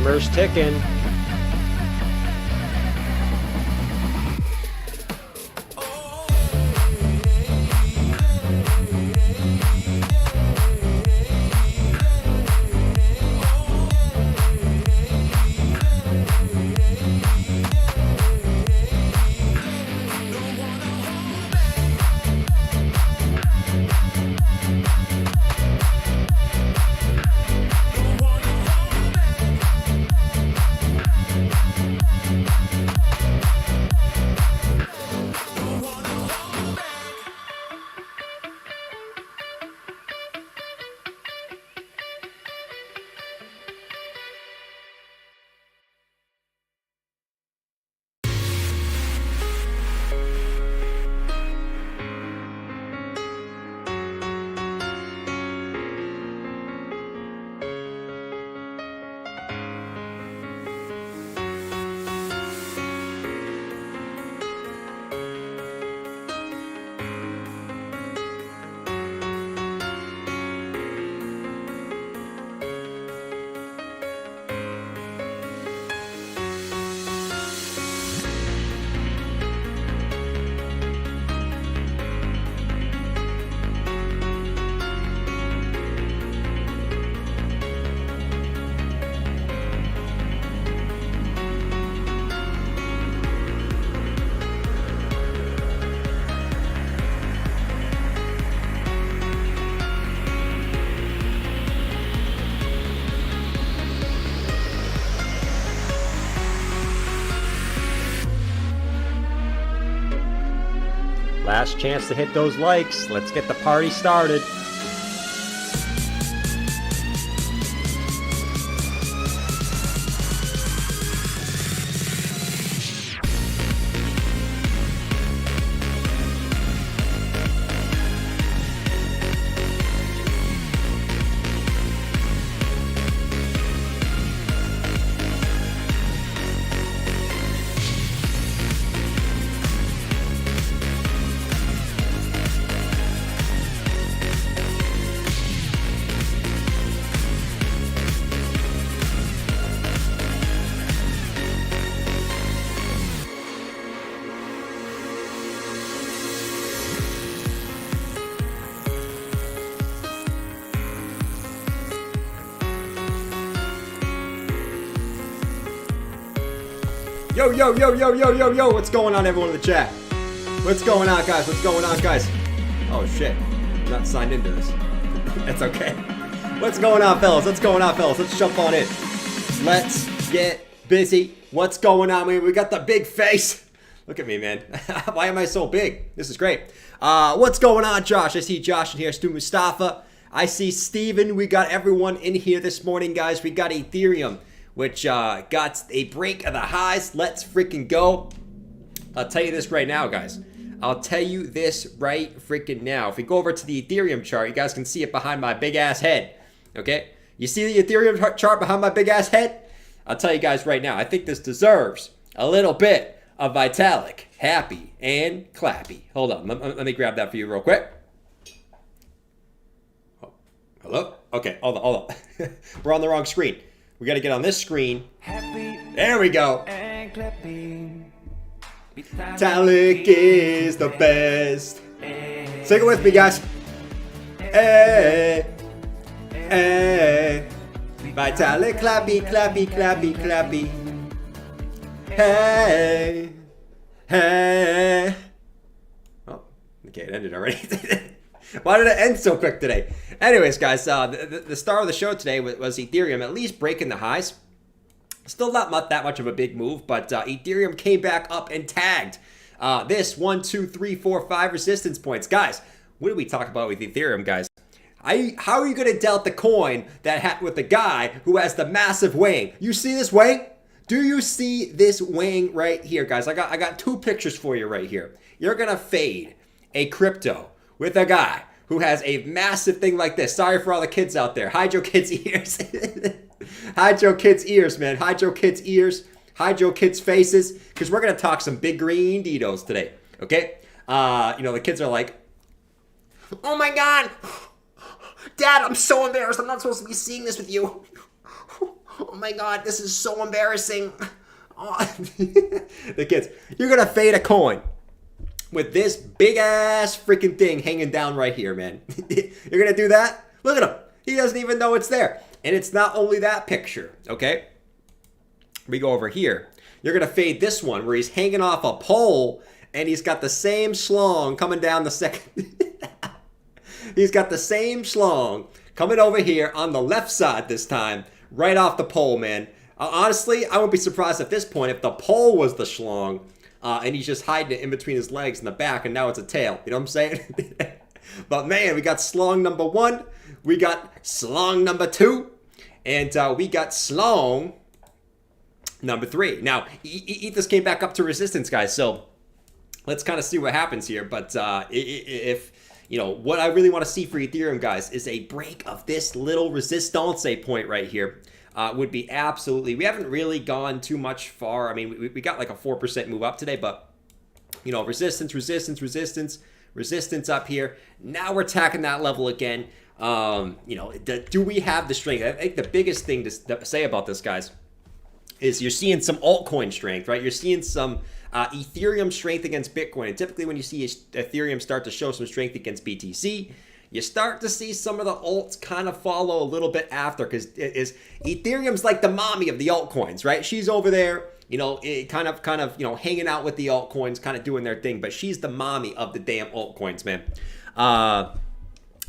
Timer's ticking. Last chance to hit those likes. Let's get the party started. Yo, yo, yo, yo, yo, yo, yo, what's going on, everyone in the chat? What's going on, guys? What's going on, guys? Oh, shit. I'm not signed into this. That's okay. What's going on, fellas? What's going on, fellas? Let's jump on in. Let's get busy. What's going on, man? We got the big face. Look at me, man. Why am I so big? This is great. What's going on, Josh? I see Josh in here. Stu Mustafa. I see Steven. We got everyone in here this morning, guys. We got Ethereum, which got a break of the highs. Let's freaking go. I'll tell you this right now, guys. I'll tell you this right freaking now. If we go over to the Ethereum chart, you guys can see it behind my big ass head. Okay? You see the Ethereum chart behind my big ass head? I'll tell you guys right now. I think this deserves a little bit of Vitalik, happy, and clappy. Hold on. Let me grab that for you real quick. Oh, hello? Okay, hold on. We're on the wrong screen. We got to get on this screen. There we go. Vitalik is the best. Sing it with me, guys. Hey, hey. Vitalik, clappy, clappy, clappy, clappy. Hey, hey. Oh, okay, it ended already. Why did it end so quick today? Anyways, guys, the star of the show today was Ethereum, at least breaking the highs. Still not that much of a big move, but Ethereum came back up and tagged this 1, 2, 3, 4, 5 resistance points. Guys, what do we talk about with Ethereum, guys? How are you going to doubt the coin that with the guy who has the massive wing? You see this wing? Do you see this wing right here, guys? I got two pictures for you right here. You're going to fade a crypto with a guy who has a massive thing like this. Sorry for all the kids out there. Hide your kids' ears. Hide your kids' ears, man. Hide your kids' ears. Hide your kids' faces. Because we're going to talk some big green Ditos today. Okay? The kids are like, oh my God. Dad, I'm so embarrassed. I'm not supposed to be seeing this with you. Oh my God, this is so embarrassing. Oh. The kids, you're gonna fade a coin with this big ass freaking thing hanging down right here, man. You're gonna do that? Look at him. He doesn't even know it's there. And it's not only that picture, okay? We go over here. You're gonna fade this one where he's hanging off a pole and he's got the same schlong coming down the second. He's got the same schlong coming over here on the left side this time, right off the pole, man. Honestly, I wouldn't be surprised at this point if the pole was the schlong and he's just hiding it in between his legs in the back, and now it's a tail. You know what I'm saying? But man, we got schlong number 1, we got schlong number 2, and we got schlong number 3. Now, Ethos came back up to resistance, guys, so let's kind of see what happens here. But if, you know, what I really want to see for Ethereum, guys, is a break of this little resistance point right here. Would be absolutely, we haven't really gone too much far. I mean, we got like a 4% move up today, but, you know, resistance up here. Now we're attacking that level again. You know, do we have the strength? I think the biggest thing to say about this, guys, is you're seeing some altcoin strength, right? You're seeing some Ethereum strength against Bitcoin. And typically when you see Ethereum start to show some strength against BTC, you start to see some of the alts kind of follow a little bit after, because Ethereum's like the mommy of the altcoins, right? She's over there, you know, kind of, you know, hanging out with the altcoins, kind of doing their thing, but she's the mommy of the damn altcoins, man.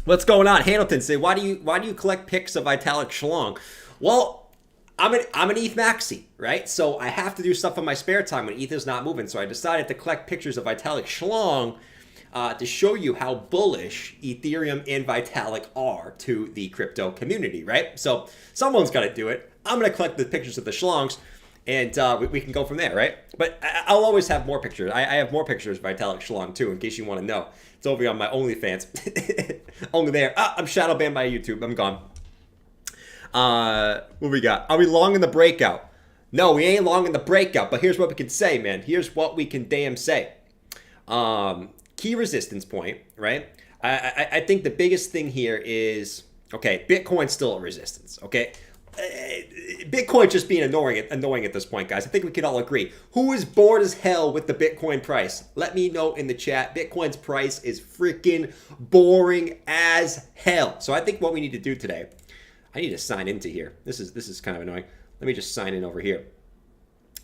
What's going on? Hamilton say, why do you collect pics of Vitalik Schlong? Well, I'm an ETH maxi, right? So I have to do stuff in my spare time when ETH is not moving. So I decided to collect pictures of Vitalik Schlong to show you how bullish Ethereum and Vitalik are to the crypto community, right? So someone's got to do it. I'm going to collect the pictures of the schlongs, and we can go from there, right? But I'll always have more pictures. I have more pictures of Vitalik Schlong, too, in case you want to know. It's over on my OnlyFans. Only there. I'm shadow banned by YouTube. I'm gone. What we got? Are we long in the breakout? No, we ain't long in the breakout, but here's what we can say, man. Here's what we can damn say. Key resistance point, right? I think the biggest thing here is, okay, Bitcoin's still at resistance, okay? Bitcoin just being annoying at this point, guys. I think we can all agree. Who is bored as hell with the Bitcoin price? Let me know in the chat. Bitcoin's price is freaking boring as hell. So I think what we need to do today, I need to sign into here. This is kind of annoying. Let me just sign in over here.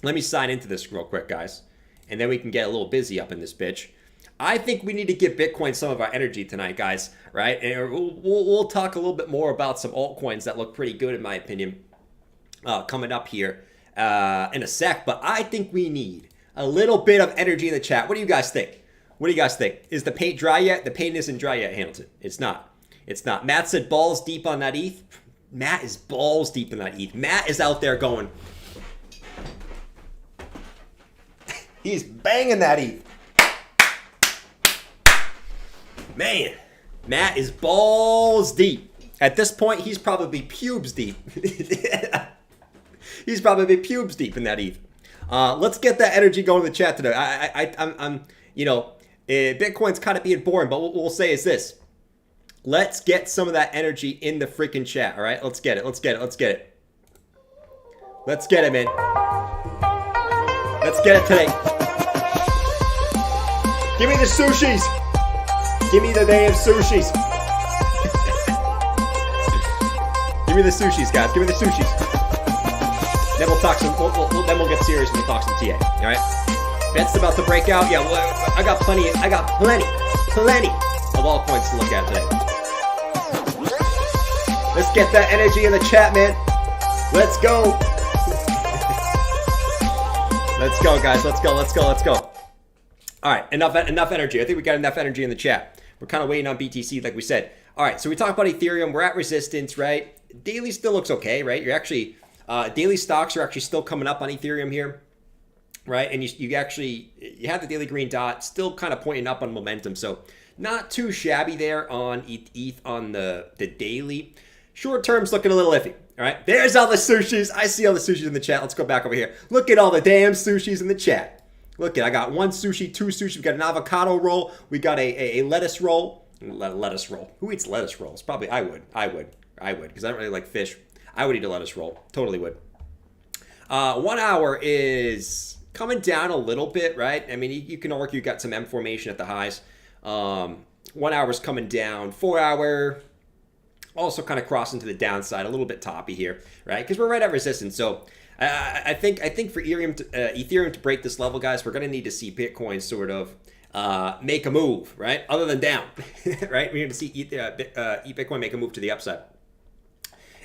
Let me sign into this real quick, guys. And then we can get a little busy up in this bitch. I think we need to give Bitcoin some of our energy tonight, guys, right? And we'll talk a little bit more about some altcoins that look pretty good, in my opinion, coming up here in a sec. But I think we need a little bit of energy in the chat. What do you guys think? What do you guys think? Is the paint dry yet? The paint isn't dry yet, Hamilton. It's not. It's not. Matt said balls deep on that ETH. Matt is balls deep in that ETH. Matt is out there going. He's banging that ETH. Man, Matt is balls deep. At this point, he's probably pubes deep. He's probably pubes deep in that ETH. Let's get that energy going in the chat today. I'm you know, Bitcoin's kind of being boring, but what we'll say is this. Let's get some of that energy in the freaking chat, all right? Let's get it, let's get it, let's get it. Let's get it, man. Let's get it today. Give me the sushis. Give me the damn sushis. Give me the sushis, guys. Give me the sushis. Then we'll talk some. Then we'll get serious and we'll talk some TA. All right. Bets about to break out. Yeah, well, I got plenty of altcoins to look at today. Let's get that energy in the chat, man. Let's go. Let's go, guys. Let's go. Let's go. Let's go. All right, enough energy. I think we got enough energy in the chat. We're kind of waiting on BTC, like we said. All right, so we talked about Ethereum. We're at resistance, right? Daily still looks okay, right? You're actually, daily stocks are actually still coming up on Ethereum here, right? And you have the daily green dot still kind of pointing up on momentum. So not too shabby there on ETH on the daily. Short term's looking a little iffy. All right, there's all the sushis. I see all the sushis in the chat. Let's go back over here. Look at all the damn sushis in the chat. Look at, I got one sushi, two sushi. We got an avocado roll. We got a lettuce roll. Lettuce roll. Who eats lettuce rolls? Probably I would, because I don't really like fish. I would eat a lettuce roll. Totally would. 1 hour is coming down a little bit, right? I mean, you can argue you got some M formation at the highs. 1 hour is coming down. 4 hour also kind of crossing to the downside, a little bit toppy here, right? Because we're right at resistance. So I think for Ethereum to break this level, guys, we're going to need to see Bitcoin sort of make a move, right? Other than down, right? We're going to see Bitcoin make a move to the upside.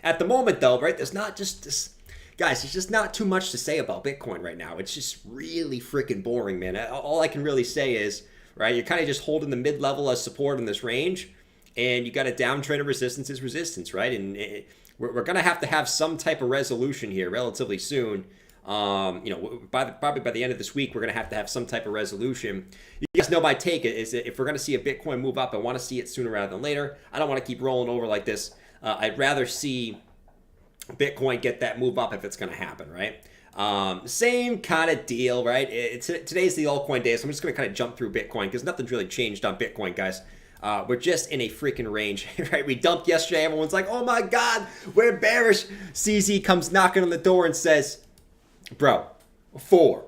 At the moment, though, right, there's not just this, guys, there's just not too much to say about Bitcoin right now. It's just really freaking boring, man. All I can really say is, right, you're kind of just holding the mid-level as support in this range, and you got a downtrend of resistance is resistance, right? And we're going to have some type of resolution here relatively soon. Probably by the end of this week, we're going to have some type of resolution. You guys know my take is that if we're going to see a Bitcoin move up, I want to see it sooner rather than later. I don't want to keep rolling over like this. I'd rather see Bitcoin get that move up if it's going to happen, right? Same kind of deal, right? Today's the altcoin day, so I'm just going to kind of jump through Bitcoin because nothing's really changed on Bitcoin, guys. We're just in a freaking range, right? We dumped yesterday. Everyone's like, oh my God, we're bearish. CZ comes knocking on the door and says, bro, four,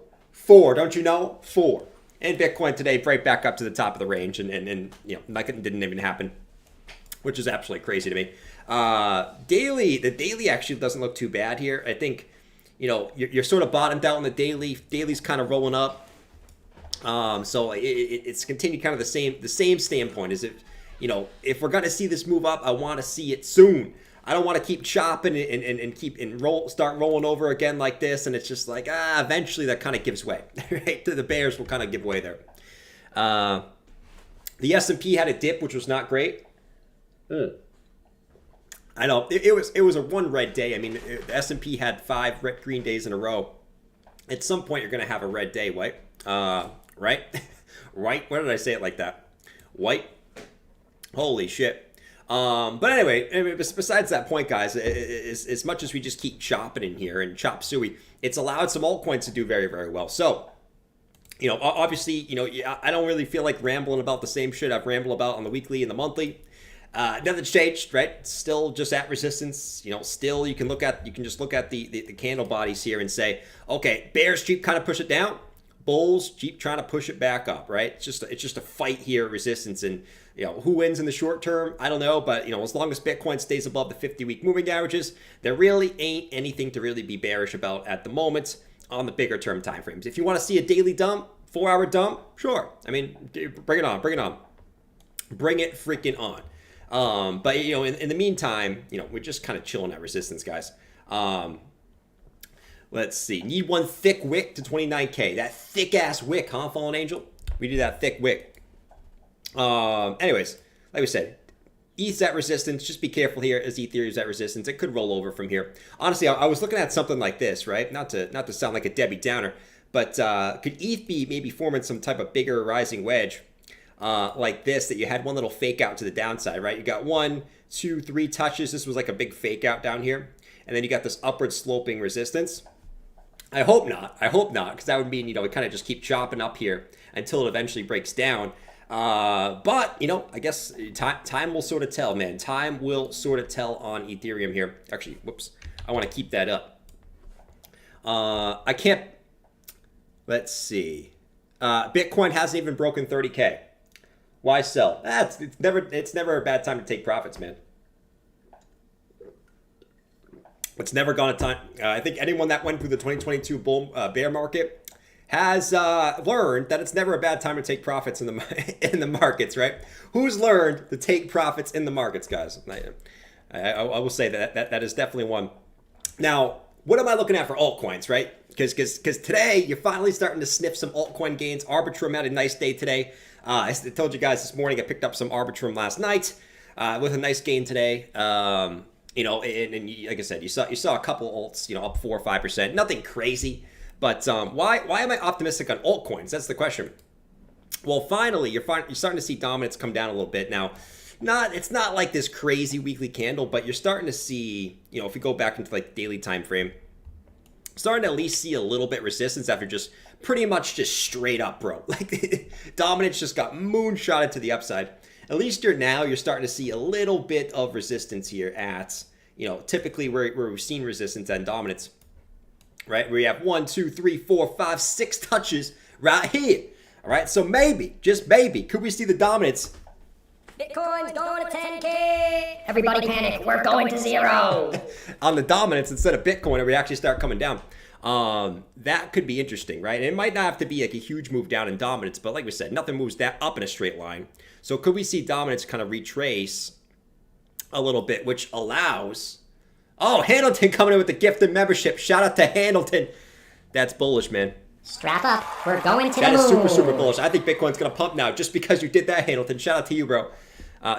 don't you know? 4. And Bitcoin today right back up to the top of the range, and nothing didn't even happen, which is absolutely crazy to me. The daily actually doesn't look too bad here. I think, you're sort of bottomed out on the daily. Daily's kind of rolling up. So it's continued kind of the same standpoint is if we're going to see this move up, I want to see it soon. I don't want to keep chopping and start rolling over again like this. And it's just like, eventually that kind of gives way, right? The bears will kind of give way there. The S&P had a dip, which was not great. I know it was a one red day. I mean, the S&P had 5 red green days in a row. At some point, you're going to have a red day, right? Right? Right? Why did I say it like that? White? Holy shit. But anyway, besides that point, guys, as much as we just keep chopping in here and chop suey, it's allowed some altcoins to do very, very well. So, obviously, I don't really feel like rambling about the same shit I've rambled about on the weekly and the monthly. Nothing's changed, right? Still just at resistance. Still you can just look at the candle bodies here and say, okay, bears keep kind of push it down. Bulls keep trying to push it back up, right? It's just a fight here, resistance, and who wins in the short term, I don't know, but as long as Bitcoin stays above the 50-week moving averages, there really ain't anything to really be bearish about at the moment on the bigger term time frames. If you want to see a daily dump, 4-hour dump, sure. I mean, bring it on, bring it freaking on. But in the meantime, we're just kind of chilling at resistance, guys. Let's see. Need one thick wick to 29K. That thick ass wick, huh, Fallen Angel? We do that thick wick. Anyways, like we said, ETH's at resistance. Just be careful here as Ethereum's at resistance. It could roll over from here. Honestly, I was looking at something like this, right? Not to sound like a Debbie Downer, but could ETH be maybe forming some type of bigger rising wedge like this, that you had one little fake out to the downside, right? You got 1, 2, 3 touches. This was like a big fake out down here. And then you got this upward sloping resistance. I hope not, because that would mean, we kind of just keep chopping up here until it eventually breaks down. But, I guess time will sort of tell, man. Time will sort of tell on Ethereum here. Actually, whoops. I want to keep that up. I can't, let's see. Bitcoin hasn't even broken 30K. Why sell? It's never a bad time to take profits, man. It's never gone a time. I think anyone that went through the 2022 bear market has learned that it's never a bad time to take profits in the markets, right? Who's learned to take profits in the markets, guys? I will say that is definitely one. Now, what am I looking at for altcoins, right? Because today you're finally starting to sniff some altcoin gains. Arbitrum had a nice day today. I told you guys this morning I picked up some Arbitrum last night with a nice gain today. And like I said, you saw a couple alts, up 4 or 5%. Nothing crazy, but why am I optimistic on altcoins? That's the question. Well, finally, you're starting to see dominance come down a little bit now. It's not like this crazy weekly candle, but you're starting to see, if you go back into like daily time frame, starting to at least see a little bit resistance after just pretty much just straight up, bro. Like dominance just got moonshotted to the upside. At least you're starting to see a little bit of resistance here at, typically where we've seen resistance and dominance. right? We have 1, 2, 3, 4, 5, 6 touches right here. All right, so maybe, just maybe, could we see the dominance? Bitcoin's going to 10K. Everybody panic. We're going to 0. On the dominance instead of Bitcoin, or we actually start coming down. That could be interesting, right? And it might not have to be like a huge move down in dominance, but like we said, nothing moves that up in a straight line. So could we see dominance kind of retrace a little bit, which allows... Oh, Hamilton coming in with the gifted membership. Shout out to Hamilton. That's bullish, man. Strap up. We're going to the moon. That is super, super bullish. I think Bitcoin's going to pump now just because you did that, Hamilton. Shout out to you, bro.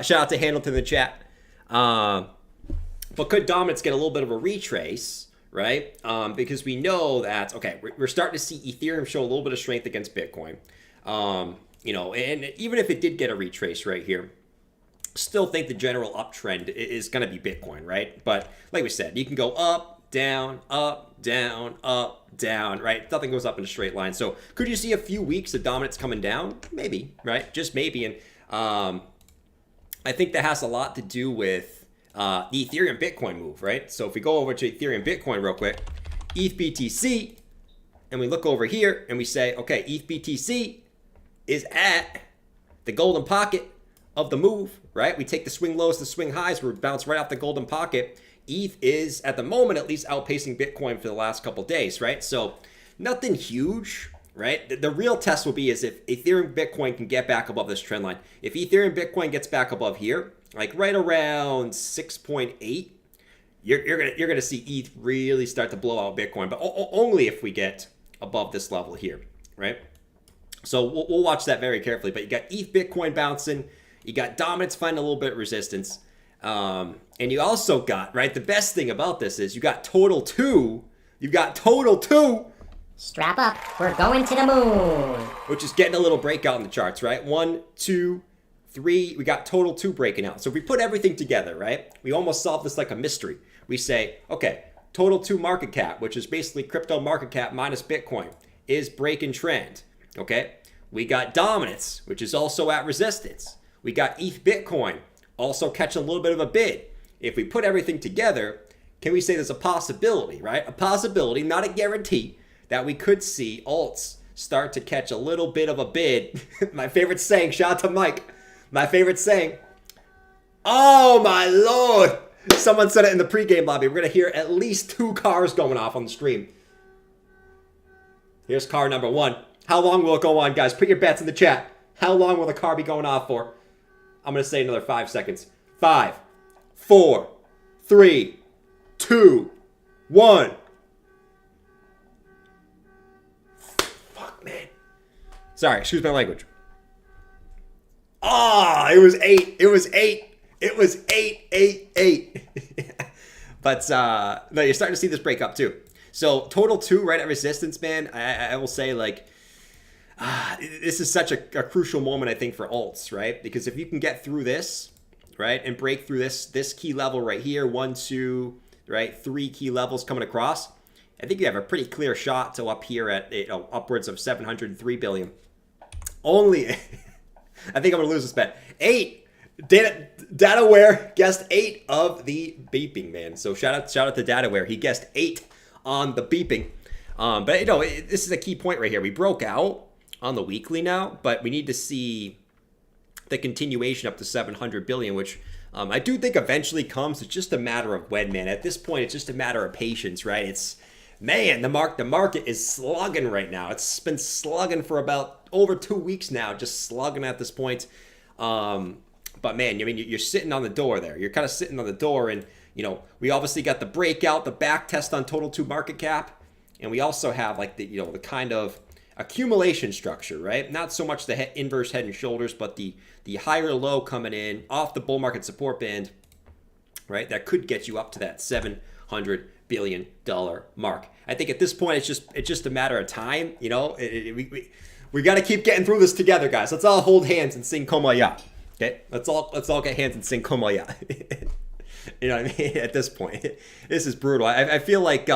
Shout out to Hamilton in the chat. But could dominance get a little bit of a retrace, right? Because we know that, okay, we're starting to see Ethereum show a little bit of strength against Bitcoin. You know, and even if it did get a retrace right here, still think the general uptrend is going to be Bitcoin, right? But like we said, you can go up, down, up, down, up, down, right? Nothing goes up in a straight line. So could you see a few weeks of dominance coming down? Maybe, right? Just maybe. And I think that has a lot to do with the Ethereum Bitcoin move, right? So if we go over to Ethereum Bitcoin real quick, ETH BTC, and we look over here and we say, okay, ETH BTC is at the golden pocket of the move, right? We take the swing lows, the swing highs, we bounce right off the golden pocket. ETH is, at the moment at least, outpacing Bitcoin for the last couple days, right? So nothing huge, right? The real test will be is if Ethereum Bitcoin can get back above this trend line. If Ethereum Bitcoin gets back above here, like right around 6.8, you're gonna see ETH really start to blow out Bitcoin, but only if we get above this level here, right? So we'll watch that very carefully. But you got ETH Bitcoin bouncing, you got dominance finding a little bit of resistance, and you also got, right, the best thing about this is you got Total 2. You've got Total 2. Strap up. We're going to the moon. Which is getting a little breakout in the charts, right? 1, 2, 3. We got Total 2 breaking out. So if we put everything together, right, we almost solve this like a mystery. We say, okay, Total 2 market cap, which is basically crypto market cap minus Bitcoin, is breaking trend, okay? We got dominance, which is also at resistance. We got ETH Bitcoin, also catching a little bit of a bid. If we put everything together, can we say there's a possibility, right? A possibility, not a guarantee, that we could see alts start to catch a little bit of a bid. My favorite saying, shout out to Mike. My favorite saying, oh my Lord. Someone said it in the pregame lobby. We're going to hear at least 2 cars going off on the stream. Here's car number 1. How long will it go on, guys? Put your bets in the chat. How long will the car be going off for? I'm going to say another 5 seconds. 5, 4, 3, 2, 1. Fuck, man. Sorry, excuse my language. Ah, it was 8. It was 8. It was 8, 8, 8. But no, you're starting to see this break up too. So Total 2 right at resistance, man. I will say, like, this is such a crucial moment, I think, for alts, right? Because if you can get through this, right, and break through this key level right here, 1, 2, right, 3 key levels coming across, I think you have a pretty clear shot to up here at, you know, upwards of 703 billion. Only, I think I'm gonna lose this bet. 8. DataWare guessed 8 of the beeping, man. So shout out to DataWare. He guessed 8 on the beeping. But you know, this is a key point right here. We broke out on the weekly now, but we need to see the continuation up to 700 billion, which I do think eventually comes. It's just a matter of when, man. At this point, it's just a matter of patience, right? It's, man, the market is slugging right now. It's been slugging for about over 2 weeks now, just slugging at this point. But man, I mean, you're sitting on the door there. You're kind of sitting on the door, and you know, we obviously got the breakout, the back test on Total 2 market cap, and we also have like the, you know, the kind of accumulation structure, right? Not so much the inverse head and shoulders, but the higher low coming in off the bull market support band, right? That could get you up to that $700 billion mark. I think at this point, it's just a matter of time. You know, we got to keep getting through this together, guys. Let's all hold hands and sing Kumbaya. Okay, let's all get hands and sing Kumbaya. You know what I mean? At this point, this is brutal. I feel like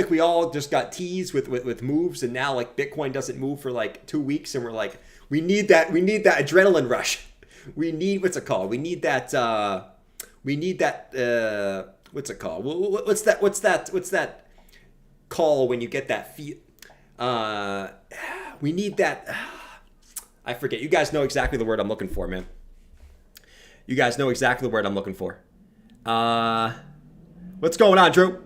we all just got teased with moves, and now like Bitcoin doesn't move for like 2 weeks, and we're like, we need that adrenaline rush. We need, what's it called? We need that what's it called? What's that call when you get that feel. We need that. I forget. You guys know exactly the word I'm looking for, man. You guys know exactly the word I'm looking for. What's going on, Drew?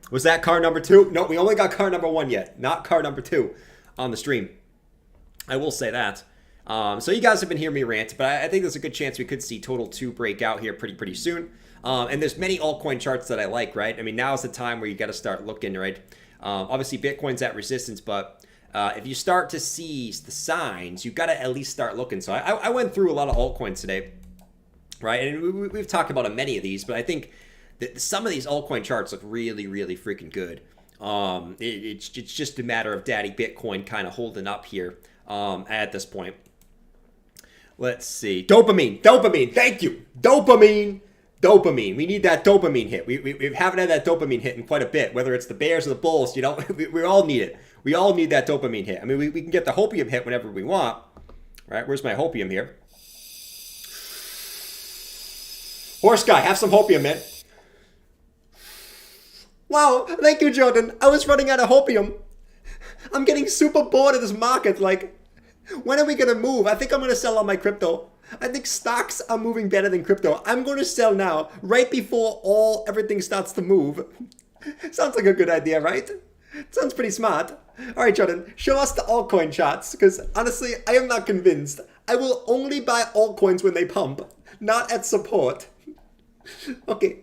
Was that car number 2? No, we only got car number 1 yet. Not car number 2 on the stream. I will say that. So you guys have been hearing me rant, but I think there's a good chance we could see Total 2 break out here pretty soon. And there's many altcoin charts that I like, right? I mean, now's the time where you got to start looking, right? Obviously, Bitcoin's at resistance, but if you start to see the signs, you got to at least start looking. So I went through a lot of altcoins today, right? And we've talked about many of these, but I think that some of these altcoin charts look really freaking good. It's just a matter of Daddy Bitcoin kind of holding up here at this point. Let's see. Dopamine. Thank you. Dopamine. We need that dopamine hit. We haven't had that dopamine hit in quite a bit, whether it's the bears or the bulls, you know, we all need it. We all need that dopamine hit. I mean, we can get the hopium hit whenever we want, right? Where's my hopium here? Horse guy, have some hopium, man. Wow, thank you, Jordan. I was running out of hopium. I'm getting super bored of this market. Like, when are we going to move? I think I'm going to sell all my crypto. I think stocks are moving better than crypto. I'm going to sell now, right before everything starts to move. Sounds like a good idea, right? Sounds pretty smart. All right, Jordan, show us the altcoin charts, because honestly, I am not convinced. I will only buy altcoins when they pump, not at support. Okay,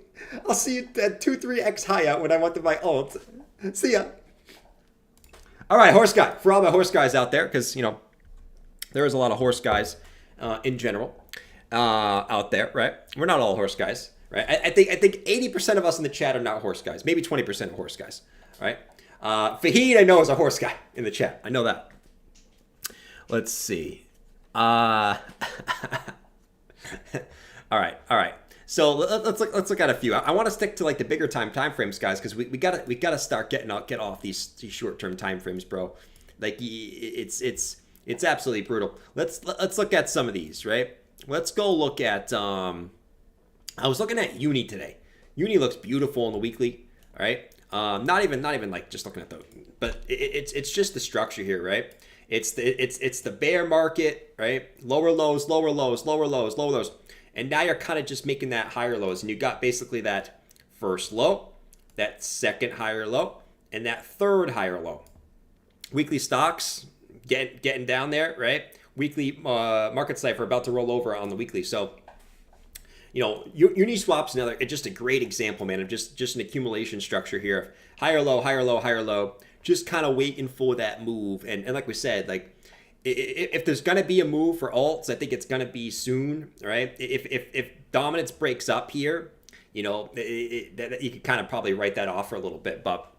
I'll see you at 2-3x higher when I want to buy alt. See ya. All right, horse guy. For all my horse guys out there, because, you know, there is a lot of horse guys in general out there, right? We're not all horse guys, right? I think 80% of us in the chat are not horse guys. Maybe 20% are horse guys, right? Fahid, I know, is a horse guy in the chat. I know that. Let's see. All right. So let's look at a few. I want to stick to like the bigger time frames, guys, because we gotta start get off these short-term time frames, bro. Like it's absolutely brutal. Let's look at some of these, right? Let's go look at I was looking at Uni today. Uni looks beautiful on the weekly, all right? Not even like just looking at but it's just the structure here, right? It's the bear market, right? Lower lows, lower lows, lower lows, lower lows. And now you're kind of just making that higher lows, and you got basically that first low, that second higher low, and that third higher low. Weekly stocks getting down there, right? Weekly market cipher about to roll over on the weekly. So, you know, Uniswap's just a great example, man, of just an accumulation structure here. Higher low, higher low, higher low. Just kind of waiting for that move. And like we said, like, if there's going to be a move for alts, I think it's going to be soon, right? If dominance breaks up here, you know, you could kind of probably write that off for a little bit. But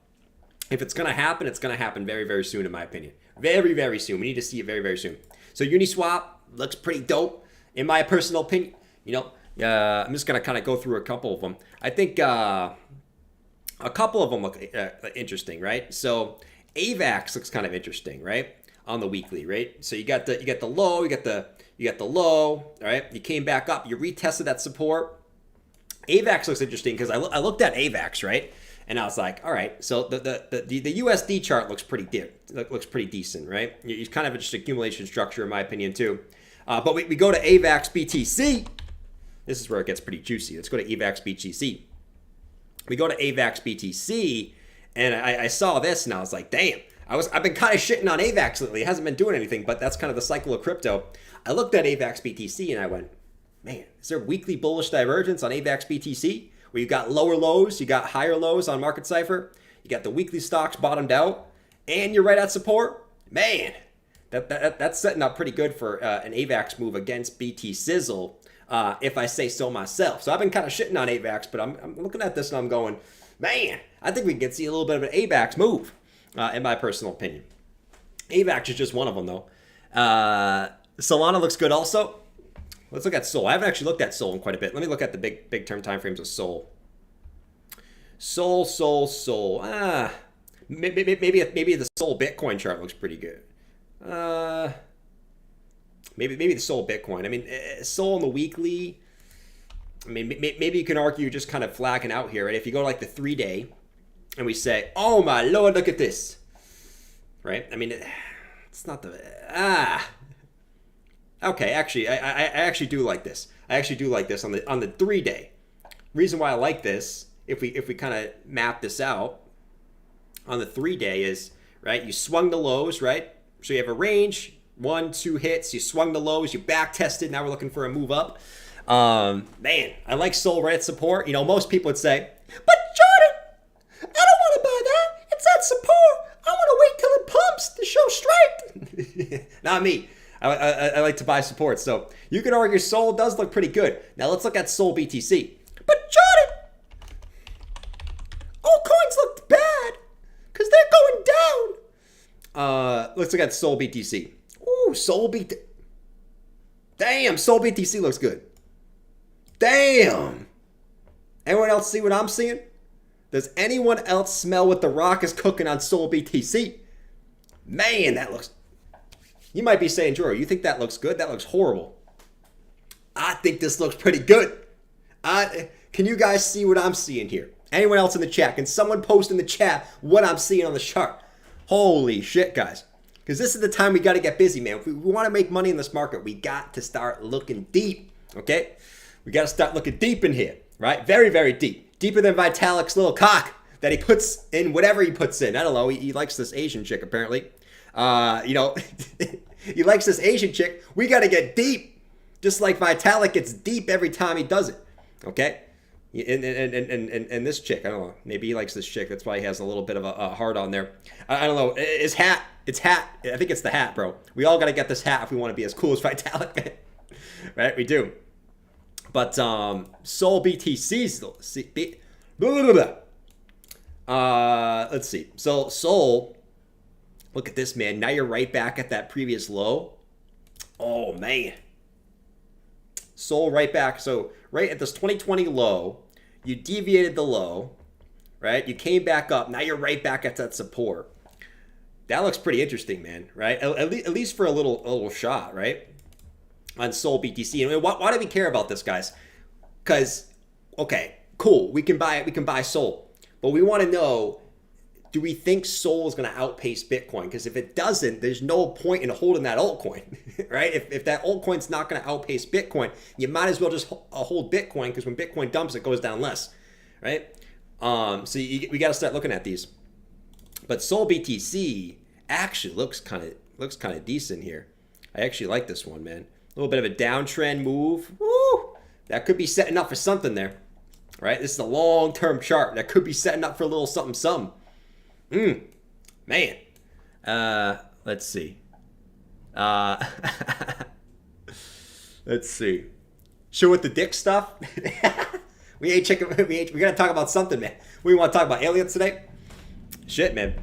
if it's going to happen, it's going to happen very soon, in my opinion. Very soon. We need to see it very soon. So Uniswap looks pretty dope, in my personal opinion. You know, I'm just going to kind of go through a couple of them. I think a couple of them look interesting, right? So AVAX looks kind of interesting, right? On the weekly, right? So you got the low, you got the low, right? You came back up, you retested that support. AVAX looks interesting because I looked at AVAX, right? And I was like, all right, so the USD chart looks pretty decent, right? It's kind of just accumulation structure, in my opinion, too. But we go to AVAX BTC. This is where it gets pretty juicy. Let's go to AVAX BTC. We go to AVAX BTC, and I saw this, and I was like, damn. I've been kind of shitting on AVAX lately. It hasn't been doing anything, but that's kind of the cycle of crypto. I looked at AVAX BTC and I went, man, is there weekly bullish divergence on AVAX BTC? Where you got lower lows, you got higher lows on market cipher, you got the weekly stocks bottomed out, and you're right at support? Man, that's setting up pretty good for an AVAX move against BT Sizzle, if I say so myself. So I've been kind of shitting on AVAX, but I'm looking at this and I'm going, man, I think we can see a little bit of an AVAX move. In my personal opinion. AVAX is just one of them, though. Solana looks good also. Let's look at Sol. I haven't actually looked at Sol in quite a bit. Let me look at the big term time frames of Sol. Sol. Maybe the Sol Bitcoin chart looks pretty good. Maybe the Sol Bitcoin. I mean, Sol on the weekly. I mean, maybe you can argue just kind of flagging out here, right? If you go to like the 3-day, and we say, oh my Lord, look at this, right? I mean, it's not the, okay, actually, I actually do like this. I actually do like this on the 3-day. Reason why I like this, if we kind of map this out on the 3-day is, right, you swung the lows, right? So you have a range, 1, 2 hits, you swung the lows, you back tested, now we're looking for a move up. Man, I like Sol right at support. You know, most people would say, but Jordan, I don't want to buy that. It's at support. I want to wait till it pumps to show strength. Not me. I like to buy support. So you could argue Sol does look pretty good. Now let's look at Sol BTC. But Jordan, altcoins looked bad because they're going down. Let's look at Sol BTC. Ooh, Sol BTC. Damn, Sol BTC looks good. Damn. Anyone else see what I'm seeing? Does anyone else smell what the rock is cooking on Sol BTC? Man, that looks... You might be saying, Drew, you think that looks good? That looks horrible. I think this looks pretty good. Can you guys see what I'm seeing here? Anyone else in the chat? Can someone post in the chat what I'm seeing on the chart? Holy shit, guys. Because this is the time we got to get busy, man. If we want to make money in this market, we got to start looking deep, okay? We got to start looking deep in here, right? Very, very deep. Deeper than Vitalik's little cock that he puts in whatever he puts in. I don't know. He likes this Asian chick, apparently. You know, he likes this Asian chick. We got to get deep. Just like Vitalik gets deep every time he does it, okay? And this chick, I don't know. Maybe he likes this chick. That's why he has a little bit of a heart on there. I don't know. His hat. It's hat. I think it's the hat, bro. We all got to get this hat if we want to be as cool as Vitalik. Right? We do. But Sol BTC's... let's see. So Sol... Look at this, man. Now you're right back at that previous low. Oh, man. Sol right back. So right at this 2020 low, you deviated the low, right? You came back up. Now you're right back at that support. That looks pretty interesting, man, right? At least for a little shot, right? On Sol BTC. And why do we care about this, guys? Because, okay, cool. We can buy Sol. But we want to know, do we think Sol is going to outpace Bitcoin? Because if it doesn't, there's no point in holding that altcoin, right? If that altcoin's not going to outpace Bitcoin, you might as well just hold Bitcoin, because when Bitcoin dumps, it goes down less, right? So we got to start looking at these. But Sol BTC actually looks kind of decent here. I actually like this one, man. A little bit of a downtrend move. Woo! That could be setting up for something there, right? This is a long-term chart. That could be setting up for a little something. Man. Let's see. Let's see. Show with the dick stuff. We gotta talk about something, man. We want to talk about aliens today? Shit, man.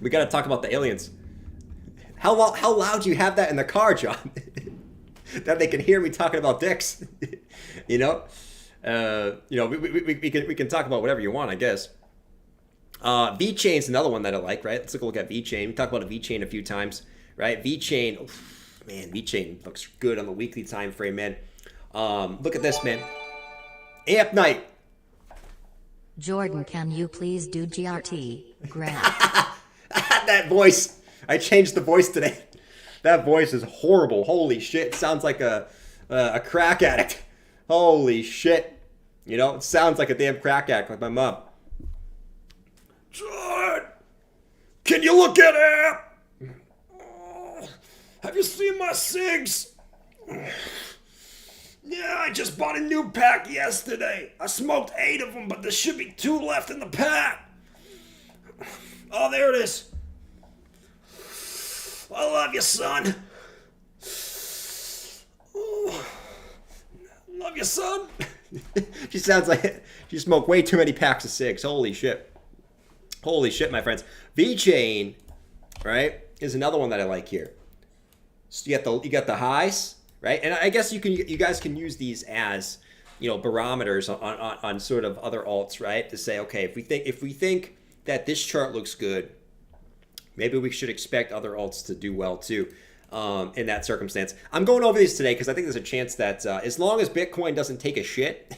We gotta talk about the aliens. How loud do you have that in the car, John? That they can hear me talking about dicks. You know? We can talk about whatever you want, I guess. VeChain's another one that I like, right? Let's take a look at VeChain. We talked about a VeChain a few times, right? VeChain, man, VeChain looks good on the weekly time frame, man. Look at this, man. Amp night. Jordan, can you please do GRT? Grant. That voice. I changed the voice today. That voice is horrible. Holy shit. It sounds like a crack addict. Holy shit. You know, it sounds like a damn crack addict, like my mom. John, can you look at it? Oh, have you seen my cigs? Yeah, I just bought a new pack yesterday. I smoked 8 of them, but there should be 2 left in the pack. Oh, there it is. I love you, son. Oh, love you, son. She sounds like she smoked way too many packs of cigs. Holy shit. Holy shit, my friends. VeChain, right, is another one that I like here. So you got the highs, right? And I guess you guys can use these as, you know, barometers on sort of other alts, right? To say, okay, if we think that this chart looks good, maybe we should expect other alts to do well too. In that circumstance, I'm going over these today because I think there's a chance that as long as Bitcoin doesn't take a shit,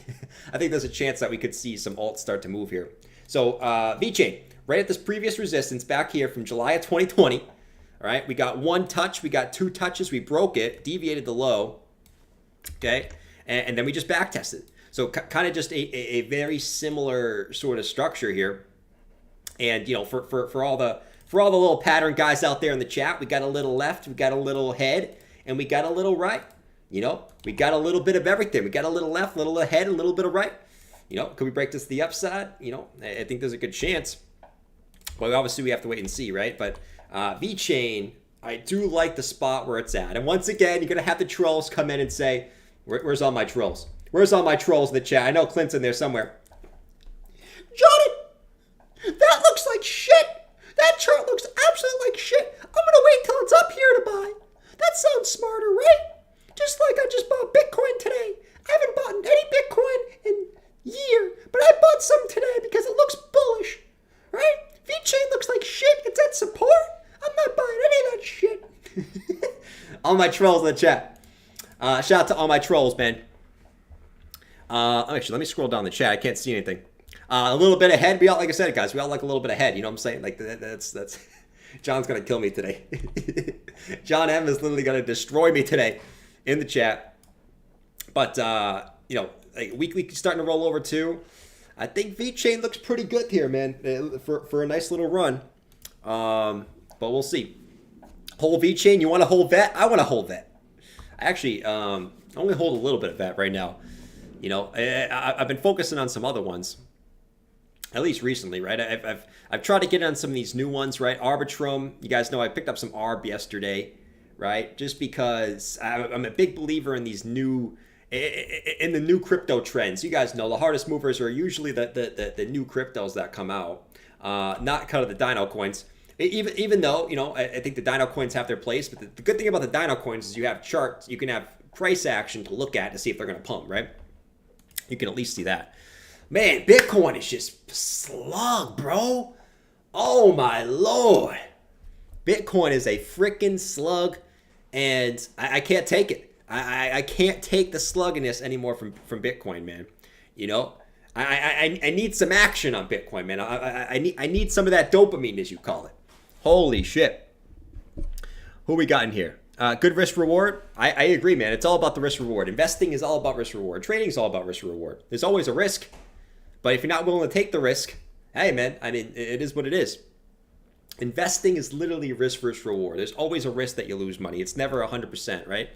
I think there's a chance that we could see some alts start to move here. So VeChain, right at this previous resistance back here from July of 2020. All right, we got one touch, we got two touches, we broke it, deviated the low. Okay, and then we just back tested. So kind of just a very similar sort of structure here. And you know, for all the little pattern guys out there in the chat, we got a little left, we got a little head, and we got a little right. You know, we got a little bit of everything. We got a little left, a little ahead, a little bit of right. You know, could we break this to the upside? You know, I think there's a good chance. Well, obviously we have to wait and see, right? But VeChain, I do like the spot where it's at. And once again, you're going to have the trolls come in and say, where's all my trolls? Where's all my trolls in the chat? I know Clint's in there somewhere. Johnny, that looks like shit. That chart looks absolutely like shit. I'm going to wait till it's up here to buy. That sounds smarter, right? Just like I just bought Bitcoin today. I haven't bought any Bitcoin in a year, but I bought some today because it looks bullish, right? VeChain looks like shit. It's at support. I'm not buying any of that shit. All my trolls in the chat. Shout out to all my trolls, man. Actually, let me scroll down the chat. I can't see anything. A little bit ahead. We all, like I said, guys, we all like a little bit ahead. You know what I'm saying? Like that's. John's gonna kill me today. John M is literally gonna destroy me today in the chat. But you know, like weekly starting to roll over too. I think VeChain looks pretty good here, man, for a nice little run. But we'll see. Hold VeChain. You want to hold that? I want to hold that. Actually, I only hold a little bit of that right now. You know, I've been focusing on some other ones, at least recently, right? I've tried to get on some of these new ones, right? Arbitrum. You guys know I picked up some ARB yesterday, right? Just because I'm a big believer in these new, in the new crypto trends. You guys know the hardest movers are usually the new cryptos that come out, not kind of the dino coins. Even though, you know, I think the dino coins have their place, but the good thing about the dino coins is you have charts, you can have price action to look at to see if they're going to pump, right? You can at least see that. Man, Bitcoin is just slug, bro. Oh my Lord. Bitcoin is a freaking slug, and I can't take it. I can't take the slugginess anymore from Bitcoin, man. You know, I need some action on Bitcoin, man. I need some of that dopamine, as you call it. Holy shit. Who we got in here? Good risk reward. I agree, man. It's all about the risk reward. Investing is all about risk reward. Trading is all about risk reward. There's always a risk, but if you're not willing to take the risk, hey, man, I mean, it is what it is. Investing is literally risk versus reward. There's always a risk that you lose money. It's never 100%, right?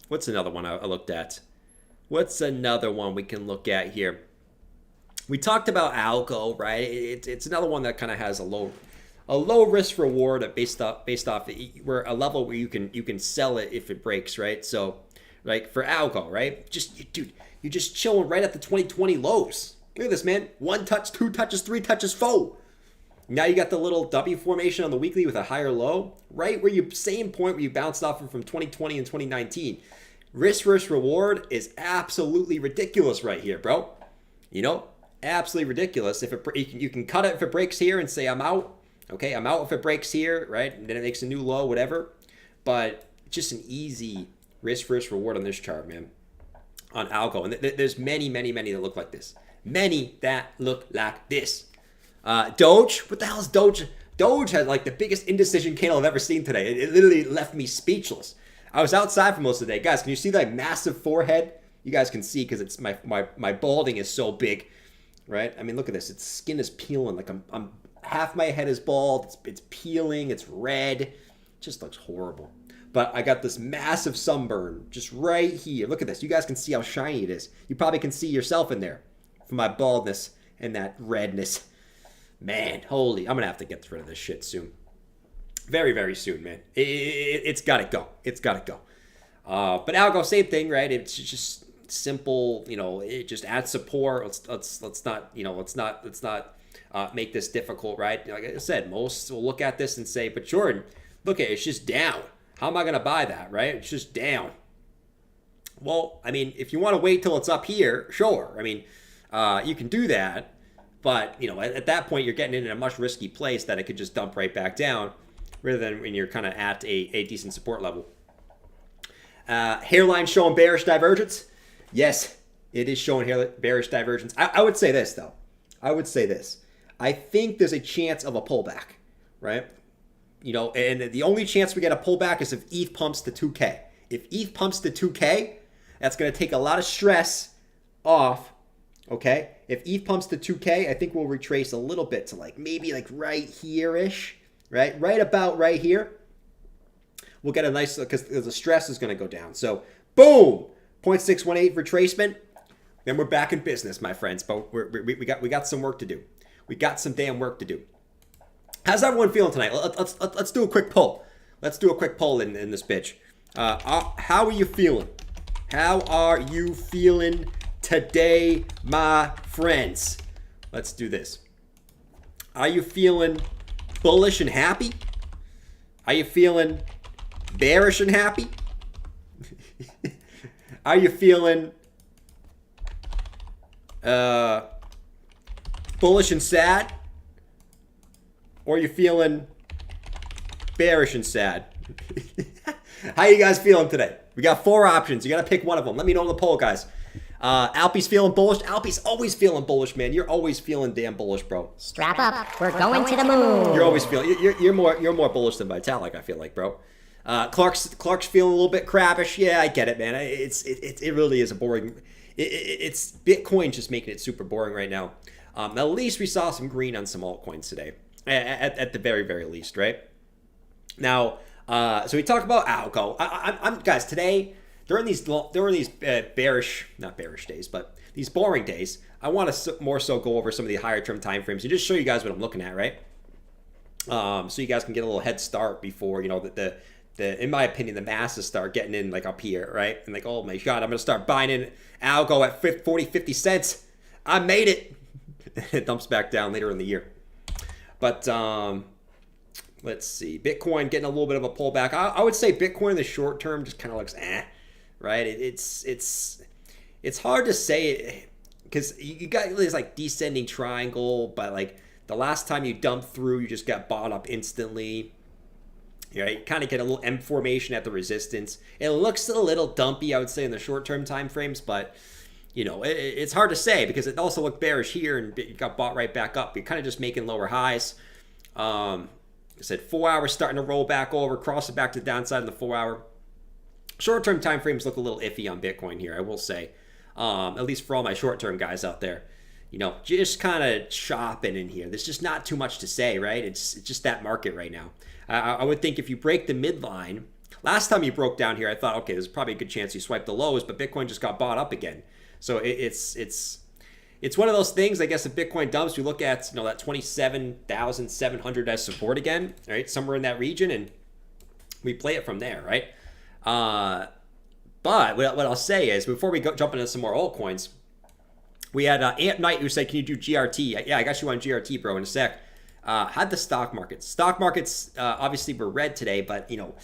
What's another one I looked at? What's another one we can look at here? We talked about algo, right? It's another one that kind of has a low risk reward based off where a level where you can sell it if it breaks, right? So, like for algo, right? Dude, you're just chilling right at the 2020 lows. Look at this, man. 1 touch, 2 touches, 3 touches, foe. Now you got the little W formation on the weekly with a higher low, right where you same point where you bounced off from 2020 and 2019. Risk versus reward is absolutely ridiculous right here, bro. You know, absolutely ridiculous. If you can cut it if it breaks here and say I'm out. Okay, I'm out if it breaks here, right? And then it makes a new low, whatever. But just an easy risk versus reward on this chart, man. On algo, and there's many that look like this. Many that look like this. Doge, what the hell is Doge? Doge had like the biggest indecision candle I've ever seen today. It literally left me speechless. I was outside for most of the day. Guys, can you see that massive forehead? You guys can see because it's my balding is so big, right? I mean, look at this. Its skin is peeling. Like I'm half my head is bald. It's peeling. It's red. It just looks horrible. But I got this massive sunburn just right here. Look at this. You guys can see how shiny it is. You probably can see yourself in there from my baldness and that redness. Man, holy, I'm going to have to get rid of this shit soon. Very, very soon, man. It's got to go. It's got to go. But algo, same thing, right? It's just simple, you know, it just adds support. Let's not, you know, let's not make this difficult, right? Like I said, most will look at this and say, but Jordan, look at it, it's just down. How am I going to buy that, right? It's just down. Well, I mean, if you want to wait till it's up here, sure. I mean, you can do that. But, you know, at that point, you're getting in a much risky place that it could just dump right back down rather than when you're kind of at a decent support level. Hairline showing bearish divergence. Yes, It is showing here bearish divergence. I would say this, though. I would say this. I think there's a chance of a pullback, right? You know, and the only chance we get a pullback is if ETH pumps to 2K. If ETH pumps to 2K, that's going to take a lot of stress off, okay? If ETH pumps to 2K, I think we'll retrace a little bit to like maybe like right here-ish, right? Right about right here. We'll get a nice, because the stress is going to go down. So, boom, 0.618 retracement. Then we're back in business, my friends. But we got some work to do. We got some damn work to do. How's everyone feeling tonight? Let's do a quick poll. Let's do a quick poll in this bitch. How are you feeling? How are you feeling today, my friends? Let's do this. Are you feeling bullish and happy? Are you feeling bearish and happy? Are you feeling bullish and sad? Or are you feeling bearish and sad? How you guys feeling today? We got 4 options. You got to pick one of them. Let me know in the poll, guys. Alpie's feeling bullish. Alpie's always feeling bullish, man. You're always feeling damn bullish, bro. Strap up. We're going to the moon. You're always feeling. You're more bullish than Vitalik, I feel like, bro. Clark's feeling a little bit crappish. Yeah, I get it, man. It really is a boring. It's Bitcoin just making it super boring right now. At least we saw some green on some altcoins today, at the very, very least, right? Now, so we talk about algo. I'm guys today during these bearish, not bearish days, but these boring days. I want to more so go over some of the higher term time frames and just show you guys what I'm looking at, right? So you guys can get a little head start before, you know, the in my opinion, the masses start getting in like up here, right? And like, oh my God, I'm going to start buying in algo at 40, 50 cents. I made it. It dumps back down later in the year. But let's see. Bitcoin getting a little bit of a pullback. I would say Bitcoin in the short term just kind of looks right? It's hard to say because you got this like descending triangle, but like the last time you dumped through, you just got bought up instantly. Right? You kind of get a little M formation at the resistance. It looks a little dumpy, I would say, in the short-term time frames, but you know, it's hard to say because it also looked bearish here and it got bought right back up. You're kind of just making lower highs. I said 4 hours starting to roll back over, cross it back to the downside in the 4 hour. Short-term time frames look a little iffy on Bitcoin here, I will say. At least for all my short-term guys out there. You know, just kind of shopping in here. There's just not too much to say, right? It's just that market right now. I would think if you break the midline, last time you broke down here, I thought, okay, there's probably a good chance you swipe the lows, but Bitcoin just got bought up again. So it's one of those things. I guess if Bitcoin dumps, we look at, you know, that 27,700 as support again, right? Somewhere in that region, and we play it from there, right? But what I'll say is, before we jump into some more altcoins, we had Ant Knight who said, "Can you do GRT?" Yeah, I got you on GRT, bro, in a sec. Had the stock markets. Stock markets obviously were red today, but you know,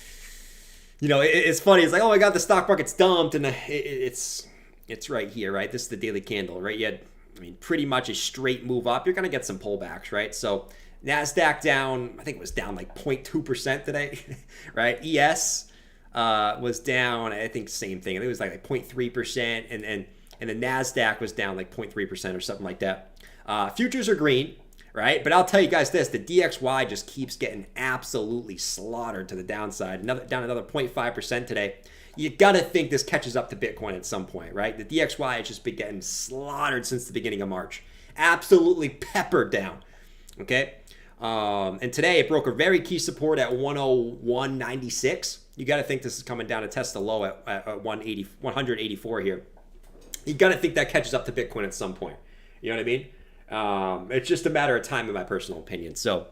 it's funny. It's like, oh my God, the stock market's dumped, and it's right here, right? This is the daily candle, right? You had, I mean, pretty much a straight move up. You're gonna get some pullbacks, right? So Nasdaq down, I think it was down like 0.2% today, right? ES was down, I think same thing. I think it was like 0.3%, and the Nasdaq was down like 0.3% or something like that. Futures are green. Right? But I'll tell you guys this, the DXY just keeps getting absolutely slaughtered to the downside. Down another 0.5% today. You got to think this catches up to Bitcoin at some point, right? The DXY has just been getting slaughtered since the beginning of March. Absolutely peppered down. Okay? And today it broke a very key support at 101.96. You got to think this is coming down to test the low at 184 here. You got to think that catches up to Bitcoin at some point. You know what I mean? It's just a matter of time in my personal opinion. So,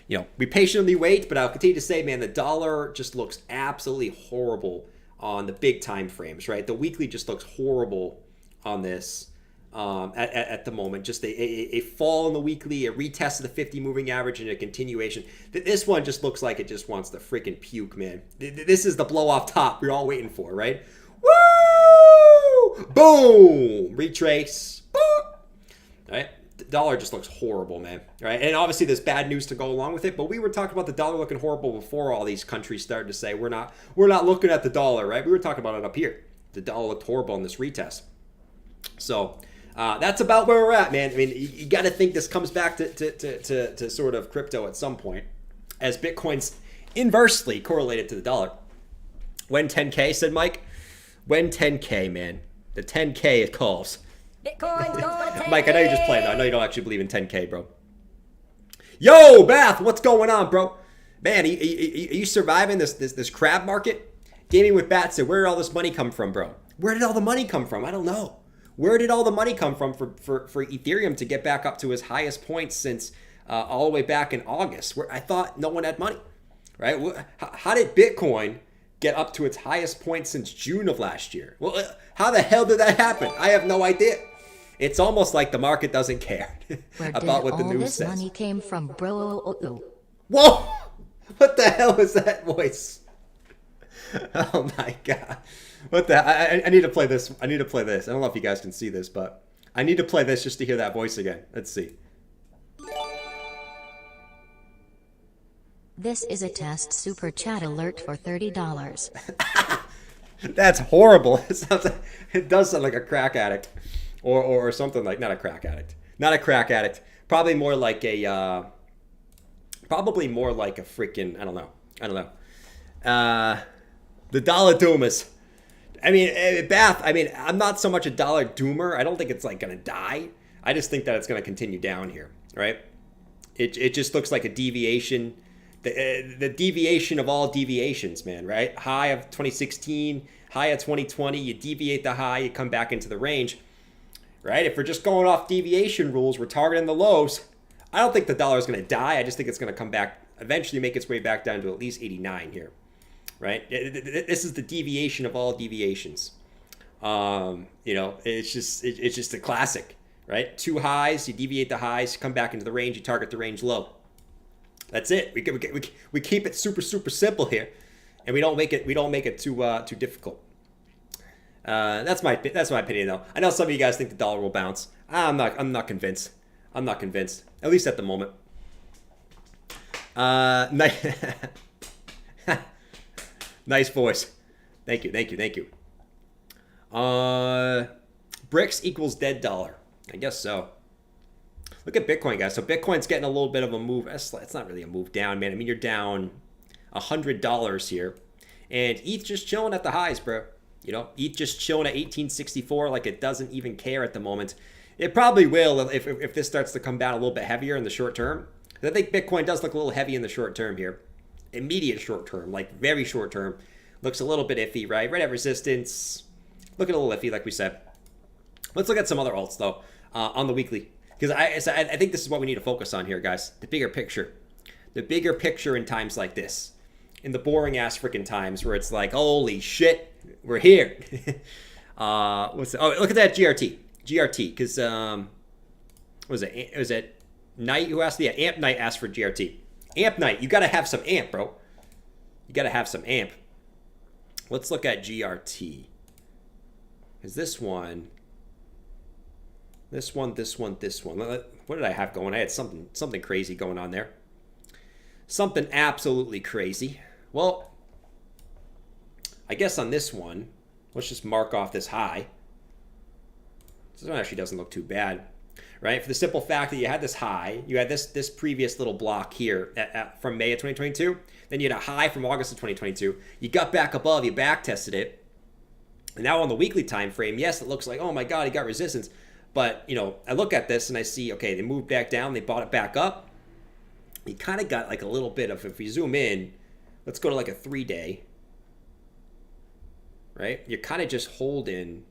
you know, we patiently wait, but I'll continue to say, man, the dollar just looks absolutely horrible on the big time frames, right? The weekly just looks horrible on this at the moment. Just a fall in the weekly, a retest of the 50 moving average, and a continuation. This one just looks like it just wants to freaking puke, man. This is the blow off top we're all waiting for, right? Woo! Boom! Retrace. Boom! All right? The dollar just looks horrible, man. Right? And obviously there's bad news to go along with it, but we were talking about the dollar looking horrible before all these countries started to say we're not looking at the dollar, right? We were talking about it up here. The dollar looked horrible in this retest. So that's about where we're at, man. I mean, you got to think this comes back to sort of crypto at some point, as Bitcoin's inversely correlated to the dollar. When 10K, said Mike? When 10K, man. The 10K it calls. Bitcoin's going to 10K. Mike, I know you just played. I know you don't actually believe in 10K, bro. Yo, Bath, what's going on, bro? Man, are you surviving this crab market? Gaming with Bat said, where did all this money come from, bro? Where did all the money come from? I don't know. Where did all the money come from for Ethereum to get back up to its highest points since all the way back in August, where I thought no one had money, right? How did Bitcoin get up to its highest point since June of last year? Well, how the hell did that happen? I have no idea. It's almost like the market doesn't care about what the news says. Where did all this money came from, bro? Whoa! What the hell is that voice? Oh my god! What the? I need to play this. I need to play this. I don't know if you guys can see this, but I need to play this just to hear that voice again. Let's see. This is a test super chat alert for $30. That's horrible. It does sound like a crack addict, or something like not a crack addict, Probably more like a freaking I don't know. The dollar doomers. I mean, Bath. I mean, I'm not so much a dollar doomer. I don't think it's like gonna die. I just think that it's gonna continue down here, right? It just looks like a deviation. The deviation of all deviations, man, right? High of 2016, high of 2020, you deviate the high, you come back into the range, right? If we're just going off deviation rules, we're targeting the lows. I don't think the dollar is going to die. I just think it's going to come back, eventually make its way back down to at least 89 here, right? This is the deviation of all deviations. It's just a classic, right? Two highs, you deviate the highs, you come back into the range, you target the range low. That's it. We keep it super simple here, and we don't make it too difficult. That's my opinion though. I know some of you guys think the dollar will bounce. I'm not convinced. At least at the moment. Nice voice. Thank you. Bricks equals dead dollar. I guess so. Look at Bitcoin, guys. So Bitcoin's getting a little bit of a move. It's not really a move down, man. I mean, you're down $100 here. And ETH just chilling at the highs, bro. You know, ETH just chilling at 1864 like it doesn't even care at the moment. It probably will if this starts to come down a little bit heavier in the short term. I think Bitcoin does look a little heavy in the short term here. Immediate short term, like very short term. Looks a little bit iffy, right? Right at resistance. Looking a little iffy, like we said. Let's look at some other alts, though, on the weekly. Because I think this is what we need to focus on here, guys. The bigger picture. The bigger picture in times like this. In the boring ass freaking times where it's like, holy shit, we're here. Look at that GRT. Because, was it Knight who asked? Yeah, Amp Knight asked for GRT. Amp Knight, you got to have some amp, bro. You got to have some amp. Let's look at GRT. Because this one. What did I have going? I had something crazy going on there. Something absolutely crazy. Well, I guess on this one, let's just mark off this high. This one actually doesn't look too bad, right? For the simple fact that you had this high, you had this previous little block here from May of 2022. Then you had a high from August of 2022. You got back above, you back tested it. And now on the weekly time frame, yes, it looks like, oh my God, you got resistance. But, you know, I look at this and I see, okay, they moved back down. They bought it back up. You kind of got like a little bit of, if we zoom in, let's go to like a 3-day, right? You're kind of just holding,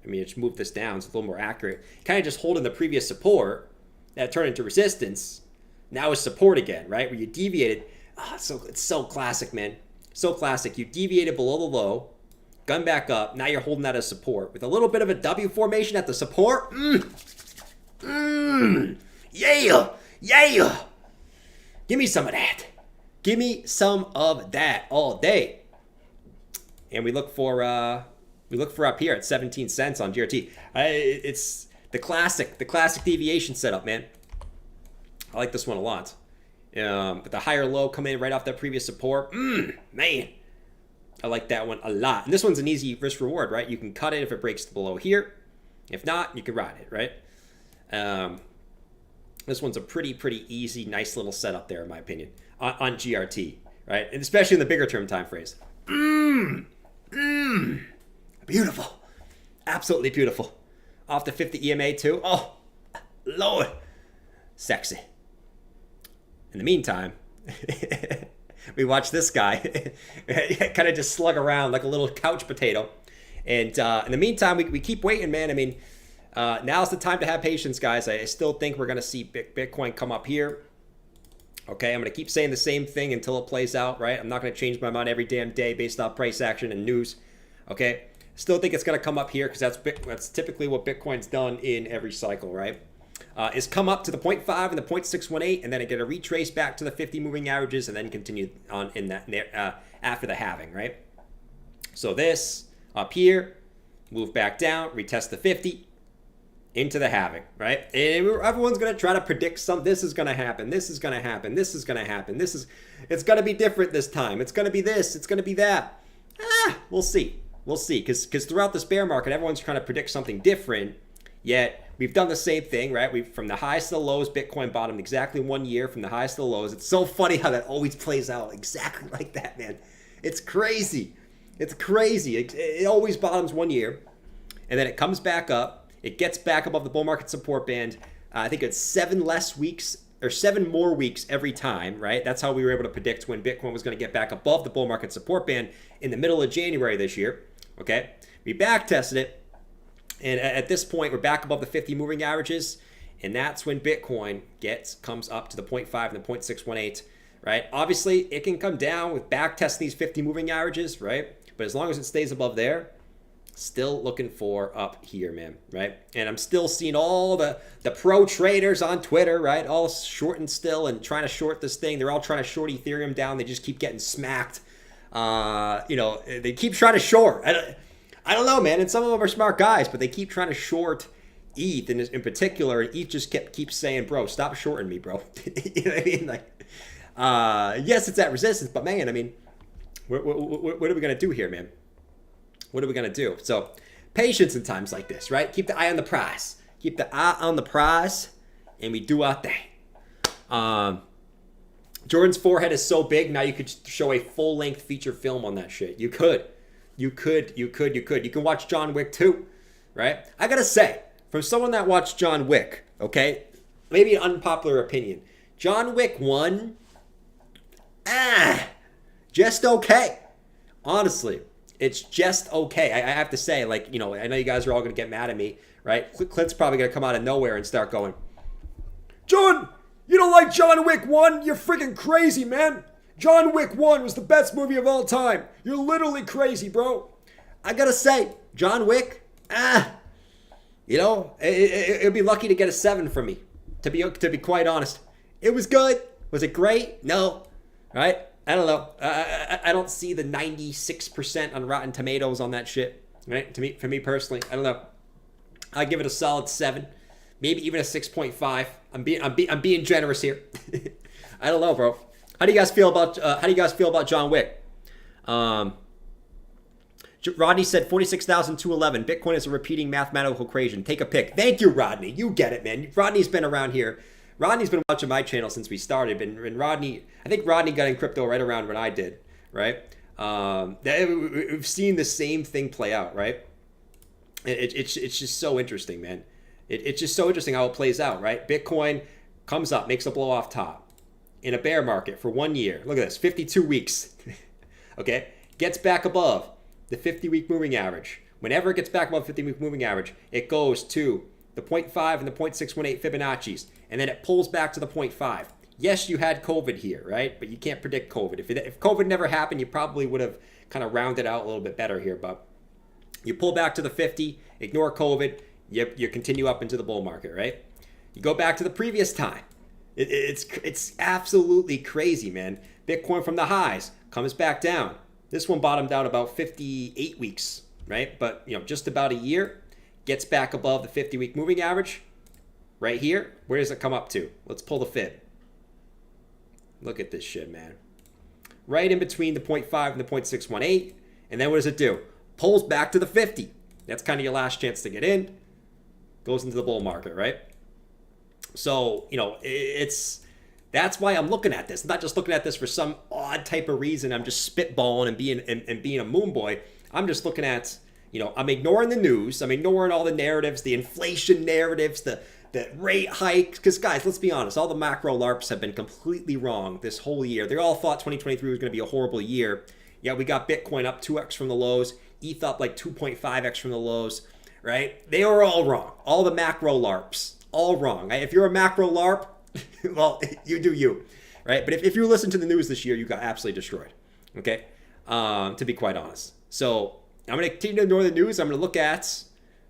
I mean, just move this down. It's a little more accurate. Kind of just holding the previous support that turned into resistance. Now is support again, right? Where you deviated. It's so classic, man. So classic. You deviated below the low. Gun back up. Now you're holding that as support with a little bit of a W formation at the support. Yeah. Give me some of that. Give me some of that all day. And we look for up here at 17 cents on GRT. It's the classic deviation setup, man. I like this one a lot. But the higher low coming in right off that previous support. Man. I like that one a lot. And this one's an easy risk reward, right? You can cut it if it breaks below here. If not, you can ride it, right? This one's a pretty easy, nice little setup there, in my opinion, on GRT, right? And especially in the bigger term time phrase. Beautiful. Absolutely beautiful. Off the 50 EMA too. Oh, Lord. Sexy. In the meantime, we watch this guy kind of just slug around like a little couch potato. And in the meantime, we keep waiting, man. I mean, now's the time to have patience, guys. I still think we're going to see Bitcoin come up here. Okay, I'm going to keep saying the same thing until it plays out, right? I'm not going to change my mind every damn day based off price action and news. Okay, still think it's going to come up here because that's typically what Bitcoin's done in every cycle, right? Is come up to the 0.5 and the 0.618, and then get a retrace back to the 50 moving averages, and then continue on in that after the halving, right? So this up here, move back down, retest the 50, into the halving, right? And everyone's gonna try to predict this is gonna happen, this is gonna happen, this is gonna happen, it's gonna be different this time, it's gonna be this, it's gonna be that. We'll see, because throughout this bear market, everyone's trying to predict something different. Yet we've done the same thing, right? From the highs to the lows, Bitcoin bottomed exactly 1 year from the highs to the lows. It's so funny how that always plays out exactly like that, man. It's crazy. It's crazy. It always bottoms 1 year, and then it comes back up. It gets back above the bull market support band. I think it's 7 more weeks every time, right? That's how we were able to predict when Bitcoin was going to get back above the bull market support band in the middle of January this year. Okay, we back tested it. And at this point, we're back above the 50 moving averages, and that's when Bitcoin comes up to the 0.5 and the 0.618, right? Obviously, it can come down with back testing these 50 moving averages, right? But as long as it stays above there, still looking for up here, man, right? And I'm still seeing all the pro traders on Twitter, right? All shorting still and trying to short this thing. They're all trying to short Ethereum down. They just keep getting smacked. They keep trying to short. I don't know, man. And some of them are smart guys, but they keep trying to short ETH in particular. And ETH just keeps saying, bro, stop shorting me, bro. You know what I mean? Like, yes, it's at resistance, but man, I mean, what are we going to do here, man? What are we going to do? So patience in times like this, right? Keep the eye on the prize. Keep the eye on the prize, and we do our thing. Jordan's forehead is so big, now you could show a full-length feature film on that shit. You could. You can watch John Wick too, right? I gotta say, from someone that watched John Wick, okay, maybe an unpopular opinion. John Wick 1, just okay. Honestly, it's just okay. I have to say, like, I know you guys are all gonna get mad at me, right? Clint's probably gonna come out of nowhere and start going, John, you don't like John Wick 1? You're freaking crazy, man. John Wick 1 was the best movie of all time. You're literally crazy, bro. I gotta say, John Wick, it'd be lucky to get a 7 from me, to be quite honest. It was good. Was it great? No. Right? I don't know. I don't see the 96% on Rotten Tomatoes on that shit. Right? For me personally, I don't know. I give it a solid 7, maybe even a 6.5. I'm being generous here. I don't know, bro. How do you guys feel about John Wick? Rodney said 46,211. Bitcoin is a repeating mathematical equation. Take a pick. Thank you, Rodney. You get it, man. Rodney's been around here. Rodney's been watching my channel since we started. And Rodney, I think Rodney got in crypto right around when I did, right? We've seen the same thing play out, right? It's just so interesting, man. It's just so interesting how it plays out, right? Bitcoin comes up, makes a blow off top in a bear market for 1 year. Look at this, 52 weeks. Okay, gets back above the 50-week moving average. Whenever it gets back above 50-week moving average, it goes to the 0.5 and the 0.618 Fibonacci's, and then it pulls back to the 0.5. Yes, you had COVID here, right? But you can't predict COVID. If COVID never happened, you probably would have kind of rounded out a little bit better here. But you pull back to the 50, ignore COVID, you continue up into the bull market, right? You go back to the previous time. It's absolutely crazy, man. Bitcoin from the highs comes back down. This one bottomed out about 58 weeks, right? But, just about a year, gets back above the 50-week moving average right here. Where does it come up to? Let's pull the fib. Look at this shit, man. Right in between the 0.5 and the 0.618. And then what does it do? Pulls back to the 50. That's kind of your last chance to get in. goes into the bull market, right? So, you know, that's why I'm looking at this. I'm not just looking at this for some odd type of reason. I'm just spitballing and being a moon boy. I'm just looking at, you know, I'm ignoring the news. I'm ignoring all the narratives, the inflation narratives, the rate hike. Because, guys, let's be honest. All the macro LARPs have been completely wrong this whole year. They all thought 2023 was going to be a horrible year. Yeah, we got Bitcoin up 2x from the lows. ETH up like 2.5x from the lows, right? They were all wrong. All the macro LARPs, all wrong. If you're a macro LARP, well, you do you, right? But if you listen to the news this year, you got absolutely destroyed, okay? To be quite honest. So I'm going to continue to ignore the news. I'm going to look at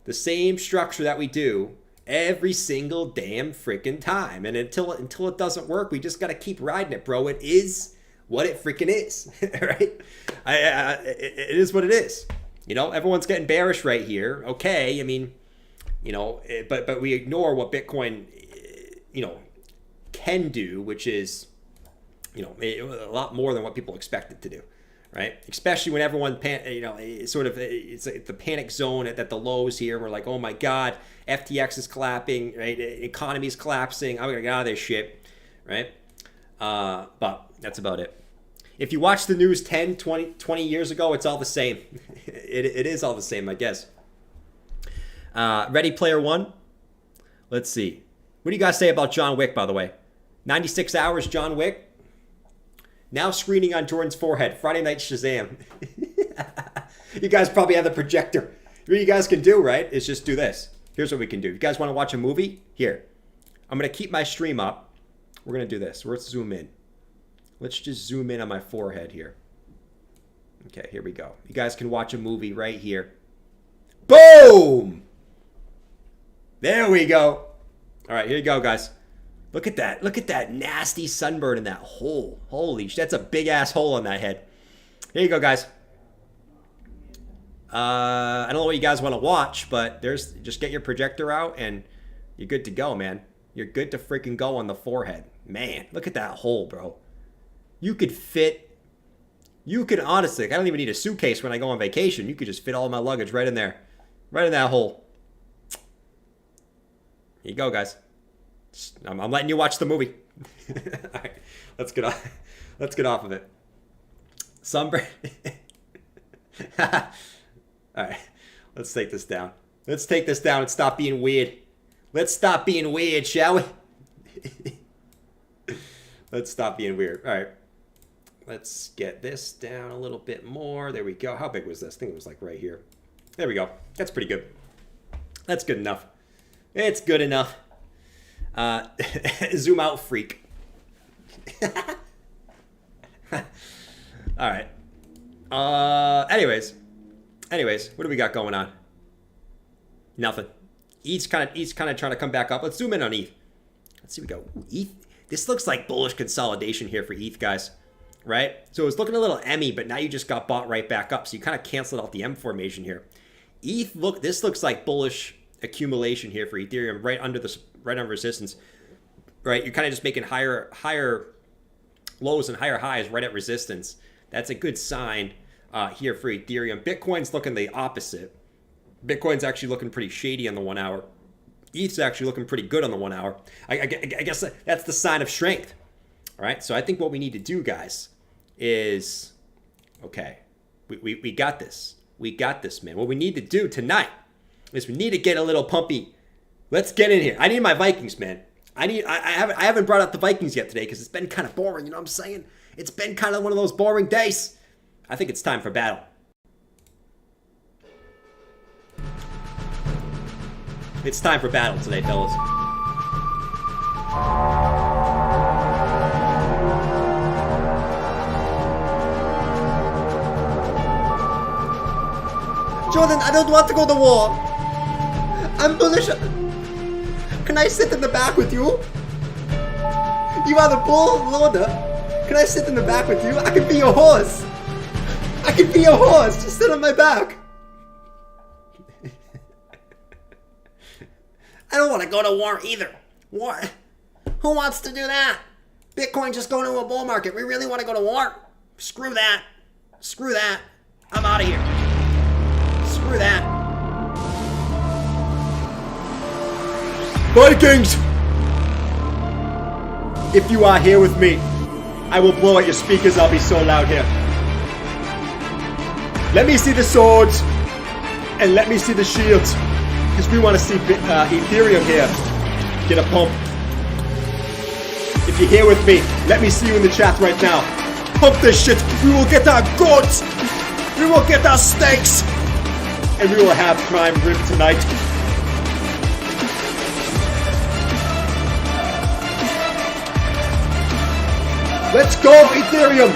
the same structure that we do every single damn freaking time. And until it doesn't work, we just got to keep riding it, bro. It is what it freaking is, right? It is what it is. You know, everyone's getting bearish right here. Okay, I mean, you know, but we ignore what Bitcoin, you know, can do, which is, you know, a lot more than what people expect it to do, right? Especially when everyone, you know, it's like the panic zone at the lows here. We're like, oh my God, FTX is collapsing, right? Economy is collapsing. I'm gonna get out of this shit, right? But that's about it. If you watch the news 10, 20 years ago, it's all the same. It is all the same, I guess. Ready Player One? Let's see. What do you guys say about John Wick, by the way? 96 hours, John Wick. Now screening on Jordan's forehead. Friday night Shazam. You guys probably have the projector. What you guys can do, right, is just do this. Here's what we can do. You guys want to watch a movie? Here. I'm going to keep my stream up. We're going to do this. Let's zoom in. Let's just zoom in on my forehead here. Okay, here we go. You guys can watch a movie right here. Boom! There we go. All right, here you go, guys. Look at that. Look at that nasty sunburn in that hole. Holy shit, that's a big-ass hole on that head. Here you go, guys. I don't know what you guys want to watch, but just get your projector out and you're good to go, man. You're good to freaking go on the forehead. Man, look at that hole, bro. You could honestly, I don't even need a suitcase when I go on vacation. You could just fit all my luggage right in there. Right in that hole. Here you go, guys. I'm letting you watch the movie. All right, let's get off of it. Sunburn. All right, let's take this down. Let's take this down and stop being weird. Let's stop being weird, shall we? Let's stop being weird. All right. Let's get this down a little bit more. There we go. How big was this? I think it was like right here. There we go. That's pretty good. That's good enough. It's good enough. Zoom out, freak. All right. Anyways, what do we got going on? Nothing. ETH's kind of trying to come back up. Let's zoom in on ETH. Let's see. We go. Ooh, ETH. This looks like bullish consolidation here for ETH, guys. Right? So it was looking a little Emmy, but now you just got bought right back up. So you kind of canceled out the M formation here. ETH, this looks like bullish accumulation here for Ethereum, right under resistance. Right? You're kind of just making higher lows and higher highs right at resistance. That's a good sign here for Ethereum. Bitcoin's looking the opposite. Bitcoin's actually looking pretty shady on the 1 hour. ETH's actually looking pretty good on the 1 hour. I guess that's the sign of strength. All right, so I think what we need to do, guys, is, okay, we got this. We got this, man. What we need to do tonight is we need to get a little pumpy. Let's get in here. I need my Vikings, man. I haven't brought up the Vikings yet today because it's been kind of boring, you know what I'm saying? It's been kind of one of those boring days. I think it's time for battle. It's time for battle today, fellas. Jordan, I don't want to go to war. I'm bullish. Can I sit in the back with you? You are the bull loader. Can I sit in the back with you? I can be your horse. I can be your horse. Just sit on my back. I don't want to go to war either. War? Who wants to do that? Bitcoin just going to a bull market. We really want to go to war? Screw that. Screw that. I'm out of here. Screw that. Vikings! If you are here with me, I will blow out your speakers. I'll be so loud here. Let me see the swords and let me see the shields, because we want to see Ethereum here get a pump. If you're here with me, let me see you in the chat right now. Pump this shit. We will get our goats. We will get our steaks. And we will have prime rib tonight. Let's go, Ethereum!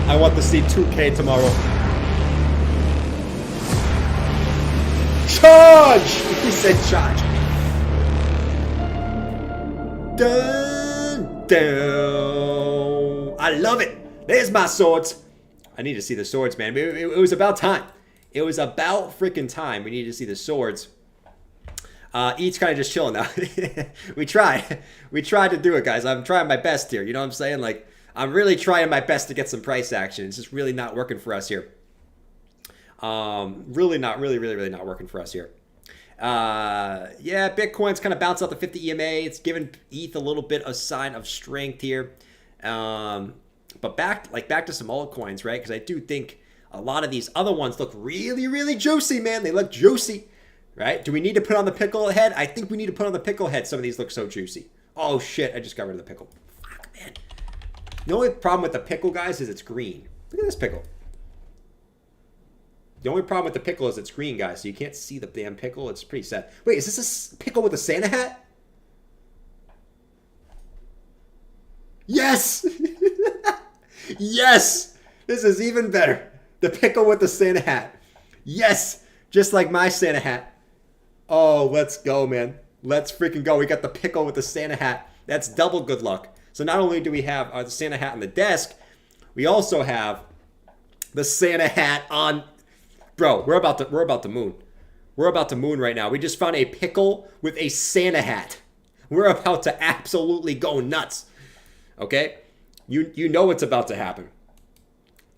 I want to see 2K tomorrow. Charge! He said charge. Dun, dun. I love it. There's my swords. I need to see the swords, man. It was about time. It was about freaking time. We needed to see the swords. Each kind of just chilling now. We tried to do it, guys. I'm trying my best here. You know what I'm saying? Like, I'm really trying my best to get some price action. It's just really not working for us here. Really not working for us here. Yeah, Bitcoin's kind of bounced out the 50 EMA. It's given ETH a little bit of sign of strength here. But back to some altcoins, right? Because I do think a lot of these other ones look really juicy, man. They look juicy. Right? Do we need to put on the pickle head? I think we need to put on the pickle head. Some of these look so juicy. Oh, shit. I just got rid of the pickle. Fuck, man. The only problem with the pickle, guys, is it's green. Look at this pickle. The only problem with the pickle is it's green, guys. So you can't see the damn pickle. It's pretty sad. Wait, is this a pickle with a Santa hat? Yes! Yes! This is even better. The pickle with the Santa hat. Yes! Just like my Santa hat. Oh, let's go, man. Let's freaking go. We got the pickle with the Santa hat. That's double good luck. So not only do we have the Santa hat on the desk, we also have the Santa hat on... Bro, we're about to moon. We're about to moon right now. We just found a pickle with a Santa hat. We're about to absolutely go nuts. Okay? You know what's about to happen.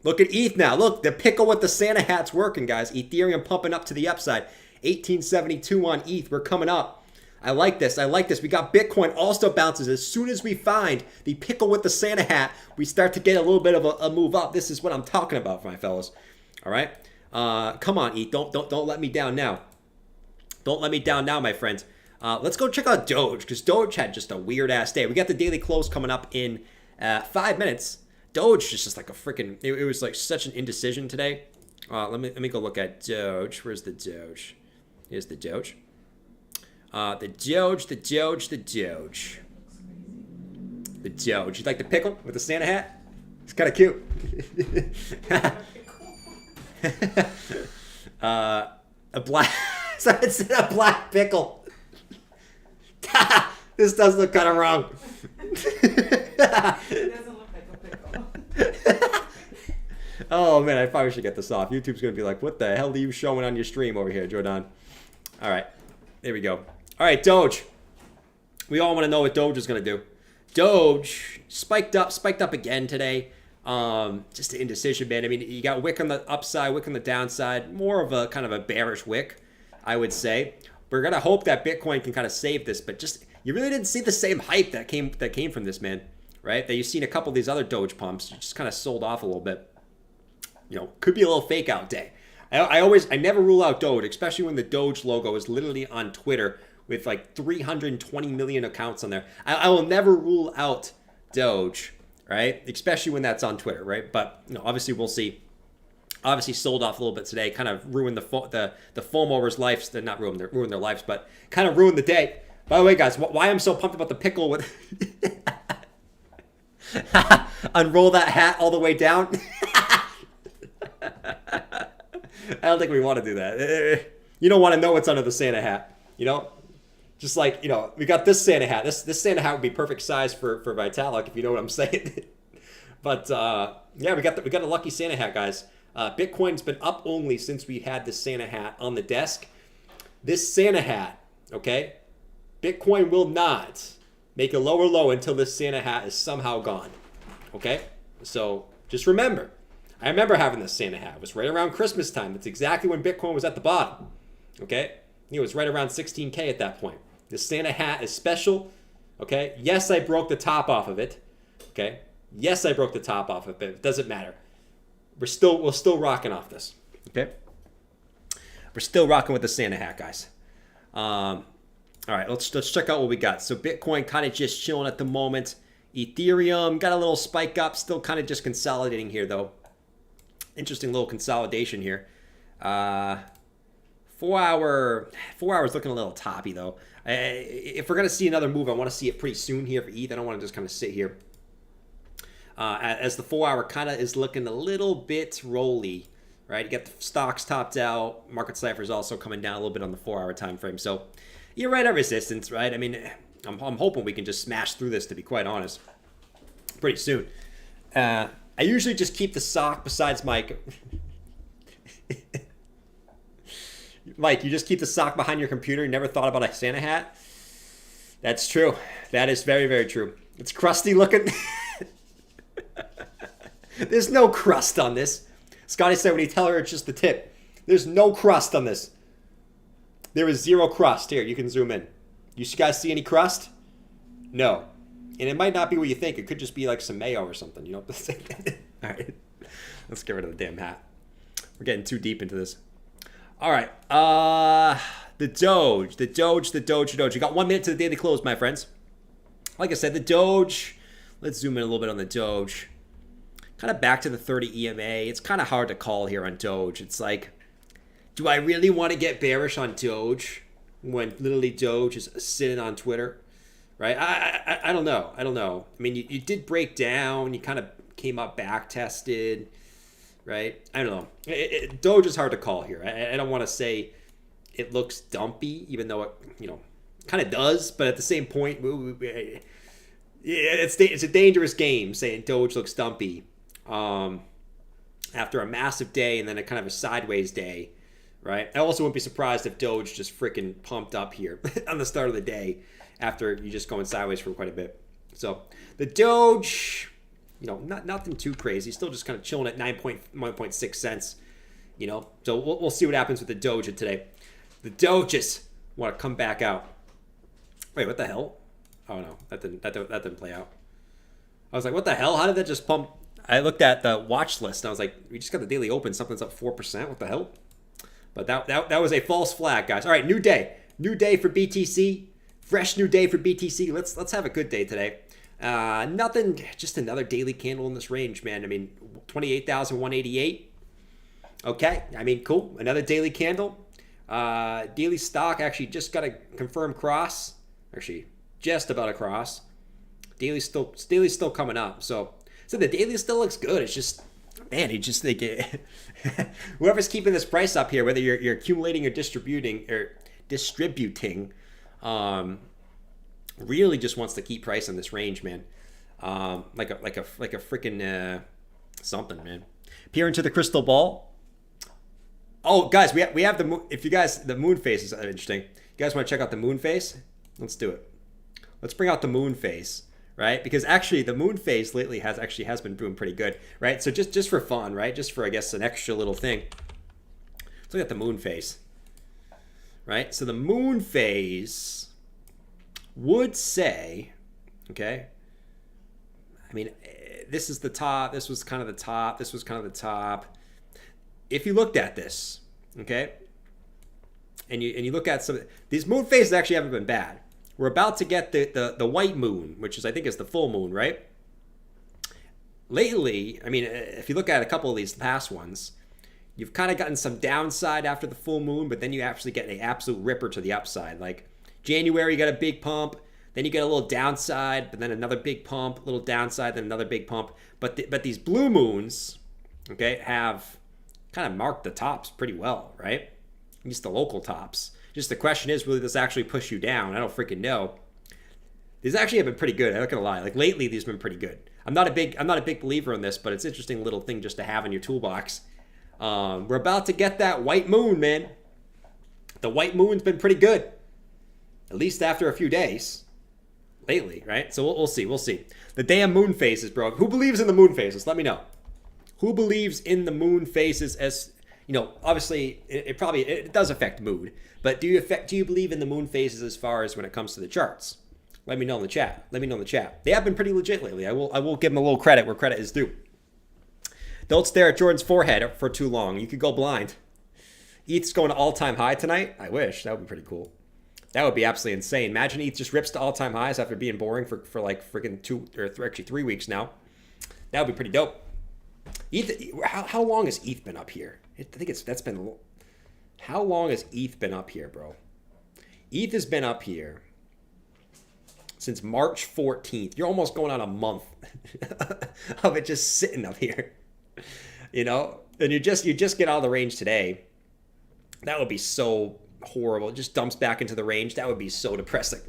Look at ETH now. Look, the pickle with the Santa hat's working, guys. Ethereum pumping up to the upside. 1872 on ETH. We're coming up. I like this. I like this. We got Bitcoin also bounces. As soon as we find the pickle with the Santa hat, we start to get a little bit of a move up. This is what I'm talking about, my fellas. All right? Come on, ETH. Don't let me down now. Don't let me down now, my friends. Let's go check out Doge, because Doge had just a weird-ass day. We got the daily close coming up in 5 minutes. Doge is just like a freaking... It was like such an indecision today. Let me go look at Doge. Where's the Doge? Here's the Doge. The Doge. The Doge. You like the pickle with the Santa hat? It's kind of cute. A black... So it's a black pickle. This does look kind of wrong. It doesn't look like a pickle. Oh man, I probably should get this off. YouTube's gonna be like, "What the hell are you showing on your stream over here, Jordan?" All right, there we go. All right, Doge. We all want to know what Doge is gonna do. Doge spiked up again today. Just an indecision, man. I mean, you got wick on the upside, wick on the downside. More of a kind of a bearish wick, I would say. We're gonna hope that Bitcoin can kind of save this, but just you really didn't see the same hype that came from this, man. Right? That you've seen a couple of these other Doge pumps, just kind of sold off a little bit. You know, could be a little fake out day. I never rule out Doge, especially when the Doge logo is literally on Twitter with like 320 million accounts on there. I will never rule out Doge, right? Especially when that's on Twitter, right? But you know, obviously we'll see. Obviously sold off a little bit today, kind of ruined the FOMOers' lives. They're not ruined their lives, but kind of ruined the day. By the way, guys, why I'm so pumped about the pickle with unroll that hat all the way down. I don't think we want to do that. You don't want to know what's under the Santa hat, you know? Just like, you know, we got this Santa hat. This Santa hat would be perfect size for Vitalik, if you know what I'm saying. But yeah, we got a lucky Santa hat, guys. Bitcoin's been up only since we had the Santa hat on the desk. This Santa hat, okay? Bitcoin will not make a lower low until this Santa hat is somehow gone. Okay? So just remember, I remember having this Santa hat. It was right around Christmas time. It's exactly when Bitcoin was at the bottom. Okay? It was right around 16K at that point. The Santa hat is special. Okay? Yes, I broke the top off of it. Okay? Yes, I broke the top off of it. It doesn't matter. We're still rocking off this. Okay? We're still rocking with the Santa hat, guys. All right, let's check out what we got. So Bitcoin kind of just chilling at the moment. Ethereum got a little spike up, still kind of just consolidating here though. Interesting little consolidation here. 4 hours looking a little toppy though. If we're gonna see another move, I want to see it pretty soon here for ETH. I don't want to just kind of sit here. As the 4 hour kind of is looking a little bit rolly, right? You get the stocks topped out. Market cipher is also coming down a little bit on the 4 hour time frame. So you're right at resistance, right? I mean, I'm hoping we can just smash through this, to be quite honest, pretty soon. I usually just keep the sock besides Mike. Mike, you just keep the sock behind your computer. You never thought about a Santa hat? That's true. That is very, very true. It's crusty looking. There's no crust on this. Scotty said when you tell her it's just the tip. There's no crust on this. There is zero crust. Here, you can zoom in. You guys see any crust? No. And it might not be what you think. It could just be like some mayo or something, you know? All right. Let's get rid of the damn hat. We're getting too deep into this. All right. The Doge. You got 1 minute to the daily close, my friends. Like I said, the Doge. Let's zoom in a little bit on the Doge. Kind of back to the 30 EMA. It's kind of hard to call here on Doge. It's like, do I really want to get bearish on Doge when literally Doge is sitting on Twitter, right? I don't know. I mean, you did break down. You kind of came up back tested, right? I don't know. Doge is hard to call here. I don't want to say it looks dumpy, even though it, kind of does. But at the same point, it's a dangerous game saying Doge looks dumpy after a massive day and then a kind of a sideways day. Right. I also wouldn't be surprised if Doge just freaking pumped up here on the start of the day after you just going sideways for quite a bit. So the Doge, nothing too crazy. Still just kind of chilling at 9.6 cents. So we'll see what happens with the Doge today. The Doges want to come back out. Wait, what the hell? Oh no, that didn't play out. I was like, what the hell? How did that just pump? I looked at the watch list and I was like, we just got the daily open. Something's up 4%. What the hell? But that was a false flag, guys. All right, new day for BTC, fresh new day for BTC. Let's have a good day today. Nothing, just another daily candle in this range, man. I mean, 28,188. Okay, I mean, cool. Another daily candle. Daily stock actually just got a confirmed cross. Actually, just about a cross. Daily still coming up. So the daily still looks good. It's just, man, you just think whoever's keeping this price up here, whether you're accumulating or distributing, really just wants to keep price in this range, man. Like a freaking something, man. Peer into the crystal ball. Oh, guys, we have the moon. If you guys, the moon phase is interesting. You guys want to check out the moon phase? Let's do it. Let's bring out the moon phase. Right? Because actually the moon phase lately has been doing pretty good, right? So just for fun, right? Just for, I guess, an extra little thing. Let's look at the moon phase, right? So the moon phase would say, okay, I mean, this is the top, this was kind of the top, this was kind of the top. If you looked at this, okay, and you look at these moon phases actually haven't been bad. We're about to get the white moon, which is, I think, is the full moon, right? Lately, I mean, if you look at a couple of these past ones, you've kind of gotten some downside after the full moon, but then you actually get an absolute ripper to the upside. Like January, you got a big pump, then you get a little downside, but then another big pump, a little downside, then another big pump. But these blue moons, okay, have kind of marked the tops pretty well, right? At least the local tops. Just the question is, will this actually push you down? I don't freaking know. These actually have been pretty good. I'm not gonna lie. Like lately, these have been pretty good. I'm not a big believer in this, but it's an interesting little thing just to have in your toolbox. We're about to get that white moon, man. The white moon's been pretty good, at least after a few days lately, right? So we'll see. The damn moon phases, bro. Who believes in the moon phases? Let me know. Who believes in the moon phases as, you know, obviously it does affect mood, but do you believe in the moon phases as far as when it comes to the charts? Let me know in the chat. Let me know in the chat. They have been pretty legit lately. I will give them a little credit where credit is due. Don't stare at Jordan's forehead for too long. You could go blind. ETH's going to all-time high tonight. I wish. That would be pretty cool. That would be absolutely insane. Imagine ETH just rips to all-time highs after being boring for like freaking 3 weeks now. That would be pretty dope. ETH, how long has ETH been up here? I think that's been. How long has ETH been up here, bro? ETH has been up here since March 14th. You're almost going on a month of it just sitting up here. You know, and you just get out of the range today. That would be so horrible. It just dumps back into the range. That would be so depressing.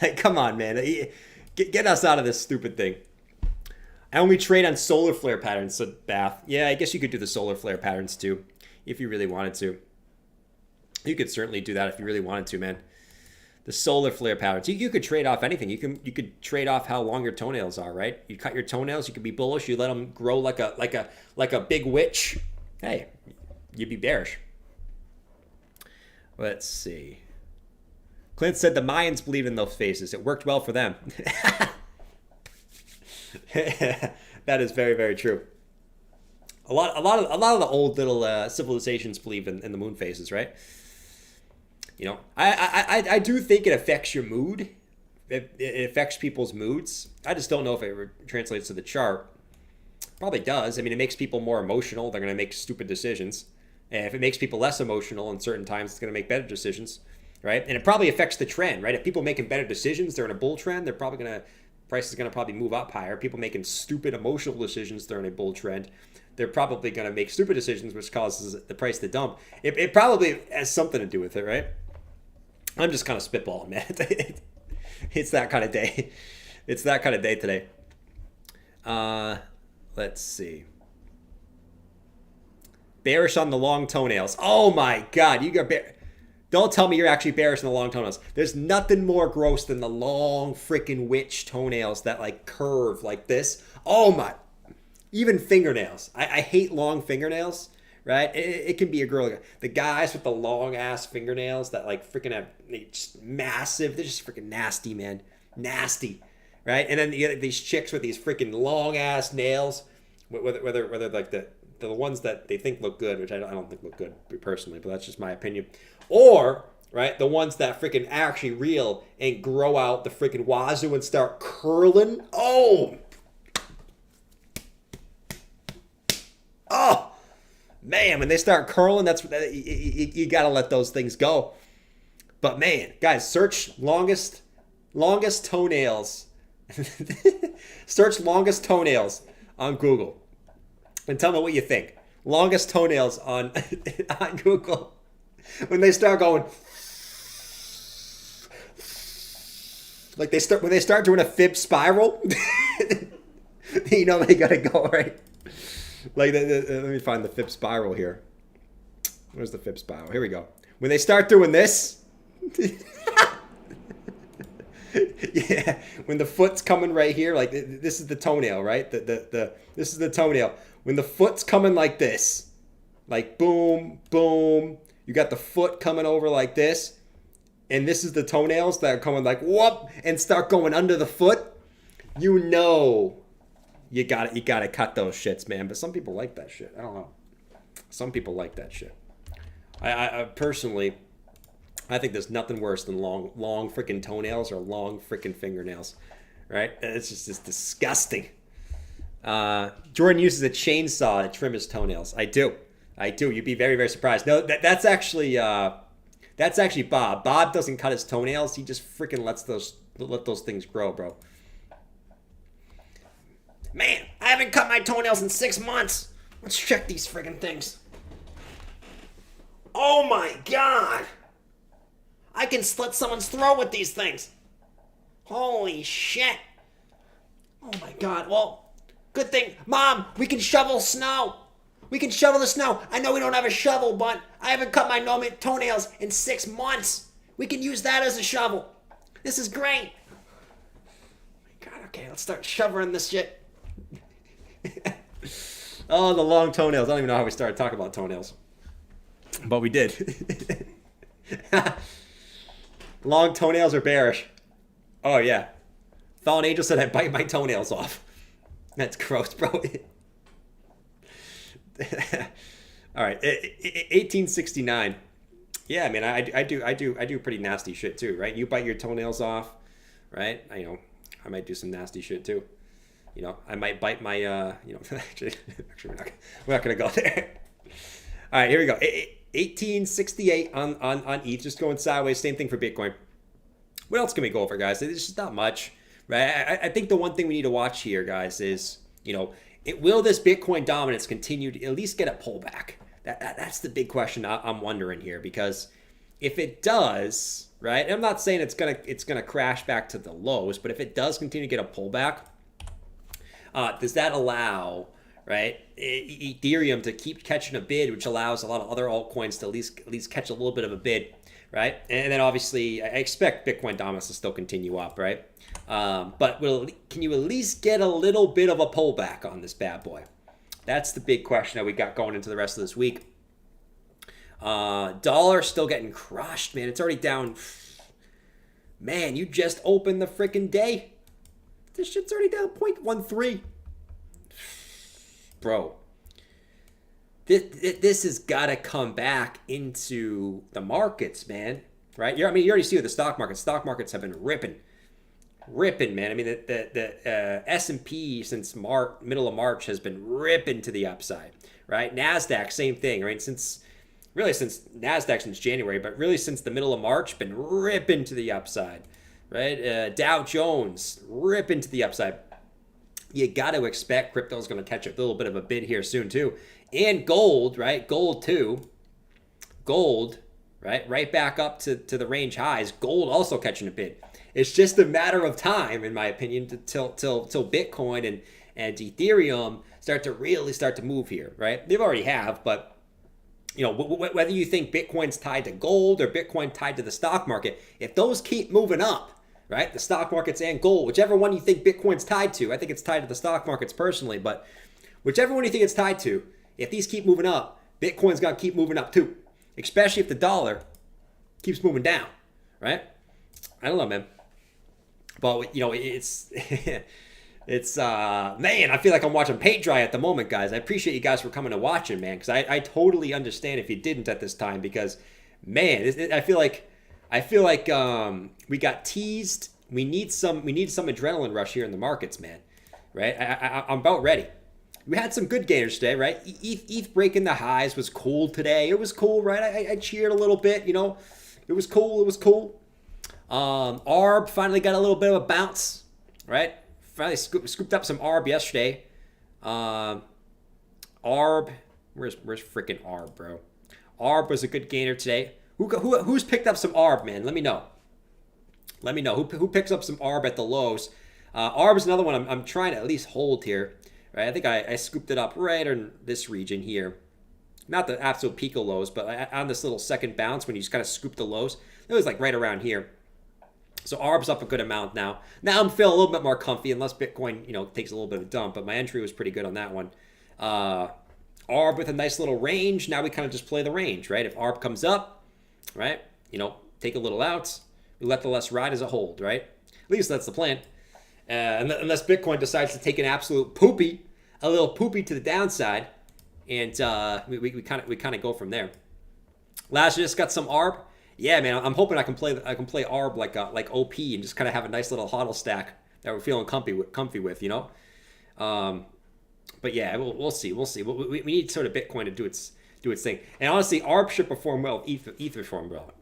Like, come on, man. Get us out of this stupid thing. I only trade on solar flare patterns, said Bath. Yeah, I guess you could do the solar flare patterns too, if you really wanted to. You could certainly do that if you really wanted to, man. The solar flare patterns. You could trade off anything. You could trade off how long your toenails are, right? You cut your toenails. You could be bullish. You let them grow like a big witch. Hey, you'd be bearish. Let's see. Clint said the Mayans believed in those phases. It worked well for them. That is very, very true. A lot of the old little civilizations believe in the moon phases, right? You know, I do think it affects your mood. It affects people's moods. I just don't know if it translates to the chart. Probably does. I mean, it makes people more emotional. They're going to make stupid decisions. And if it makes people less emotional in certain times, it's going to make better decisions, right? And it probably affects the trend, right? If people making better decisions, they're in a bull trend, they're probably going to, price is going to probably move up higher. People making stupid emotional decisions, they're in a bull trend. They're probably going to make stupid decisions, which causes the price to dump. It probably has something to do with it, right? I'm just kind of spitballing, man. It's that kind of day. It's that kind of day today. Let's see. Bearish on the long toenails. Oh my God, you got bear. Don't tell me you're actually bearish on the long toenails. There's nothing more gross than the long freaking witch toenails that like curve like this. Oh my, even fingernails. I hate long fingernails, right? It can be a girl. The guys with the long ass fingernails that like freaking have just massive. They're just freaking nasty, man. Nasty, right? And then you get these chicks with these freaking long ass nails. Whether like the ones that they think look good, which I don't think look good personally, but that's just my opinion. Or, right, the ones that freaking actually real and grow out the freaking wazoo and start curling. Oh, man, when they start curling, that's you got to let those things go. But man, guys, search longest toenails. Search longest toenails on Google. And tell me what you think. Longest toenails on on Google. When they start going, like when they start doing a fib spiral, you know they gotta go, right? Like let me find the fib spiral here. Where's the fib spiral? Here we go. When they start doing this, yeah. When the foot's coming right here, like this is the toenail, right? This is the toenail. When the foot's coming like this, like boom, boom, you got the foot coming over like this, and this is the toenails that are coming like whoop and start going under the foot. You know, you gotta cut those shits, man. But some people like that shit. I don't know. Some people like that shit. I personally, I think there's nothing worse than long freaking toenails or long freaking fingernails, right? It's disgusting. Jordan uses a chainsaw to trim his toenails. I do. You'd be very, very surprised. No, that's actually Bob. Bob doesn't cut his toenails. He just freaking let those things grow, bro. Man, I haven't cut my toenails in 6 months. Let's check these freaking things. Oh my God. I can slit someone's throat with these things. Holy shit. Oh my God. Well, good thing. Mom, we can shovel snow. We can shovel the snow. I know we don't have a shovel, but I haven't cut my toenails in 6 months. We can use that as a shovel. This is great. Oh my God, okay, let's start shoveling this shit. Oh, the long toenails. I don't even know how we started talking about toenails. But we did. Long toenails are bearish. Oh, yeah. Fallen Angel said I bite my toenails off. That's gross, bro. All right. 1869. Yeah, man, I do pretty nasty shit too, right? You bite your toenails off, right? I might do some nasty shit too. I might bite my, actually we're not gonna go there. All right, here we go. 1868 on ETH, just going sideways. Same thing for Bitcoin. What else can we go over, guys? It's just not much, right? I think the one thing we need to watch here, guys, is will this Bitcoin dominance continue to at least get a pullback? That's the big question I'm wondering here, because if it does, right? And I'm not saying it's gonna crash back to the lows, but if it does continue to get a pullback, does that allow, right, Ethereum to keep catching a bid, which allows a lot of other altcoins to at least catch a little bit of a bid, right? And then obviously I expect Bitcoin dominance to still continue up, right? But can you at least get a little bit of a pullback on this bad boy? That's the big question that we got going into the rest of this week. Dollar still getting crushed, man. It's already down. Man, you just opened the freaking day. This shit's already down 0.13. Bro. This has got to come back into the markets, man. Right? You already see with the stock markets. Stock markets have been ripping, man. I mean, the S&P since middle of March has been ripping to the upside, right? NASDAQ, same thing, right? Since NASDAQ since January, but really since the middle of March, been ripping to the upside, right? Dow Jones, ripping to the upside. You got to expect crypto's going to catch a little bit of a bid here soon too. And gold, right? Gold too. Gold, right? Right back up to the range highs. Gold also catching a bid. It's just a matter of time, in my opinion, till Bitcoin and Ethereum start to move here, right? They've already have, but whether you think Bitcoin's tied to gold or Bitcoin tied to the stock market, if those keep moving up, right, the stock markets and gold, whichever one you think Bitcoin's tied to, I think it's tied to the stock markets personally, but whichever one you think it's tied to, if these keep moving up, Bitcoin's got to keep moving up too, especially if the dollar keeps moving down, right? I don't know, man. But, it's, man, I feel like I'm watching paint dry at the moment, guys. I appreciate you guys for coming and watching, man, because I totally understand if you didn't at this time, because, man, I feel like we got teased. We need some adrenaline rush here in the markets, man, right? I'm about ready. We had some good gainers today, right? ETH breaking the highs was cool today. It was cool, right? I cheered a little bit, It was cool. ARB finally got a little bit of a bounce, right? Finally scooped up some ARB yesterday. ARB, where's freaking ARB, bro? ARB was a good gainer today. Who's picked up some ARB, man? Let me know. Who picks up some ARB at the lows. ARB is another one I'm trying to at least hold here, right? I think I scooped it up right in this region here. Not the absolute peak of lows, but on this little second bounce when you just kind of scoop the lows. It was like right around here. So ARB's up a good amount now. Now I'm feeling a little bit more comfy, unless Bitcoin, takes a little bit of a dump. But my entry was pretty good on that one. ARB with a nice little range. Now we kind of just play the range, right? If ARB comes up, right, take a little out. We let the less ride as a hold, right? At least that's the plan. Unless Bitcoin decides to take an absolute a little poopy to the downside, and we kind of go from there. Last year just got some ARB. Yeah, man, I'm hoping I can play ARB like OP and just kind of have a nice little hodl stack that we're feeling comfy with, But yeah, we'll see. We need sort of Bitcoin to do its thing. And honestly, ARB should perform well. ETH perform well,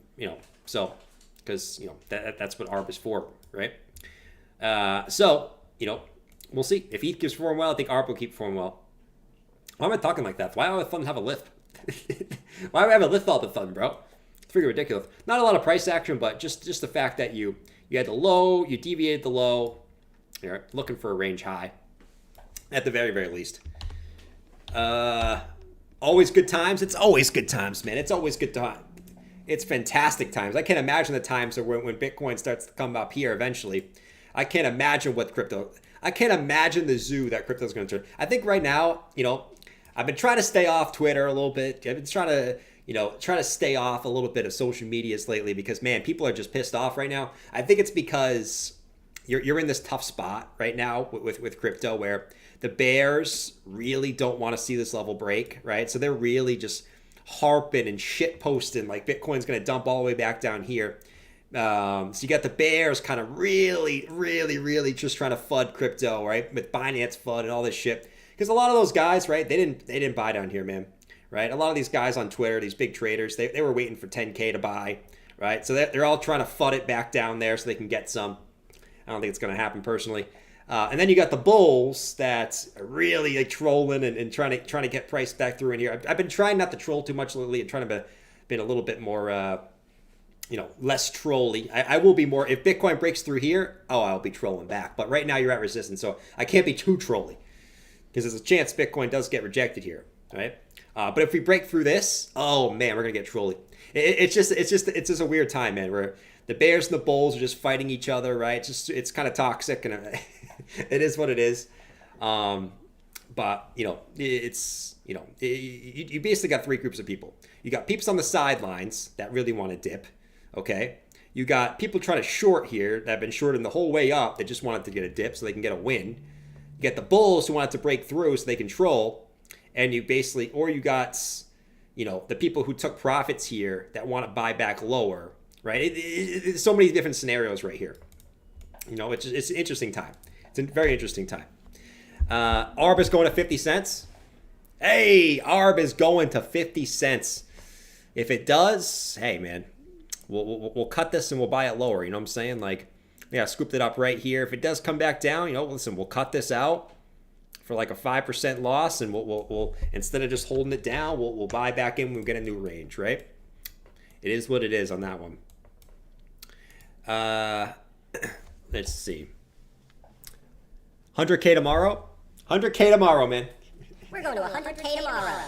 So, because that's what ARB is for, right? So we'll see if ETH keeps performing well. I think ARB will keep performing well. Why am I talking like that? Why do I have a lift? Why do I have a lift all the fun, bro? It's freaking ridiculous. Not a lot of price action, but just the fact that you had the low, you deviated the low. You're looking for a range high, at the very, very least. Always good times. It's always good times, man. It's always good time. It's fantastic times. I can't imagine the times when Bitcoin starts to come up here eventually. I can't imagine what crypto. I can't imagine the zoo that crypto's going to turn. I think right now, you know, I've been trying to stay off Twitter a little bit. I've been trying to stay off a little bit of social medias lately because, man, people are just pissed off right now. I think it's because you're in this tough spot right now with crypto where the bears really don't want to see this level break, right? So they're really just harping and shit posting like Bitcoin's going to dump all the way back down here. So you got the bears kind of really just trying to FUD crypto, right? With Binance FUD and all this shit. Because a lot of those guys, right, they didn't buy down here, man. Right? A lot of these guys on Twitter, these big traders, they were waiting for 10K to buy, right? So they're all trying to FUD it back down there so they can get some. I don't think it's going to happen personally. And then you got the bulls that are really like trolling and trying to get price back through in here. I've been trying not to troll too much lately and trying to be a little bit more, less trolly. I will be more, if Bitcoin breaks through here, I'll be trolling back. But right now you're at resistance, so I can't be too trolly because there's a chance Bitcoin does get rejected here, right? But if we break through this, oh man, we're gonna get trolly. It's just a weird time, man. Where the bears and the bulls are just fighting each other, right? It's kind of toxic, and it is what it is. But you basically got three groups of people. You got peeps on the sidelines that really want to dip, okay? You got people trying to short here that have been shorting the whole way up. They just wanted to get a dip so they can get a win. You get the bulls who wanted to break through so they can troll. And you got, the people who took profits here that want to buy back lower, right? It's so many different scenarios right here. It's an interesting time. It's a very interesting time. ARB is going to 50 cents. Hey, ARB is going to 50 cents. If it does, hey, man, we'll cut this and we'll buy it lower. You know what I'm saying? Like, yeah, scooped it up right here. If it does come back down, listen, we'll cut this out for like a 5% loss, and we'll instead of just holding it down, we'll buy back in. We'll get a new range, right? It is what it is on that one. Let's see. 100K tomorrow. 100K tomorrow, man. We're going to 100K tomorrow.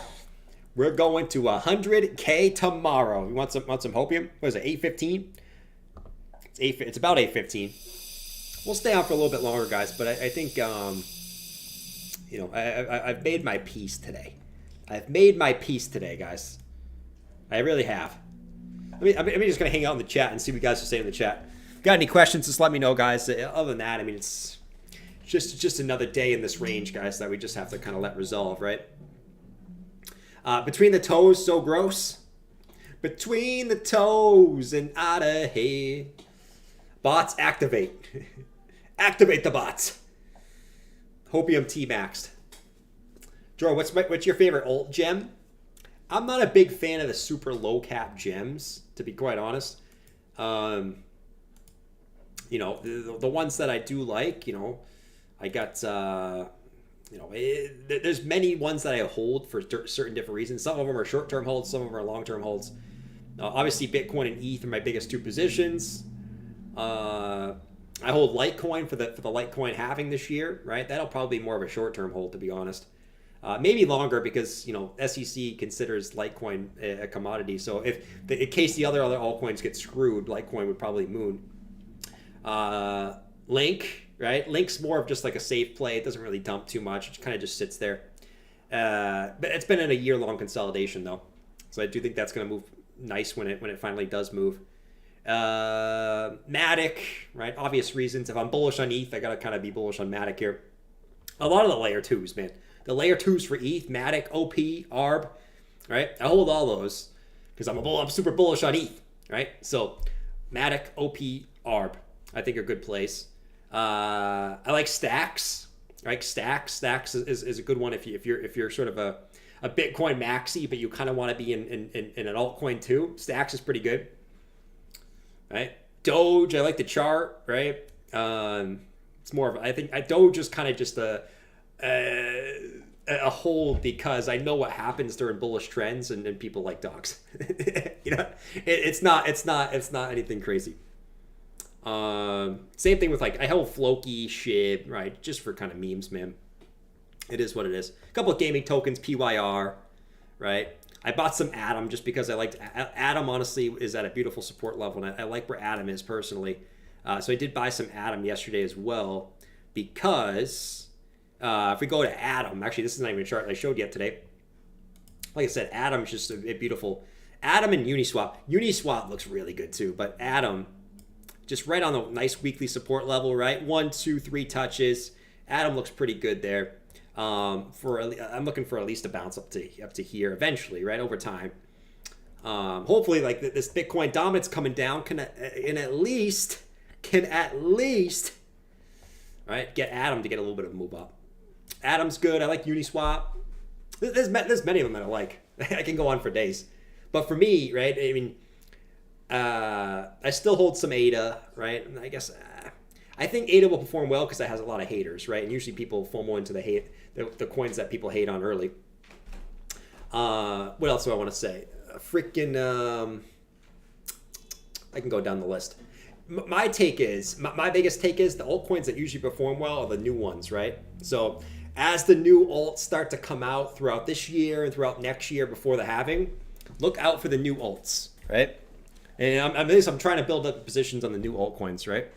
We're going to 100K tomorrow. You want some hopium? What is it? 8:15. It's about 8:15. We'll stay on for a little bit longer, guys. But I think I've made my peace today. I've made my peace today, guys. I really have. I'm just going to hang out in the chat and see what you guys are saying in the chat. Got any questions, just let me know, guys. Other than that, it's just another day in this range, guys, that we just have to kind of let resolve, right? Between the toes, so gross. Between the toes and out of here. Bots, activate. Activate the bots. Hopium T-maxed. Joe, what's your favorite alt gem? I'm not a big fan of the super low cap gems, to be quite honest. The ones that I do like, I got, there's many ones that I hold for certain different reasons. Some of them are short-term holds, some of them are long-term holds. Obviously, Bitcoin and ETH are my biggest two positions. I hold Litecoin for the Litecoin halving this year, right? That'll probably be more of a short-term hold, to be honest. Maybe longer because, SEC considers Litecoin a commodity. So in case the other altcoins get screwed, Litecoin would probably moon. Link, right? Link's more of just like a safe play. It doesn't really dump too much. It kind of just sits there. But it's been in a year-long consolidation, though. So I do think that's going to move nice when it finally does move. Matic, right? Obvious reasons. If I'm bullish on ETH, I got to kind of be bullish on Matic here. A lot of the layer 2s, man. The layer 2s for ETH, Matic, OP, ARB, right? I hold all those because I'm super bullish on ETH, right? So Matic, OP, ARB, I think are good plays. I like Stacks, right? Stacks is a good one if you're sort of a Bitcoin maxi, but you kind of want to be in an altcoin too. Stacks is pretty good, right? Doge, I like the chart, right? It's more of I think Doge is kind of just a hold because I know what happens during bullish trends and people like dogs. It's not anything crazy. Same thing with I held Floki, Shib, right? Just for kind of memes, man. It is what it is. A couple of gaming tokens, PYR, right? I bought some Atom just because I liked Atom. Honestly, is at a beautiful support level, and I like where Atom is personally. So I did buy some Atom yesterday as well. because if we go to Atom, actually this is not even a chart I showed yet today. Like I said, Atom's just a beautiful. Atom and Uniswap. Uniswap looks really good too, but Atom just right on the nice weekly support level, right? 1, 2, 3 touches. Atom looks pretty good there. I'm looking for at least a bounce up to here eventually, right, over time. Hopefully, like this Bitcoin dominance coming down can at least right get Atom to get a little bit of a move up. Atom's good. I like Uniswap. There's many of them that I like. I can go on for days, but for me, right? I mean, I still hold some ADA, right? And I guess I think ADA will perform well because it has a lot of haters, right? And usually people FOMO into the coins that people hate on early. What else do I want to say? I can go down the list. My take is, my biggest take is the altcoins that usually perform well are the new ones, right? So as the new alts start to come out throughout this year and throughout next year before the halving, look out for the new alts, right? And I'm trying to build up positions on the new altcoins, right?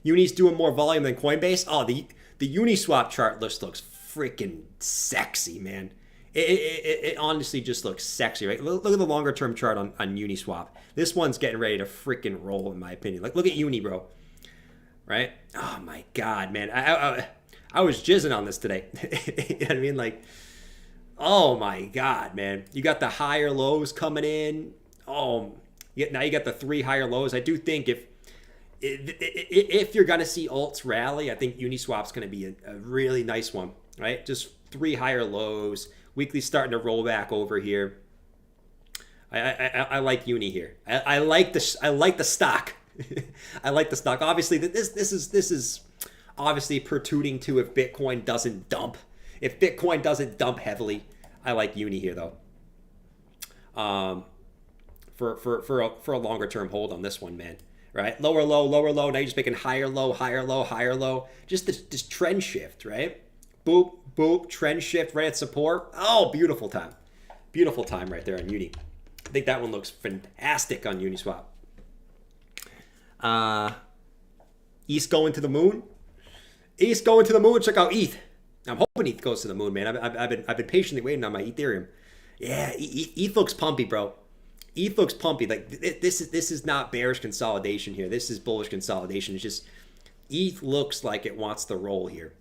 Uni's doing more volume than Coinbase. Oh, the Uniswap chart looks freaking sexy, man. It honestly just looks sexy, right? Look at the longer term chart on Uniswap. This one's getting ready to freaking roll, in my opinion. Like, look at Uni, bro. Right? Oh my God, man. I was jizzing on this today. You know what I mean? Like, oh my God, man. You got the higher lows coming in. Oh, now you got the 3 higher lows. I do think if you're gonna see alts rally, I think Uniswap's gonna be a really nice one, right? Just 3 higher lows. Weekly starting to roll back over here. I like Uni here. I like the stock. I like the stock. Obviously, this is obviously pertaining to if Bitcoin doesn't dump. If Bitcoin doesn't dump heavily, I like Uni here though. For a longer term hold on this one, man. Right? Lower low, lower low. Now you're just making higher low, higher low, higher low. Just this trend shift, right? Boop, boop, trend shift right at support. Oh, beautiful time. Beautiful time right there on Uni. I think that one looks fantastic on Uniswap. ETH going to the moon. ETH going to the moon. Check out ETH. I'm hoping ETH goes to the moon, man. I've been patiently waiting on my Ethereum. Yeah, ETH looks pumpy, bro. ETH looks pumpy. Like this is not bearish consolidation here. This is bullish consolidation. It's just ETH looks like it wants to roll here.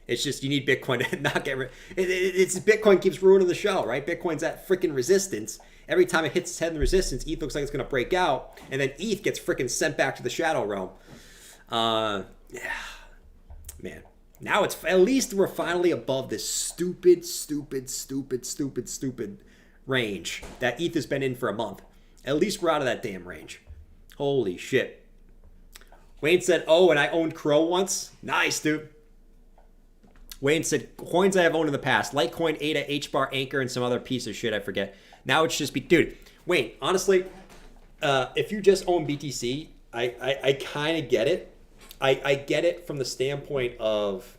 It's just you need Bitcoin to not get rid. It's Bitcoin keeps ruining the show, right? Bitcoin's at freaking resistance. Every time it hits its head in the resistance, ETH looks like it's going to break out, and then ETH gets freaking sent back to the shadow realm. Yeah, man. Now it's at least we're finally above this stupid range that ETH has been in for a month. At least we're out of that damn range. Holy shit. Wayne said, "Oh, and I owned Crow once." Nice, dude. Wayne said, coins I have owned in the past, Litecoin, ADA, HBAR, Anchor, and some other piece of shit I forget. Now it's just dude, Wayne, honestly, if you just own BTC, I kind of get it. I get it from the standpoint of,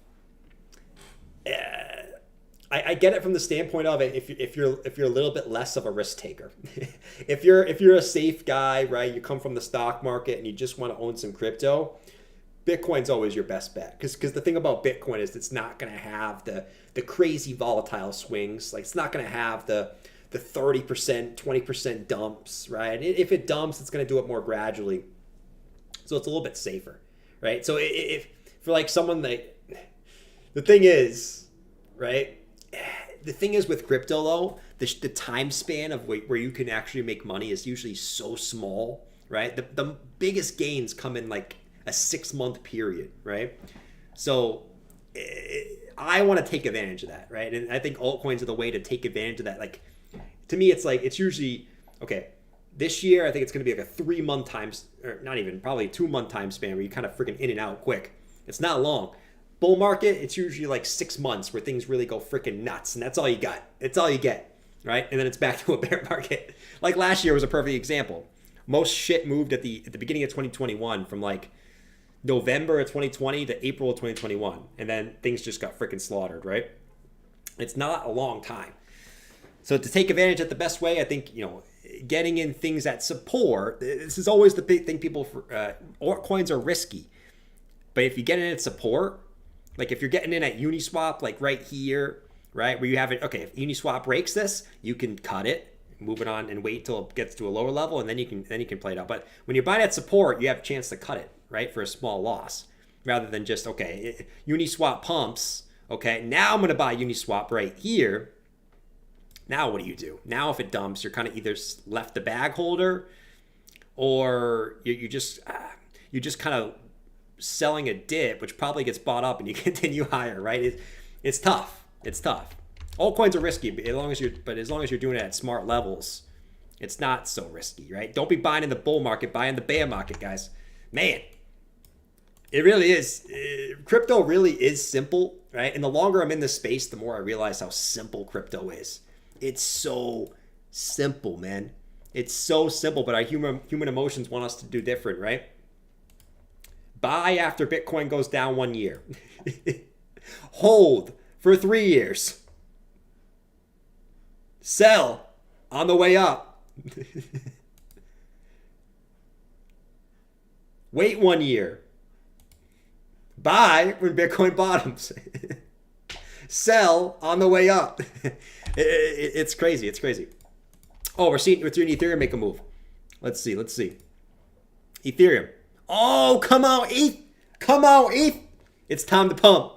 I get it from the standpoint of it if you're a little bit less of a risk taker. if you're a safe guy, right, you come from the stock market and you just want to own some crypto, Bitcoin's always your best bet because the thing about Bitcoin is it's not going to have the crazy volatile swings. Like it's not going to have the 30%, 20% dumps, right? If it dumps, it's going to do it more gradually. So it's a little bit safer, right? So if for like someone that, the thing is, right? The thing is with crypto though, the time span of where you can actually make money is usually so small, right? The biggest gains come in like a 6-month period, right? So I want to take advantage of that, right? And I think altcoins are the way to take advantage of that. Like to me, it's like it's usually okay. This year, I think it's going to be like a 3-month time, or not even, probably 2-month time span where you kind of freaking in and out quick. It's not long. Bull market, it's usually like 6 months where things really go freaking nuts, and that's all you got. It's all you get, right? And then it's back to a bear market. Like last year was a perfect example. Most shit moved at the beginning of 2021 from like November of 2020 to April of 2021, and then things just got freaking slaughtered, right? It's not a long time. So to take advantage of the best way, I think, getting in things that support, this is always the big thing people, altcoins are risky. But if you get in at support, like if you're getting in at Uniswap, like right here, right, where you have it, okay, if Uniswap breaks this, you can cut it, move it on, and wait till it gets to a lower level, and then you can play it out. But when you're buying at support, you have a chance to cut it, right, for a small loss, rather than just, okay, Uniswap pumps, okay, now I'm going to buy Uniswap right here. Now what do? Now if it dumps, you're kind of either left the bag holder, or you just kind of selling a dip, which probably gets bought up and you continue higher, right? It's tough. It's tough. Altcoins are risky, but as long as you're doing it at smart levels, it's not so risky, right? Don't be buying in the bull market, buy in the bear market, guys. Man, it really is. Crypto really is simple, right? And the longer I'm in this space, the more I realize how simple crypto is. It's so simple, man. It's so simple, but our human emotions want us to do different, right? Buy after Bitcoin goes down 1 year. Hold for 3 years. Sell on the way up. Wait 1 year. Buy when Bitcoin bottoms. Sell on the way up. It's crazy. It's crazy. Oh, we're seeing Ethereum make a move. Let's see. Ethereum. Oh, come on, ETH. Come on, ETH. It's time to pump.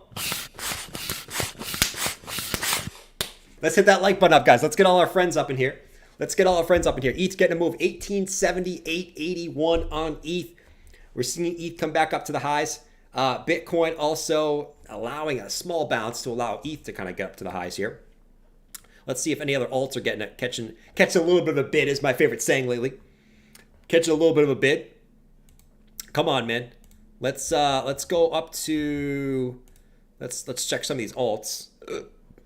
Let's hit that like button up, guys. Let's get all our friends up in here. ETH's getting a move. 1878.81 on ETH. We're seeing ETH come back up to the highs. Bitcoin also allowing a small bounce to allow ETH to kind of get up to the highs here. Let's see if any other alts are getting it, catching a little bit of a bid is my favorite saying lately. Catching a little bit of a bid. Come on, man. Let's go up to let's check some of these alts.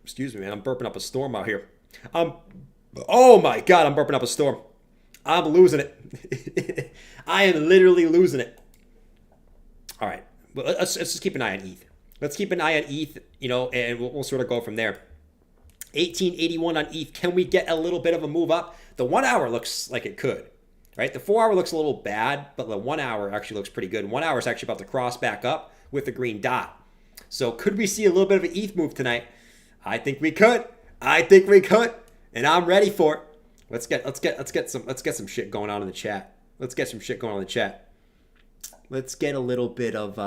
Excuse me, man. I'm burping up a storm out here. Oh my God, I'm burping up a storm. I'm losing it. I am literally losing it. All right, well, let's just keep an eye on ETH. Let's keep an eye on ETH, and we'll sort of go from there. 1881 on ETH. Can we get a little bit of a move up? The 1 hour looks like it could, right? The 4 hour looks a little bad, but the 1 hour actually looks pretty good. 1 hour is actually about to cross back up with the green dot. So could we see a little bit of an ETH move tonight? I think we could. And I'm ready for it. Let's get some shit going on in the chat. Let's get a little bit of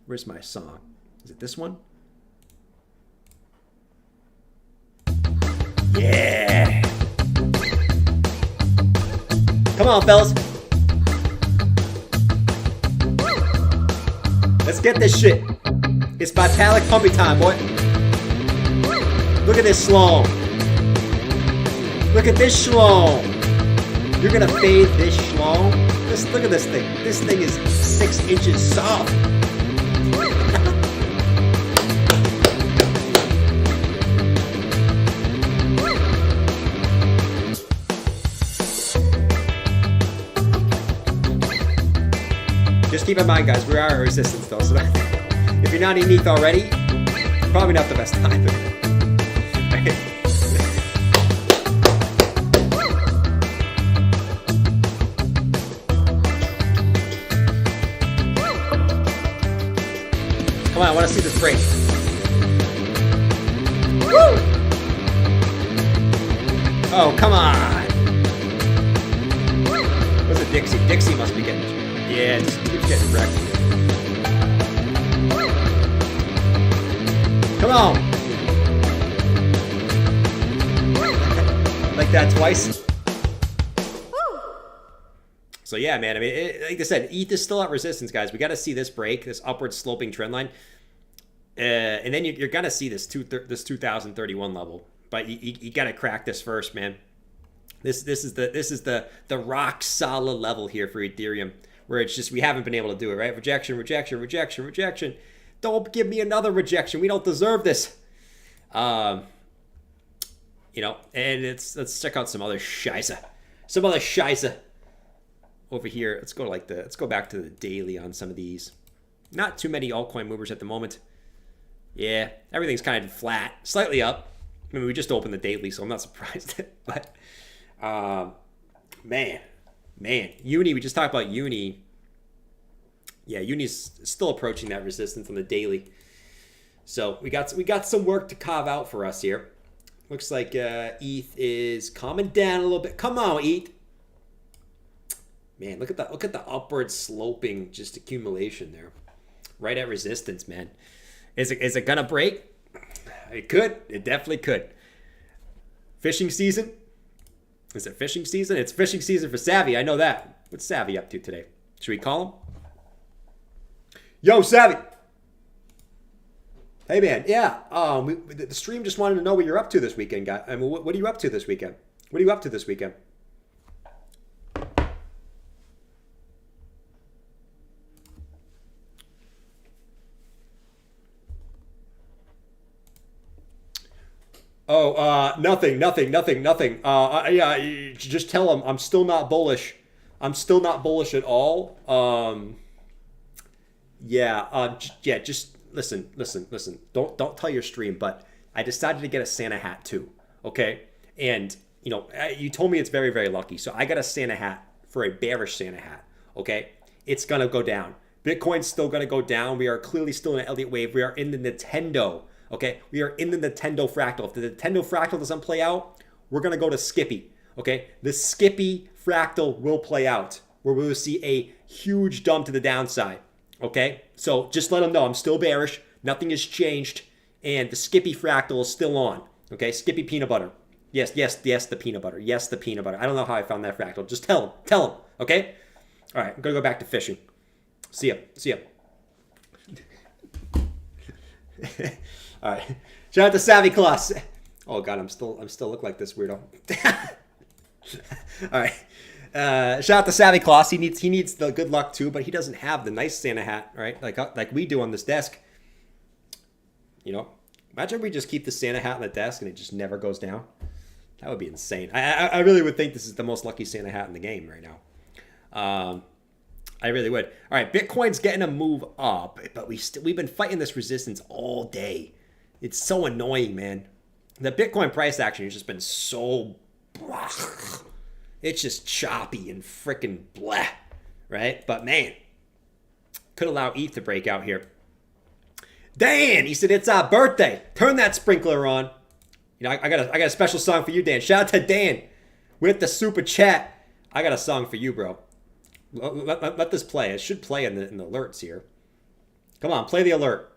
where's my song? Is it this one? Yeah. Come on, fellas. Let's get this shit. It's Vitalik pumpy time, boy. Look at this schlong. You're gonna fade this schlong. Look at this thing. This thing is 6 inches soft. Just keep in mind, guys, we are at resistance though, so if you're not in ETH already, probably not the best time. Come on, I want to see this break. Woo! Oh, come on. What's it, Dixie? Dixie must be getting this. Yeah, just keeps getting wrecked. Come on. Like that twice. So yeah, man, I mean, like I said, ETH is still at resistance, guys. We got to see this break, this upward sloping trend line. And then you're going to see this 2031 level. But you got to crack this first, man. This is the rock solid level here for Ethereum, where it's just we haven't been able to do it, right? Rejection. Don't give me another rejection. We don't deserve this. And let's check out some other scheisse. Over here, let's go back to the daily on some of these. Not too many altcoin movers at the moment. Yeah, everything's kind of flat, slightly up. I mean, we just opened the daily, so I'm not surprised. But man, Uni. We just talked about Uni. Yeah, Uni's still approaching that resistance on the daily. So we got some work to carve out for us here. Looks like ETH is calming down a little bit. Come on, ETH. Man, look at the upward sloping just accumulation there. Right at resistance, man. Is it gonna break? It could. It definitely could. Fishing season? Is it fishing season? It's fishing season for Savvy. I know that. What's Savvy up to today? Should we call him? Yo, Savvy. Hey, man. Yeah. The stream just wanted to know what you're up to this weekend, guy. I mean, what are you up to this weekend? What are you up to this weekend? Oh, nothing. Yeah, just tell him I'm still not bullish. I'm still not bullish at all. Just listen. Don't tell your stream, but I decided to get a Santa hat too. Okay, and you know, you told me it's very, very lucky, so I got a Santa hat for a bearish Santa hat. Okay, it's gonna go down. Bitcoin's still gonna go down. We are clearly still in an Elliott wave. We are in the Nintendo. Okay, we are in the Nintendo fractal. If the Nintendo fractal doesn't play out, we're gonna go to Skippy. Okay, the Skippy fractal will play out, where we will see a huge dump to the downside. Okay, so just let them know I'm still bearish. Nothing has changed, and the Skippy fractal is still on. Okay, Skippy peanut butter. Yes, the peanut butter. Yes, the peanut butter. I don't know how I found that fractal. Just tell them. Okay. All right, I'm gonna go back to fishing. See ya. All right. Shout out to Savvy Claus. Oh God, I'm still look like this weirdo. All right. Shout out to Savvy Claus. He needs the good luck too, but he doesn't have the nice Santa hat, right? Like we do on this desk. You know, imagine if we just keep the Santa hat on the desk and it just never goes down. That would be insane. I really would think this is the most lucky Santa hat in the game right now. I really would. All right, Bitcoin's getting a move up, but we've been fighting this resistance all day. It's so annoying, man. The Bitcoin price action has just been so... It's just choppy and freaking bleh, right? But man, could allow ETH to break out here. Dan, he said it's our birthday. Turn that sprinkler on. You know, I got a special song for you, Dan. Shout out to Dan with the super chat. I got a song for you, bro. Let this play. It should play in the alerts here. Come on, play the alert.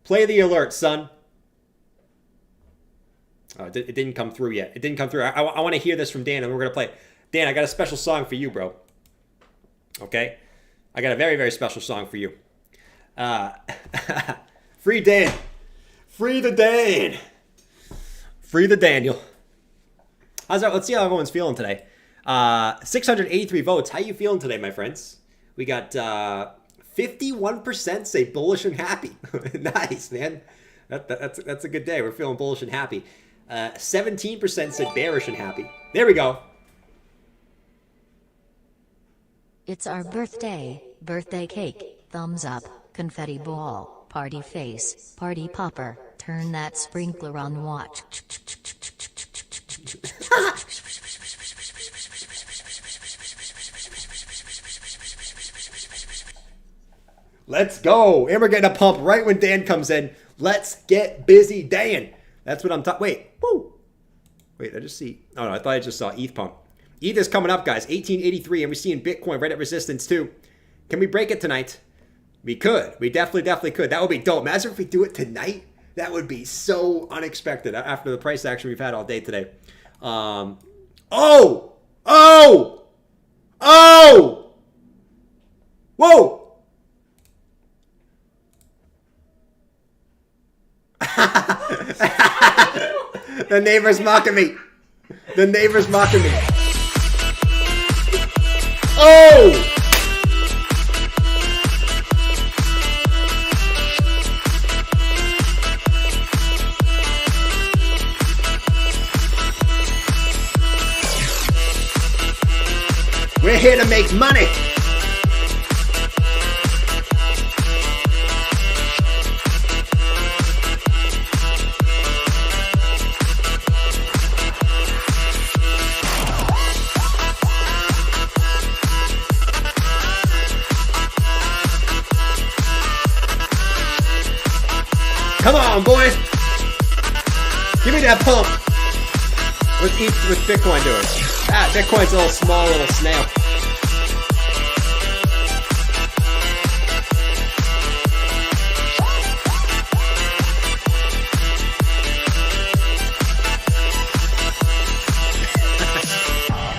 Play the alert, son. Oh, it didn't come through yet. It didn't come through. I want to hear this from Dan, and we're going to play it. Dan, I got a special song for you, bro. Okay? I got a very, very special song for you. Free Dan. Free the Dan. Free the Daniel. How's that? Let's see how everyone's feeling today. 683 votes. How you feeling today, my friends? We got 51% say bullish and happy. Nice, man. That's a good day. We're feeling bullish and happy. 17% said bearish and happy. There we go. It's our birthday. Birthday cake. Thumbs up. Confetti ball. Party face. Party popper. Turn that sprinkler on. Watch. Let's go. And we're getting a pump right when Dan comes in. Let's get busy, Dan. That's what I'm talking. Wait. Woo. Wait, I just see. Oh, no, I thought I just saw ETH pump. ETH is coming up, guys. 1883. And we're seeing Bitcoin right at resistance, too. Can we break it tonight? We could. We definitely could. That would be dope. Imagine if we do it tonight. That would be so unexpected after the price action we've had all day today. Whoa! The neighbor's mocking me. Oh! We're here to make money. Come on, boy. Give me that pump. What's Bitcoin doing? Ah, Bitcoin's a little small little snail.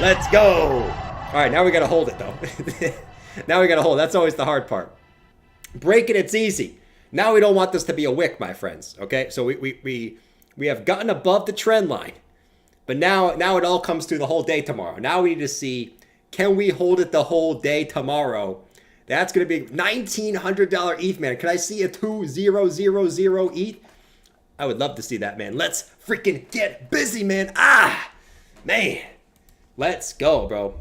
Let's go. All right, now we got to hold it, though. Now we got to hold it. That's always the hard part. Breaking it's easy. Now we don't want this to be a wick, my friends. Okay, so we have gotten above the trend line. But now it all comes to the whole day tomorrow. Now we need to see, can we hold it the whole day tomorrow? That's going to be $1,900 ETH, man. Can I see a 2000 ETH? I would love to see that, man. Let's freaking get busy, man. Ah, man. Let's go, bro.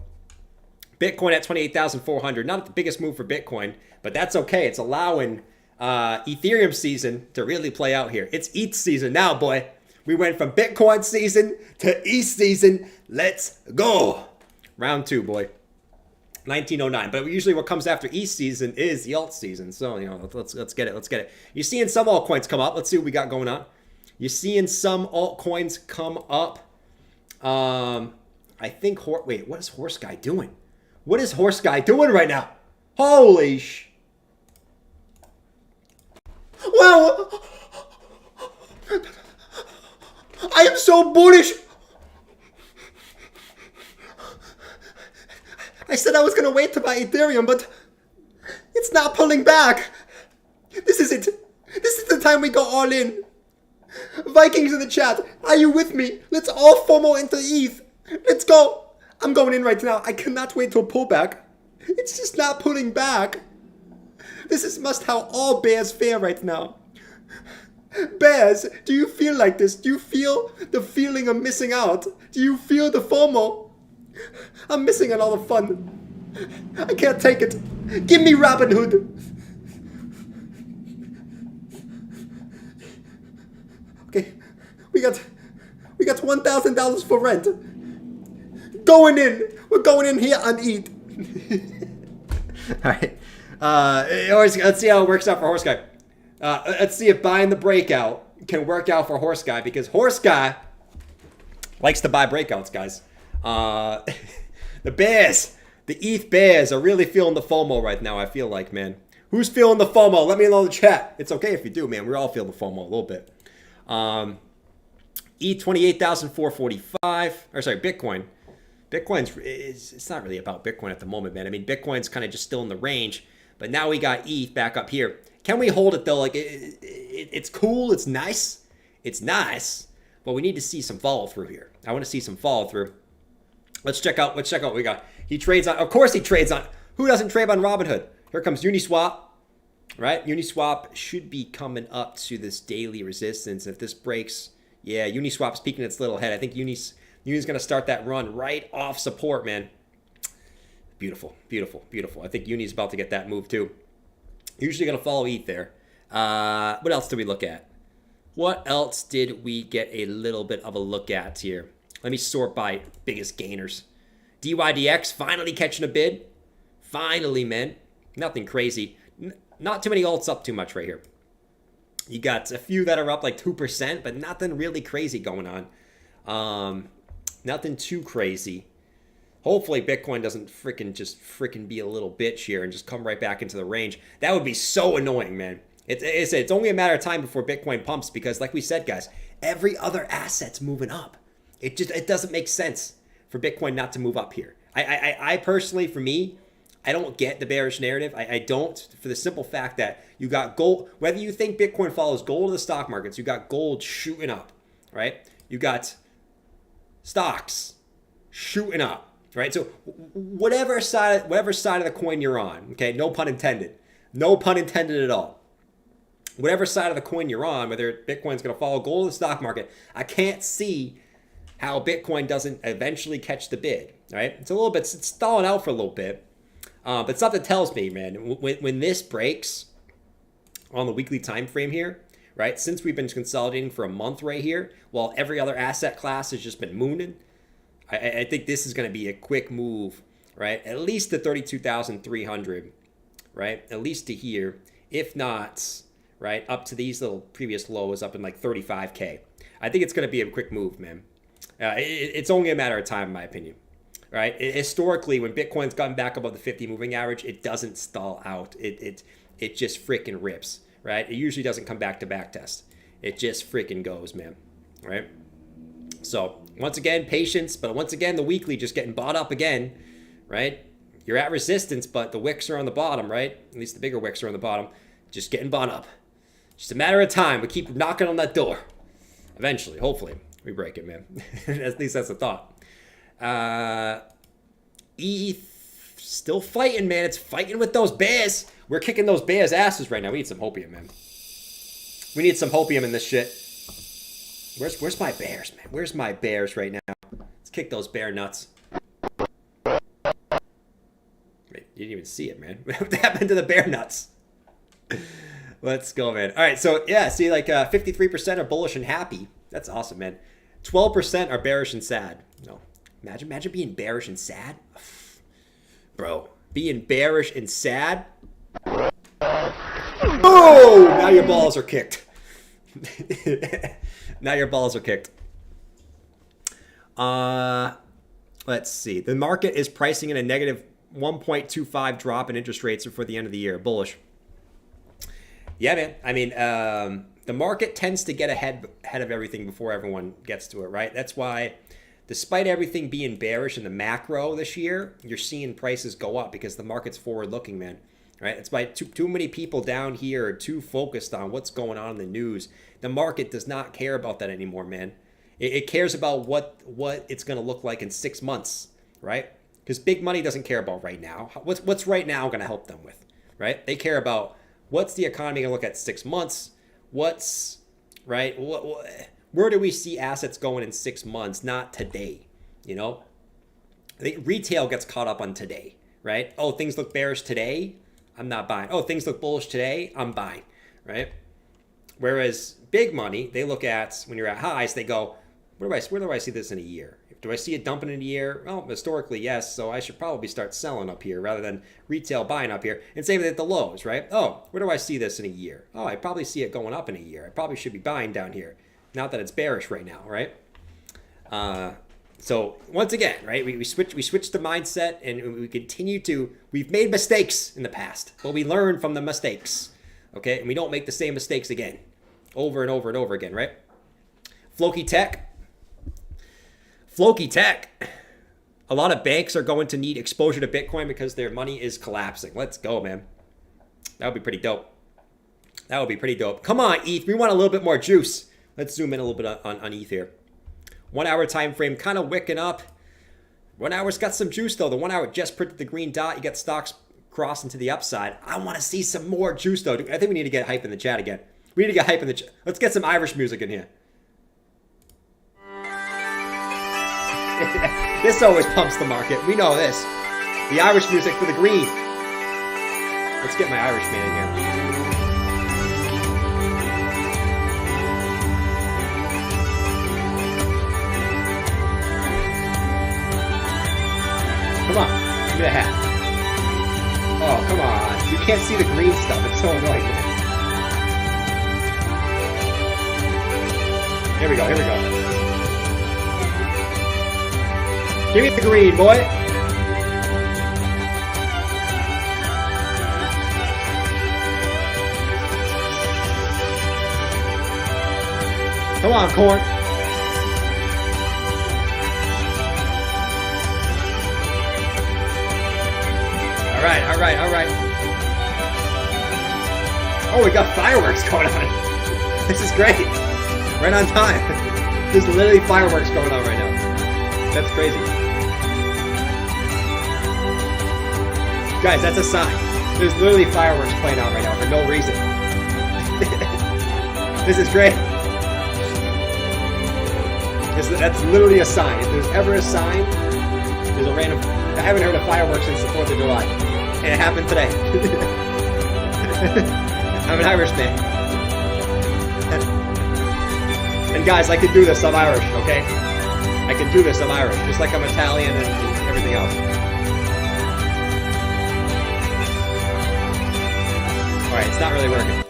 Bitcoin at 28,400. Not the biggest move for Bitcoin, but that's okay. It's allowing Ethereum season to really play out here. It's ETH season now, boy. We went from Bitcoin season to ETH season. Let's go. Round 2, boy. 1909. But usually what comes after ETH season is the alt season. So, you know, let's get it. Let's get it. You're seeing some altcoins come up. Let's see what we got going on. You're seeing some altcoins come up. I think, wait, what is Horse Guy doing? What is Horse Guy doing right now? Holy sh... Wow! I am so bullish! I said I was gonna wait to buy Ethereum, but it's not pulling back. This is it. This is the time we go all in. Vikings in the chat, are you with me? Let's all FOMO into ETH. Let's go. I'm going in right now. I cannot wait to a pullback. It's just not pulling back. This is must how all bears fare right now. Bears, do you feel like this? Do you feel the feeling of missing out? Do you feel the FOMO? I'm missing on all the fun. I can't take it. Give me Robin Hood. Okay, we got $1,000 for rent. Going in. We're going in here on ETH. All right. Let's see how it works out for Horse Guy. Let's see if buying the breakout can work out for Horse Guy, because Horse Guy likes to buy breakouts, guys. The Bears, the ETH Bears are really feeling the FOMO right now, I feel like, man. Who's feeling the FOMO? Let me know in the chat. It's okay if you do, man. We all feel the FOMO a little bit. ETH 28,445. Or sorry, Bitcoin. It's not really about Bitcoin at the moment, man. I mean, Bitcoin's kind of just still in the range, but now we got ETH back up here. Can we hold it though? Like it's cool, it's nice, but we need to see some follow through here. I want to see some follow through. Let's check out what we got. He trades on. Of course, he trades on. Who doesn't trade on Robinhood? Here comes Uniswap. Right, Uniswap should be coming up to this daily resistance. If this breaks, yeah, Uniswap's peeking its little head. I think Uni's going to start that run right off support, man. Beautiful, beautiful, beautiful. I think Uni's about to get that move too. Usually going to follow ETH there. What else did we look at? What else did we get a little bit of a look at here? Let me sort by biggest gainers. DYDX finally catching a bid. Finally, man. Nothing crazy. Not too many alts up too much right here. You got a few that are up like 2%, but nothing really crazy going on. Nothing too crazy. Hopefully Bitcoin doesn't freaking be a little bitch here and just come right back into the range. That would be so annoying, man. It's only a matter of time before Bitcoin pumps, because like we said, guys, every other asset's moving up. It doesn't make sense for Bitcoin not to move up here. I personally, for me, I don't get the bearish narrative. I don't, for the simple fact that you got gold. Whether you think Bitcoin follows gold or the stock markets, you got gold shooting up, right? You got stocks shooting up, right? So whatever side of the coin you're on, okay, no pun intended. No pun intended at all. Whatever side of the coin you're on, whether Bitcoin's going to follow gold or the stock market, I can't see how Bitcoin doesn't eventually catch the bid, right? It's stalling out for a little bit. But something tells me, man, when this breaks on the weekly time frame here, right, since we've been consolidating for a month right here, while every other asset class has just been mooning, I think this is going to be a quick move, right, at least to 32,300, right, at least to here, if not right? Up to these little previous lows up in like 35K. I think it's going to be a quick move, man. It's only a matter of time, in my opinion. Right? Historically, when Bitcoin's gotten back above the 50 moving average, it doesn't stall out. It just freaking rips, right? It usually doesn't come back to back test. It just freaking goes, man, right? So once again, patience, but once again, the weekly just getting bought up again, right? You're at resistance, but the wicks are on the bottom, right? At least the bigger wicks are on the bottom, just getting bought up. Just a matter of time. We keep knocking on that door. Eventually, hopefully, we break it, man. At least that's the thought. ETH still fighting, man. It's fighting with those bears. We're kicking those bears' asses right now. We need some hopium, man. We need some hopium in this shit. Where's my bears, man? Where's my bears right now? Let's kick those bear nuts. Wait, you didn't even see it, man. What happened to the bear nuts? Let's go, man. All right, so yeah, see, like 53% are bullish and happy. That's awesome, man. 12% are bearish and sad. No. Imagine being bearish and sad. Bro, being bearish and sad. Oh, now your balls are kicked. Now your balls are kicked. Let's see. The market is pricing in a negative 1.25 drop in interest rates before the end of the year. Bullish. Yeah, man. I mean, the market tends to get ahead of everything before everyone gets to it, right? That's why, despite everything being bearish in the macro this year, you're seeing prices go up because the market's forward-looking, man. Right? It's why too many people down here are too focused on what's going on in the news. The market does not care about that anymore, man. It cares about what it's going to look like in 6 months, right? Because big money doesn't care about right now. What's right now going to help them with, right? They care about what's the economy going to look at 6 months. What's, right? Where do we see assets going in 6 months? Not today, you know? I think retail gets caught up on today, right? Oh, things look bearish today. I'm not buying. Oh, things look bullish today. I'm buying, right? Whereas big money, they look at when you're at highs, they go, where do I see this in a year? Do I see it dumping in a year? Well, historically, yes. So I should probably start selling up here rather than retail buying up here. And same at the lows, right? Oh, where do I see this in a year? Oh, I probably see it going up in a year. I probably should be buying down here. Not that it's bearish right now, right? So once again, right, we switch the mindset and we continue to, we've made mistakes in the past, but we learn from the mistakes, okay? And we don't make the same mistakes again, over and over and over again, right? Floki Tech. A lot of banks are going to need exposure to Bitcoin because their money is collapsing. Let's go, man. That would be pretty dope. That would be pretty dope. Come on, ETH. We want a little bit more juice. Let's zoom in a little bit on ETH here. 1 hour time frame kind of wicking up. 1 hour's got some juice though. The 1 hour just printed the green dot. You got stocks crossing to the upside. I want to see some more juice though. I think we need to get hype in the chat again. We need to get hype in the chat. Let's get some Irish music in here. This always pumps the market. We know this. The Irish music for the green. Let's get my Irish man in here. Come on, give me the hat. Oh, come on. You can't see the green stuff. It's so annoying. Here we go. Give me the green, boy. Come on, corn. All right. Oh, we got fireworks going on. This is great. Right on time. There's literally fireworks going on right now. That's crazy. Guys, that's a sign. There's literally fireworks playing out right now for no reason. This is great. That's literally a sign. If there's ever a sign, there's a random... I haven't heard of fireworks since the 4th of July. And it happened today. I'm an Irish man. And guys, I can do this. I'm Irish, okay? I can do this. I'm Irish. Just like I'm Italian and everything else. Alright, it's not really working.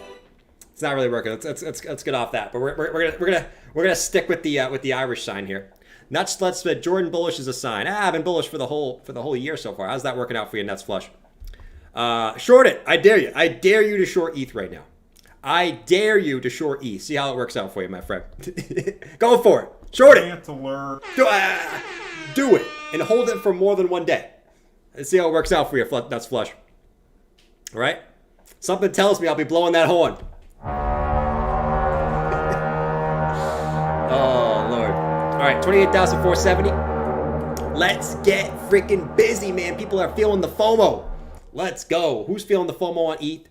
It's not really working. Let's get off that. But we're gonna stick with the Irish sign here. Nuts Let's bet Jordan Bullish is a sign. I've been bullish for the whole year so far. How's that working out for you, Nuts Flush? Short it. I dare you. I dare you to short ETH right now. I dare you to short ETH. See how it works out for you, my friend. Go for it. Short it. Do it and hold it for more than one day. Let's see how it works out for you, Nuts Flush. All right. Something tells me I'll be blowing that horn. Oh, Lord. All right, 28,470. Let's get freaking busy, man. People are feeling the FOMO. Let's go. Who's feeling the FOMO on ETH?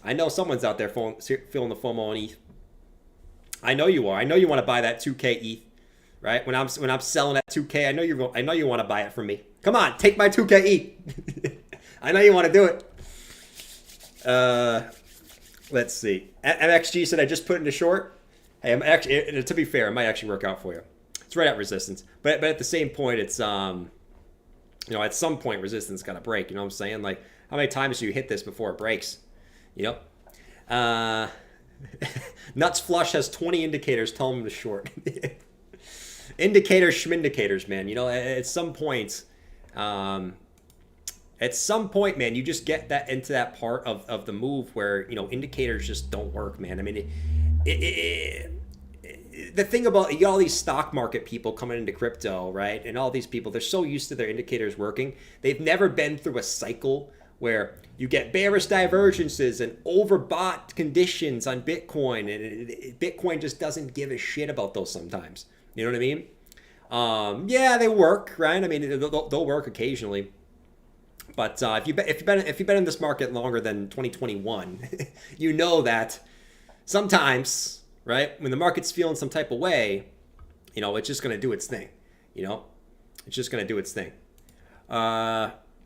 I know someone's out there feeling the FOMO on ETH. I know you are. I know you want to buy that 2K ETH, right? When I'm selling at 2K, I know you want to buy it from me. Come on, take my 2K ETH. I know you want to do it. Let's see. MXG said I just put into short. Hey, I'm actually, to be fair, it might actually work out for you. It's right at resistance, but at the same point, it's at some point resistance got to break. You know what I'm saying? Like, how many times do you hit this before it breaks? You know. Nuts Flush has 20 indicators telling him to short. Indicators, schmindicators, man. You know, at some point, man, you just get that into that part of the move where, you know, indicators just don't work, man. I mean, the thing about, you got all these stock market people coming into crypto, right? And all these people, they're so used to their indicators working. They've never been through a cycle where you get bearish divergences and overbought conditions on Bitcoin. And Bitcoin just doesn't give a shit about those sometimes. You know what I mean? Yeah, they work, right? I mean, they'll work occasionally. But if you've been in this market longer than 2021, you know that sometimes, right, when the market's feeling some type of way, you know, it's just going to do its thing. You know, it's just going to do its thing.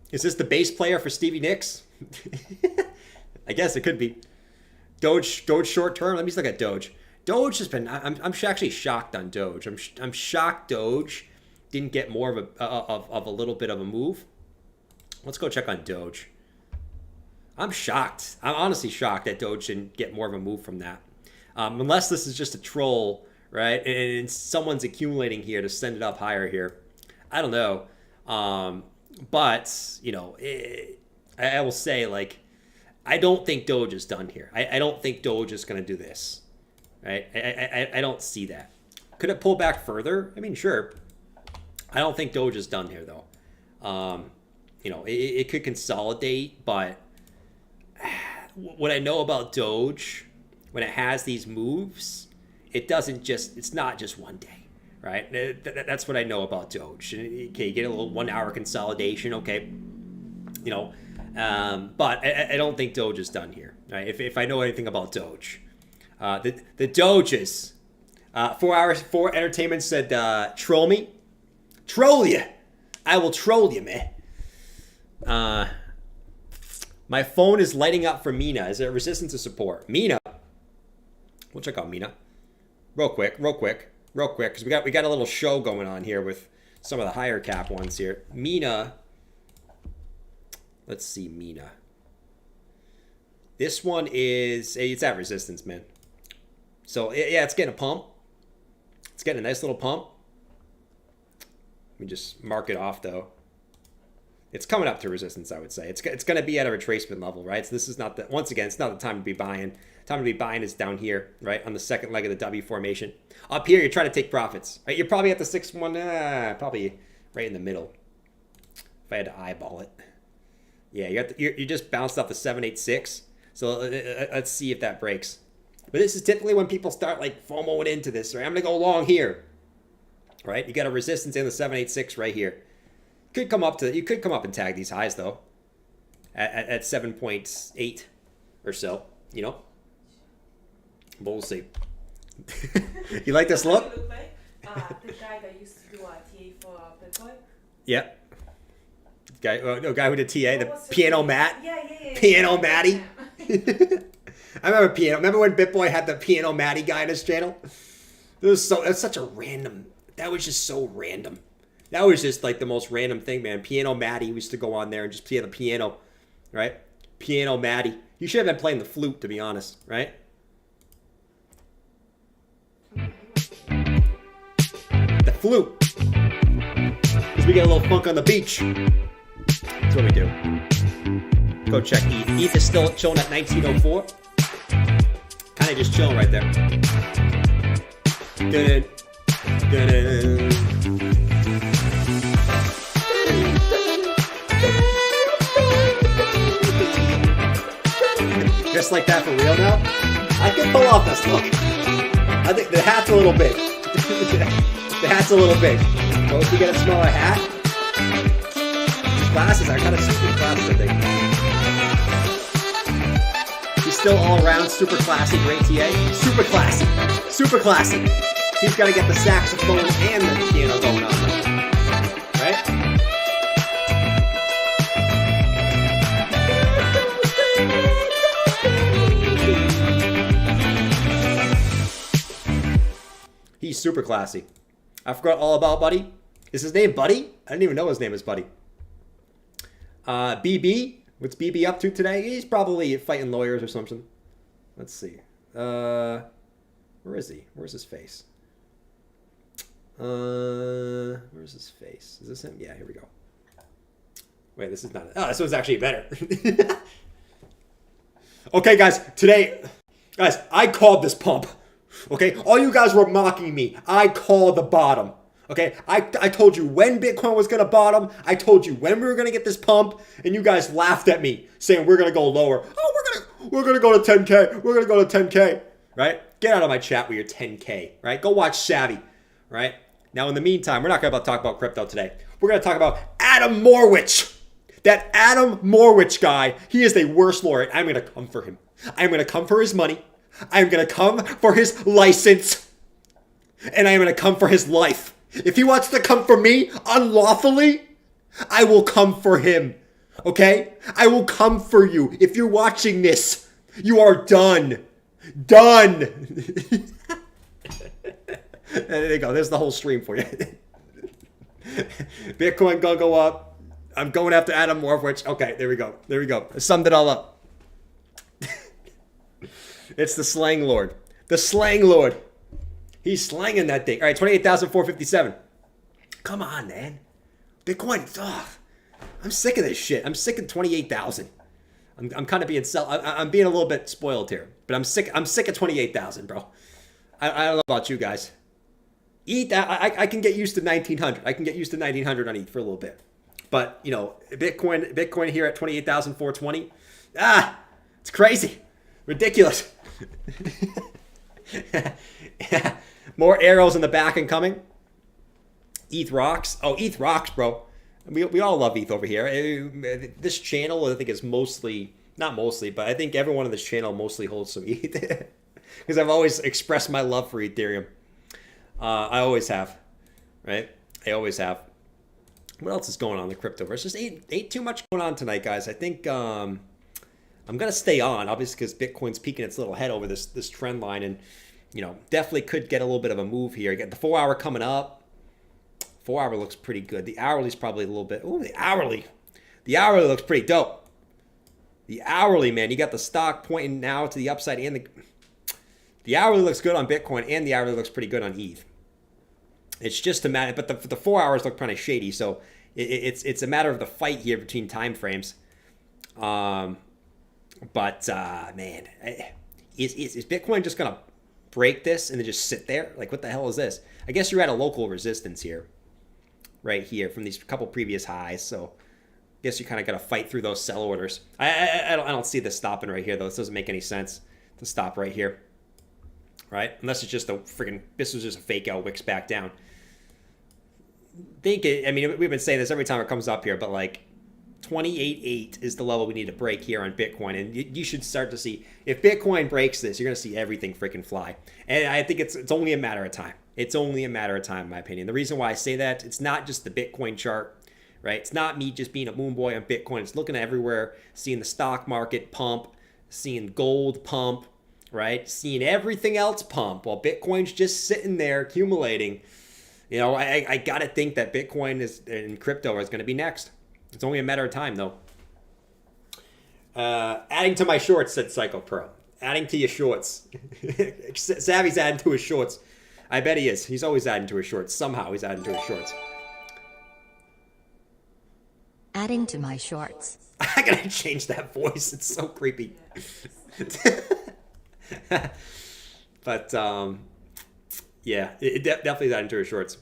Is this the bass player for Stevie Nicks? I guess it could be. Doge short term. Let me just look at Doge. Doge has been. I'm actually shocked on Doge. I'm shocked Doge didn't get more of a little bit of a move. Let's go check on Doge. I'm shocked. I'm honestly shocked that Doge didn't get more of a move from that. Unless this is just a troll, right? And someone's accumulating here to send it up higher here. I don't know. But, you know, I will say, like, I don't think Doge is done here. I don't think Doge is going to do this, right? I don't see that. Could it pull back further? I mean, sure. I don't think Doge is done here, though. You know, it could consolidate, but what I know about Doge, when it has these moves, it's not just one day, right? That's what I know about Doge. Okay, you get a little 1 hour consolidation, okay, you know, but I don't think Doge is done here, right? If I know anything about Doge. The Doges, 4 hours, 4 entertainment said, troll me. Troll you. I will troll you, man. My phone is lighting up for Mina. Is it resistance or support? Mina. We'll check out Mina. Real quick, because we got a little show going on here with some of the higher cap ones here. Mina. Let's see, Mina. This one it's at resistance, man. So yeah, it's getting a pump. It's getting a nice little pump. Let me just mark it off though. It's coming up to resistance, I would say. It's going to be at a retracement level, right? So this is not the, once again, it's not the time to be buying. Time to be buying is down here, right? On the second leg of the W formation. Up here, you're trying to take profits, right? You're probably at the 6-1, probably right in the middle. If I had to eyeball it. Yeah, you just bounced off the 786. So let's see if that breaks. But this is typically when people start like FOMOing into this, right? I'm going to go long here, right? You got a resistance in the 786 right here. You could come up and tag these highs though, at 7.8 or so, you know. But we'll see. You like this look? You look like the guy that used to do a TA for Bitcoin. Yeah. Guy who did TA, the Piano Matt. Yeah. Piano Matty. I remember Piano. Remember when BitBoy had the Piano Matty guy on his channel? That's such a random. That was just so random. That was just like the most random thing, man. Piano Matty used to go on there and just play the piano, right? Piano Matty. You should have been playing the flute, to be honest, right? flute. Because we get a little funk on the beach. That's what we do. Go check ETH. ETH is still chilling at 1904. Kind of just chilling right there. Good. Just like that for real now? I can pull off this look. I think the hat's a little big. The hat's a little big. Well, if we get a smaller hat, these glasses are kind of stupid glasses, I think. He's still all around super classy, great TA. Super classy. Super classy. He's got to get the saxophone and the piano going on, right? He's super classy. I forgot all about Buddy. Is his name Buddy? I didn't even know his name was Buddy. BB. What's BB up to today? He's probably fighting lawyers or something. Let's see. Where is he? Where's his face? Where's his face? Is this him? Yeah, here we go. Wait, this is not it. Oh, this one's actually better. Okay, guys. Today, guys, I called this pump. Okay, all you guys were mocking me. I called the bottom. Okay, I told you when Bitcoin was gonna bottom. I told you when we were gonna get this pump, and you guys laughed at me saying we're gonna go lower. Oh, we're gonna go to 10K. We're gonna go to 10K. Right? Get out of my chat with your 10K. Right? Go watch Savvy. Right? Now, in the meantime, we're not gonna talk about crypto today. We're gonna talk about Adam Morwich. That Adam Morwich guy. He is the worst lawyer. I'm gonna come for him. I'm gonna come for his money. I'm going to come for his license, and I'm going to come for his life. If he wants to come for me unlawfully, I will come for him, okay? I will come for you. If you're watching this, you are done. Done. There you go. There's the whole stream for you. Bitcoin going to go up. I'm going after Adam Morwich. Okay, there we go. There we go. I summed it all up. It's the slang lord. The slang lord. He's slanging that thing. All right, 28,457. Come on, man. Bitcoin. Ugh. I'm sick of this shit. I'm sick of 28,000. I'm kind of being I'm being a little bit spoiled here, but I'm sick of 28,000, bro. I don't know about you guys. ETH, I can get used to 1,900. I can get used to 1,900 on ETH for a little bit. But, you know, Bitcoin here at 28,420. It's crazy. Ridiculous. More arrows in the back and coming. ETH rocks. Oh, ETH rocks, bro. We all love ETH over here. This channel, I think, is mostly, not mostly, but I think everyone on this channel mostly holds some ETH. Because I've always expressed my love for Ethereum. I always have. Right? I always have. What else is going on in the cryptoverse? Just ain't too much going on tonight, guys. I think I'm going to stay on, obviously, because Bitcoin's peeking its little head over this trend line. And, you know, definitely could get a little bit of a move here. You got the 4 hour coming up. 4 hour looks pretty good. The hourly's probably a little bit. Oh, the hourly. The hourly looks pretty dope. The hourly, man. You got the stock pointing now to the upside. And the hourly looks good on Bitcoin. And the hourly looks pretty good on ETH. It's just a matter. But the 4 hours look kind of shady. So it's a matter of the fight here between time frames. But, man, is Bitcoin just going to break this and then just sit there? Like, what the hell is this? I guess you're at a local resistance here, right here from these couple previous highs. So I guess you kind of got to fight through those sell orders. I don't see this stopping right here, though. This doesn't make any sense to stop right here, right? Unless it's just this was just a fake out, wicks back down. I mean, we've been saying this every time it comes up here, but like, 28.8 is the level we need to break here on Bitcoin. And you should start to see, if Bitcoin breaks this, you're going to see everything freaking fly. And I think it's only a matter of time. It's only a matter of time, in my opinion. The reason why I say that, it's not just the Bitcoin chart, right? It's not me just being a moon boy on Bitcoin. It's looking everywhere, seeing the stock market pump, seeing gold pump, right? Seeing everything else pump while Bitcoin's just sitting there accumulating. You know, I got to think that Bitcoin and crypto is going to be next. It's only a matter of time, though. Adding to my shorts, said Psycho Pro. Adding to your shorts. Savvy's adding to his shorts. I bet he is. He's always adding to his shorts. Somehow he's adding to his shorts. Adding to my shorts. I gotta change that voice. It's so creepy. But yeah, it definitely is adding to his shorts.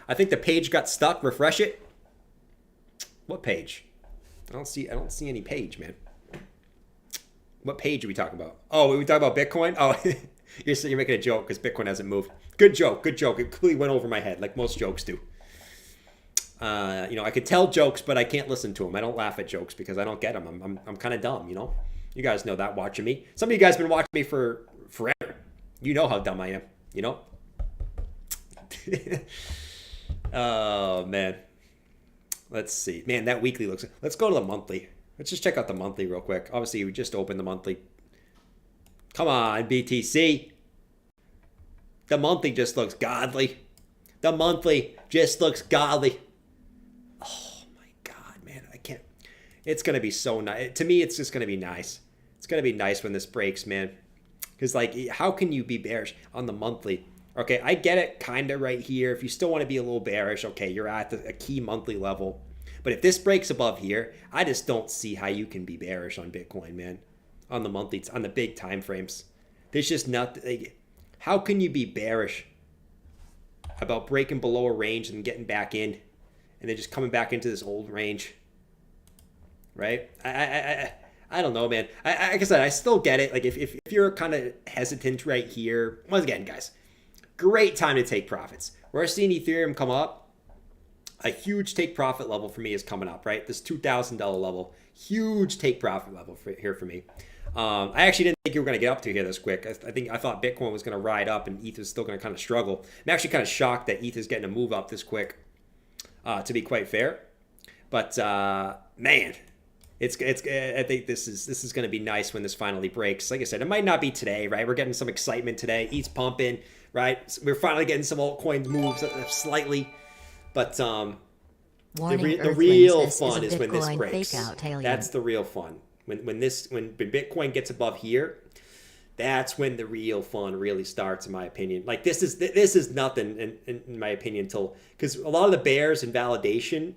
I think the page got stuck. Refresh it. What page? I don't see any page, man. What page are we talking about? Oh, we talking about Bitcoin? Oh, you're making a joke because Bitcoin hasn't moved. Good joke. Good joke. It completely went over my head like most jokes do. You know, I could tell jokes, but I can't listen to them. I don't laugh at jokes because I don't get them. I'm kind of dumb, you know? You guys know that watching me. Some of you guys have been watching me for forever. You know how dumb I am, you know? Oh, man. Let's see. Man, that weekly looks... Let's go to the monthly. Let's just check out the monthly real quick. Obviously, we just opened the monthly. Come on, BTC. The monthly just looks godly. The monthly just looks godly. Oh, my God, man. I can't... It's going to be so nice. To me, it's just going to be nice. It's going to be nice when this breaks, man. Because, like, how can you be bearish on the monthly? Okay, I get it kind of right here. If you still want to be a little bearish, okay, you're at a key monthly level. But if this breaks above here, I just don't see how you can be bearish on Bitcoin, man. On the monthly, on the big time frames. There's just not... Like, how can you be bearish about breaking below a range and getting back in and then just coming back into this old range? Right? I don't know, man. Like I said, I still get it. Like, if you're kind of hesitant right here, once again, guys, great time to take profits. We're seeing Ethereum come up. A huge take profit level for me is coming up, right? This $2,000 level. Huge take profit level here for me. I actually didn't think you were going to get up to here this quick. I thought Bitcoin was going to ride up and ETH is still going to kind of struggle. I'm actually kind of shocked that ETH is getting a move up this quick, to be quite fair. But, man... I think this is going to be nice when this finally breaks. Like I said, it might not be today, right? We're getting some excitement today. ETH's pumping, right? We're finally getting some altcoins moves slightly. But the real fun is when this breaks. That's the real fun. When Bitcoin gets above here, that's when the real fun really starts, in my opinion. Like this is nothing in my opinion because a lot of the bears and validation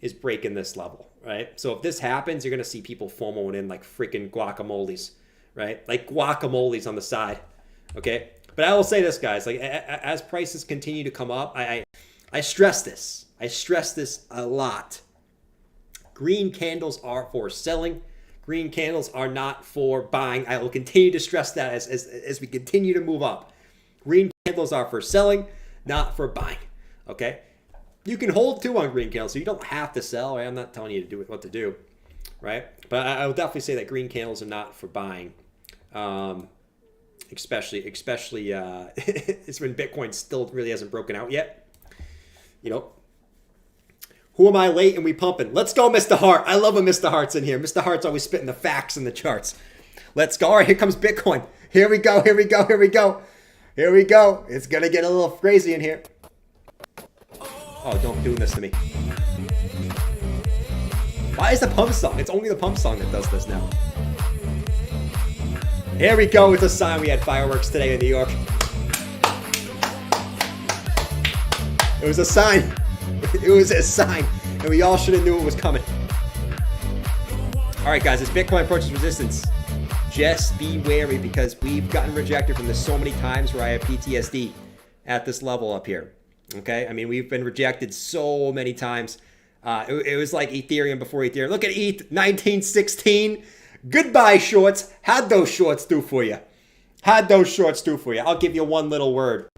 is breaking this level, right? So if this happens, you're going to see people FOMOing in like freaking guacamoles, right? Like guacamoles on the side, okay? But I will say this, guys, like as prices continue to come up, I stress this. I stress this a lot. Green candles are for selling. Green candles are not for buying. I will continue to stress that as we continue to move up. Green candles are for selling, not for buying, okay? You can hold too on green candles, so you don't have to sell. Right? I'm not telling you to do what to do, right? But I would definitely say that green candles are not for buying, especially it's when Bitcoin still really hasn't broken out yet. You know, who am I late and we pumping? Let's go, Mr. Hart. I love when Mr. Hart's in here. Mr. Hart's always spitting the facts in the charts. Let's go. All right, here comes Bitcoin. Here we go. Here we go. Here we go. Here we go. It's gonna get a little crazy in here. Oh, don't do this to me. Why is the pump song? It's only the pump song that does this now. Here we go. It's a sign we had fireworks today in New York. It was a sign. It was a sign. And we all should have knew it was coming. All right, guys. As Bitcoin approaches resistance, just be wary because we've gotten rejected from this so many times where I have PTSD at this level up here. Okay, I mean, we've been rejected so many times. It was like Ethereum before Ethereum. Look at ETH 1916. Goodbye, shorts. How'd those shorts do for you? How'd those shorts do for you? I'll give you one little word.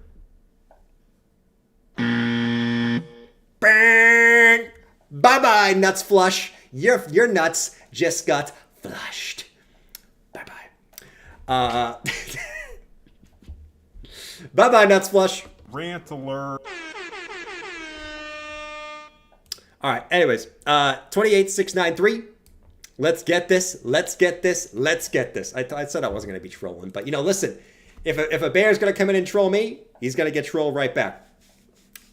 Bye-bye, nuts flush. Your nuts just got flushed. Bye-bye. Bye-bye, nuts flush. Rant alert. All right, anyways, 28693. Let's get this. Let's get this. Let's get this. I said I wasn't going to be trolling, but, you know, listen, if a bear's going to come in and troll me, he's going to get trolled right back.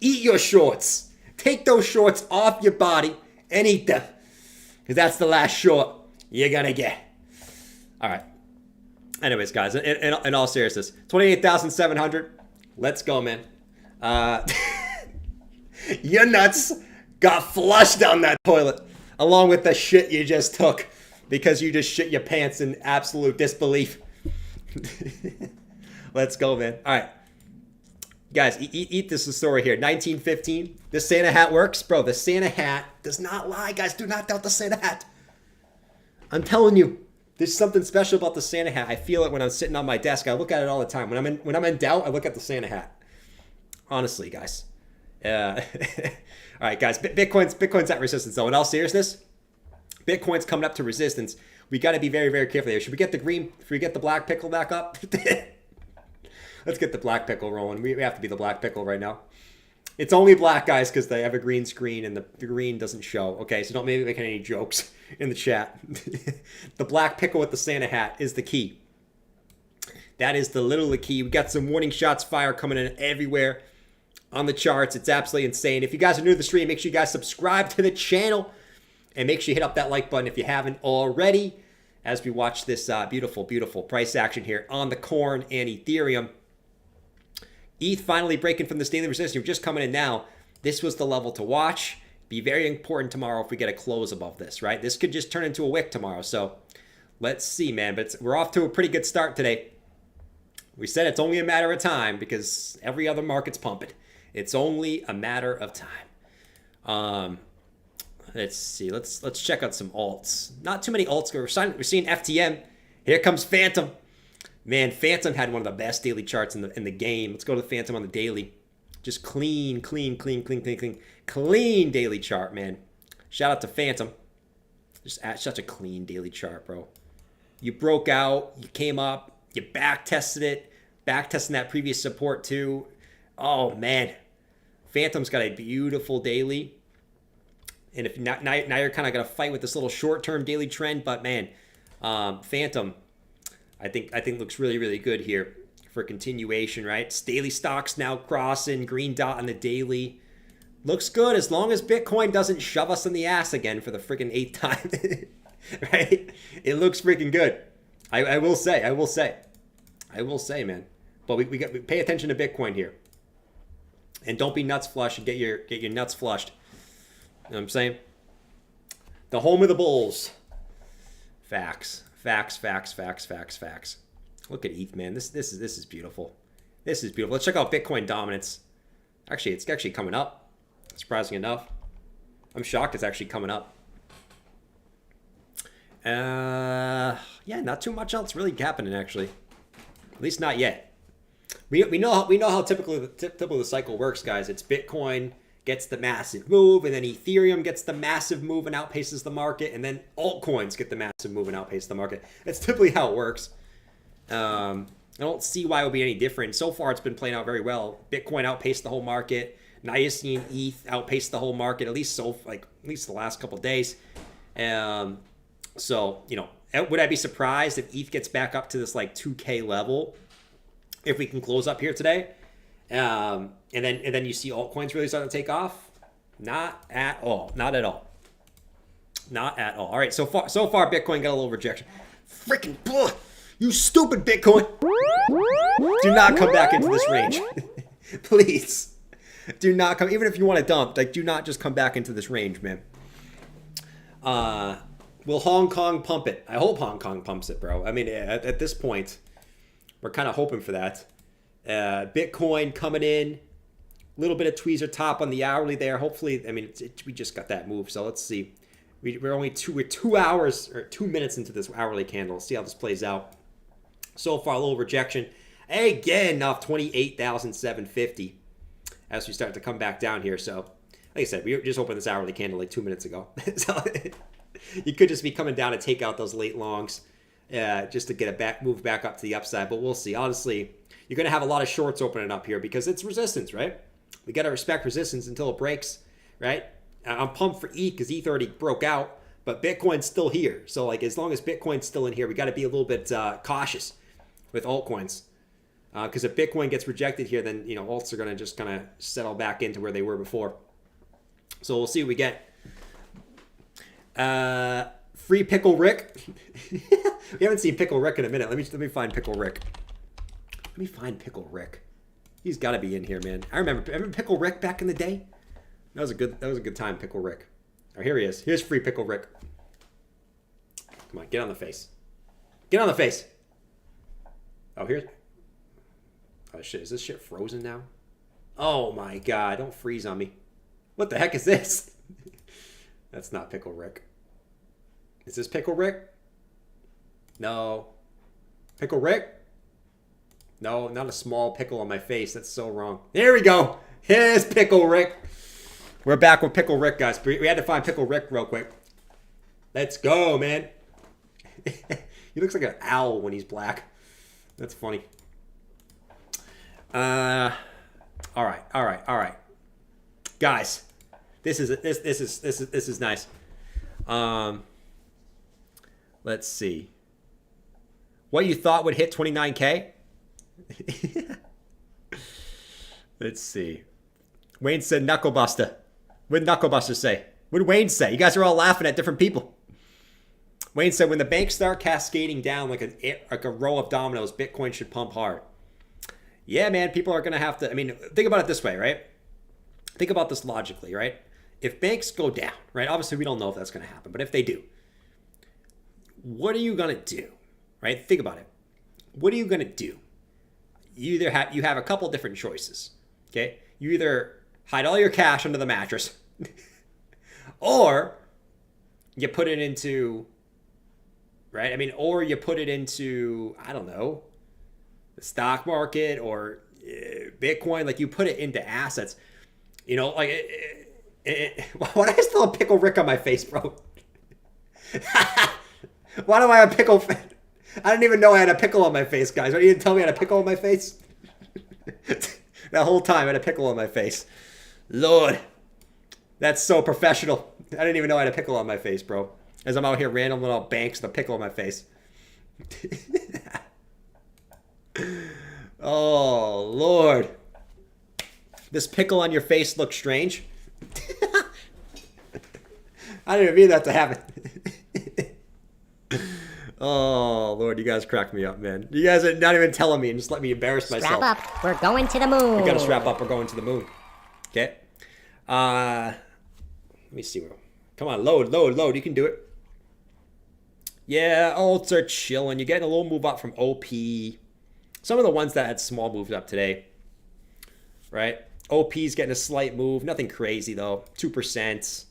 Eat your shorts. Take those shorts off your body and eat them, because that's the last short you're going to get. All right. Anyways, guys, in all seriousness, 28,700. Let's go, man. Your nuts got flushed down that toilet, along with the shit you just took, because you just shit your pants in absolute disbelief. Let's go, man. All right. Guys, eat this story here. 1915. The Santa hat works. Bro, the Santa hat does not lie, guys. Do not doubt the Santa hat. I'm telling you, there's something special about the Santa hat. I feel it when I'm sitting on my desk. I look at it all the time. When I'm in doubt, I look at the Santa hat. Honestly, guys. All right, guys. Bitcoin's at resistance, though. In all seriousness, Bitcoin's coming up to resistance. We got to be very, very careful here. Should we get the green? Should we get the black pickle back up? Let's get the black pickle rolling. We have to be the black pickle right now. It's only black, guys, because they have a green screen and the green doesn't show. Okay, so don't maybe make any jokes in the chat. The black pickle with the Santa hat is the key. That is the key. We got some warning shots fire coming in everywhere on the charts. It's absolutely insane. If you guys are new to the stream, make sure you guys subscribe to the channel and make sure you hit up that like button if you haven't already as we watch this beautiful, beautiful price action here on the corn and Ethereum. ETH finally breaking from this daily resistance. You're just coming in now. This was the level to watch. Be very important tomorrow if we get a close above this, right? This could just turn into a wick tomorrow. So let's see, man. But we're off to a pretty good start today. We said it's only a matter of time because every other market's pumping. It's only a matter of time. Let's see. Let's check out some alts. Not too many alts. We're seeing FTM. Here comes Phantom. Man, Phantom had one of the best daily charts in the game. Let's go to the Phantom on the daily. Just clean daily chart, man. Shout out to Phantom. Just such a clean daily chart, bro. You broke out. You came up. You back tested it. Back testing that previous support too. Oh man, Phantom's got a beautiful daily. And if now you're kind of gonna fight with this little short-term daily trend, but man, Phantom. I think looks really, really good here for continuation, right? Daily stocks now crossing, green dot on the daily. Looks good as long as Bitcoin doesn't shove us in the ass again for the freaking 8th time, right? It looks freaking good. I will say, man. But we pay attention to Bitcoin here. And don't be nuts flush and get your nuts flushed. You know what I'm saying? The home of the bulls. Facts. Look at ETH, man. This is beautiful. This is beautiful. Let's check out Bitcoin dominance. Actually, it's actually coming up. Surprising enough. I'm shocked it's actually coming up. Yeah, not too much else really happening actually. At least not yet. We know how typically the cycle works, guys. It's Bitcoin gets the massive move, and then Ethereum gets the massive move and outpaces the market, and then altcoins get the massive move and outpace the market. That's typically how it works. I don't see why it would be any different. So far, it's been playing out very well. Bitcoin outpaced the whole market. Now you're seeing ETH outpace the whole market, at least the last couple of days. So, you know, would I be surprised if ETH gets back up to this like 2K level if we can close up here today? And then you see altcoins really starting to take off? Not at all. All right, so far Bitcoin got a little rejection. Freaking you stupid Bitcoin! Do not come back into this range, please. Do not come. Even if you want to dump, do not just come back into this range, man. Will Hong Kong pump it? I hope Hong Kong pumps it, bro. I mean, at this point, we're kind of hoping for that. Bitcoin coming in, a little bit of tweezer top on the hourly there. Hopefully, I mean, we just got that move. So let's see. We're only 2 hours or 2 minutes into this hourly candle. Let's see how this plays out. So far, a little rejection. Again, off 28,750 as we start to come back down here. So, like I said, we just opened this hourly candle like 2 minutes ago. So you could just be coming down to take out those late longs just to get a move back up to the upside. But we'll see. Honestly, you're going to have a lot of shorts opening up here because it's resistance, right? We got to respect resistance until it breaks, right? I'm pumped for ETH because ETH already broke out, but Bitcoin's still here. So, like, as long as Bitcoin's still in here, we got to be a little bit cautious with altcoins. Because if Bitcoin gets rejected here, then, you know, alts are going to just kind of settle back into where they were before. So we'll see what we get. Free Pickle Rick. We haven't seen Pickle Rick in a minute. Let me find Pickle Rick. Let me find Pickle Rick. He's got to be in here, man. I remember Pickle Rick back in the day. That was a good time, Pickle Rick. Oh, here he is. Here's free Pickle Rick. Come on, get on the face. Get on the face. Oh, here's. Oh shit, is this shit frozen now? Oh my god, don't freeze on me. What the heck is this? That's not Pickle Rick. Is this Pickle Rick? No. Pickle Rick? No, not a small pickle on my face. That's so wrong. There we go. Here's Pickle Rick. We're back with Pickle Rick, guys. We had to find Pickle Rick real quick. Let's go, man. He looks like an owl when he's black. That's funny. All right. Guys, this is nice. Let's see. What you thought would hit 29K? Let's see. Wayne said Knucklebuster. What did Knucklebuster say? What did Wayne say? You guys are all laughing at different people. Wayne said when the banks start cascading down like a row of dominoes, Bitcoin should pump hard. Yeah, man, people are going to have to, I mean, think about it this way, right? Think about this logically, right? If banks go down, right? Obviously, we don't know if that's going to happen, but if they do, what are you going to do, right? Think about it. What are you going to do? You have a couple different choices, okay? You either hide all your cash under the mattress or you put it into, right? I mean, or you put it into, I don't know, the stock market or Bitcoin, like you put it into assets, you know, like why do I still have Pickle Rick on my face, bro? Why do I have pickle? I didn't even know I had a pickle on my face, guys. What, you didn't tell me I had a pickle on my face? That whole time I had a pickle on my face. Lord, that's so professional. I didn't even know I had a pickle on my face, bro. As I'm out here rambling about banks with a pickle on my face. Oh, Lord. This pickle on your face looks strange. I didn't even mean that to happen. Oh, Lord, you guys cracked me up, man. You guys are not even telling me and just let me embarrass myself. Strap up. We're going to the moon. We gotta strap up. We're going to the moon. Okay. Let me see. Come on, load. You can do it. Yeah, alts are chilling. You're getting a little move up from OP. Some of the ones that had small moves up today, right? OP's getting a slight move. Nothing crazy, though. 2%.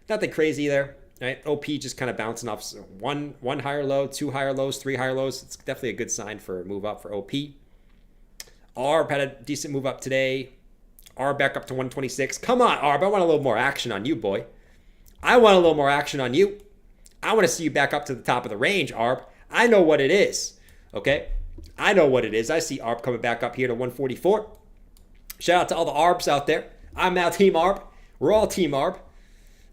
Nothing crazy there, right? OP just kind of bouncing off one higher low, two higher lows, three higher lows. It's definitely a good sign for a move up for OP. ARB had a decent move up today. ARB back up to 126. Come on, ARB. I want a little more action on you, boy. I want a little more action on you. I want to see you back up to the top of the range, ARB. I know what it is, okay? I know what it is. I see ARB coming back up here to 144. Shout out to all the ARBs out there. I'm now Team ARB. We're all Team ARB.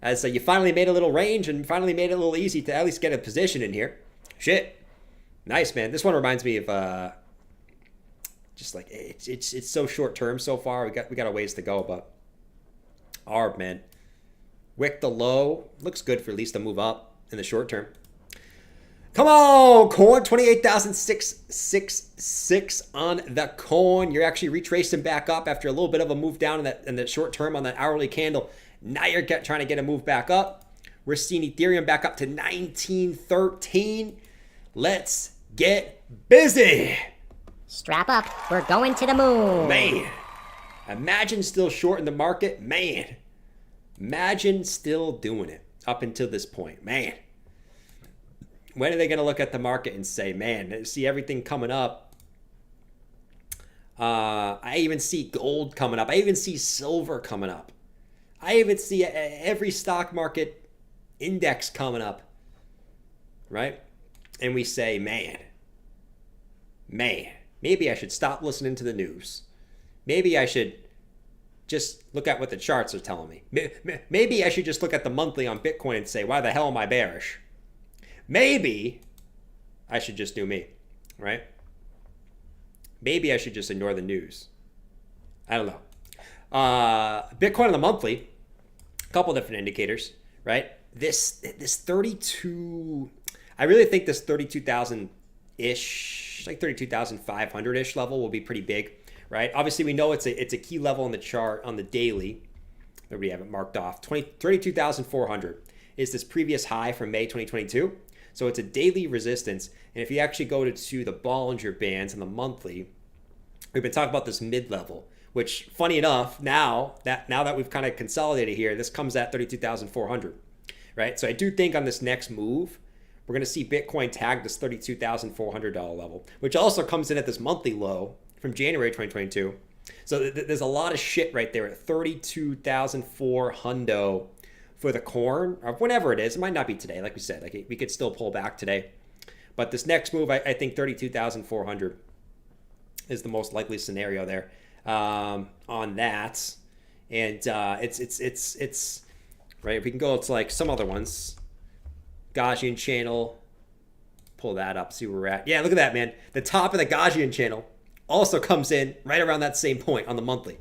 As you finally made a little range and finally made it a little easy to at least get a position in here. Shit. Nice, man. This one reminds me of just like it's so short term so far. We got a ways to go, but ARB, man. Wick the low. Looks good for at least a move up in the short term. Come on, coin. 28,666 on the coin. You're actually retracing back up after a little bit of a move down in the short term on that hourly candle. Now you're trying to get a move back up. We're seeing Ethereum back up to 1913. Let's get busy. Strap up. We're going to the moon. Man, imagine still short in the market. Man, imagine still doing it up until this point. Man, when are they going to look at the market and say, man, see everything coming up? I even see gold coming up. I even see silver coming up. I even see every stock market index coming up, right? And we say, man, maybe I should stop listening to the news. Maybe I should just look at what the charts are telling me. Maybe I should just look at the monthly on Bitcoin and say, why the hell am I bearish? Maybe I should just do me, right? Maybe I should just ignore the news. I don't know. Bitcoin on the monthly, a couple different indicators, right? This 32, I really think this 32,000-ish, like 32,500-ish level will be pretty big. right? Obviously, we know it's a key level on the chart on the daily. There we have it marked off. 32,400 is this previous high from May 2022. So it's a daily resistance. And if you actually go to the Bollinger Bands on the monthly, we've been talking about this mid-level, which, funny enough, now that we've kind of consolidated here, this comes at 32,400, right? So I do think on this next move, we're going to see Bitcoin tag this $32,400 level, which also comes in at this monthly low from January 2022. So there's a lot of shit right there at 32,400 for the corn, or whenever it is. It might not be today, like we said. Like we could still pull back today. But this next move, I think 32,400 is the most likely scenario there on that. And it's right. If we can go to like some other ones, Gaussian channel, pull that up, see where we're at. Yeah, look at that, man. The top of the Gaussian channel also comes in right around that same point on the monthly,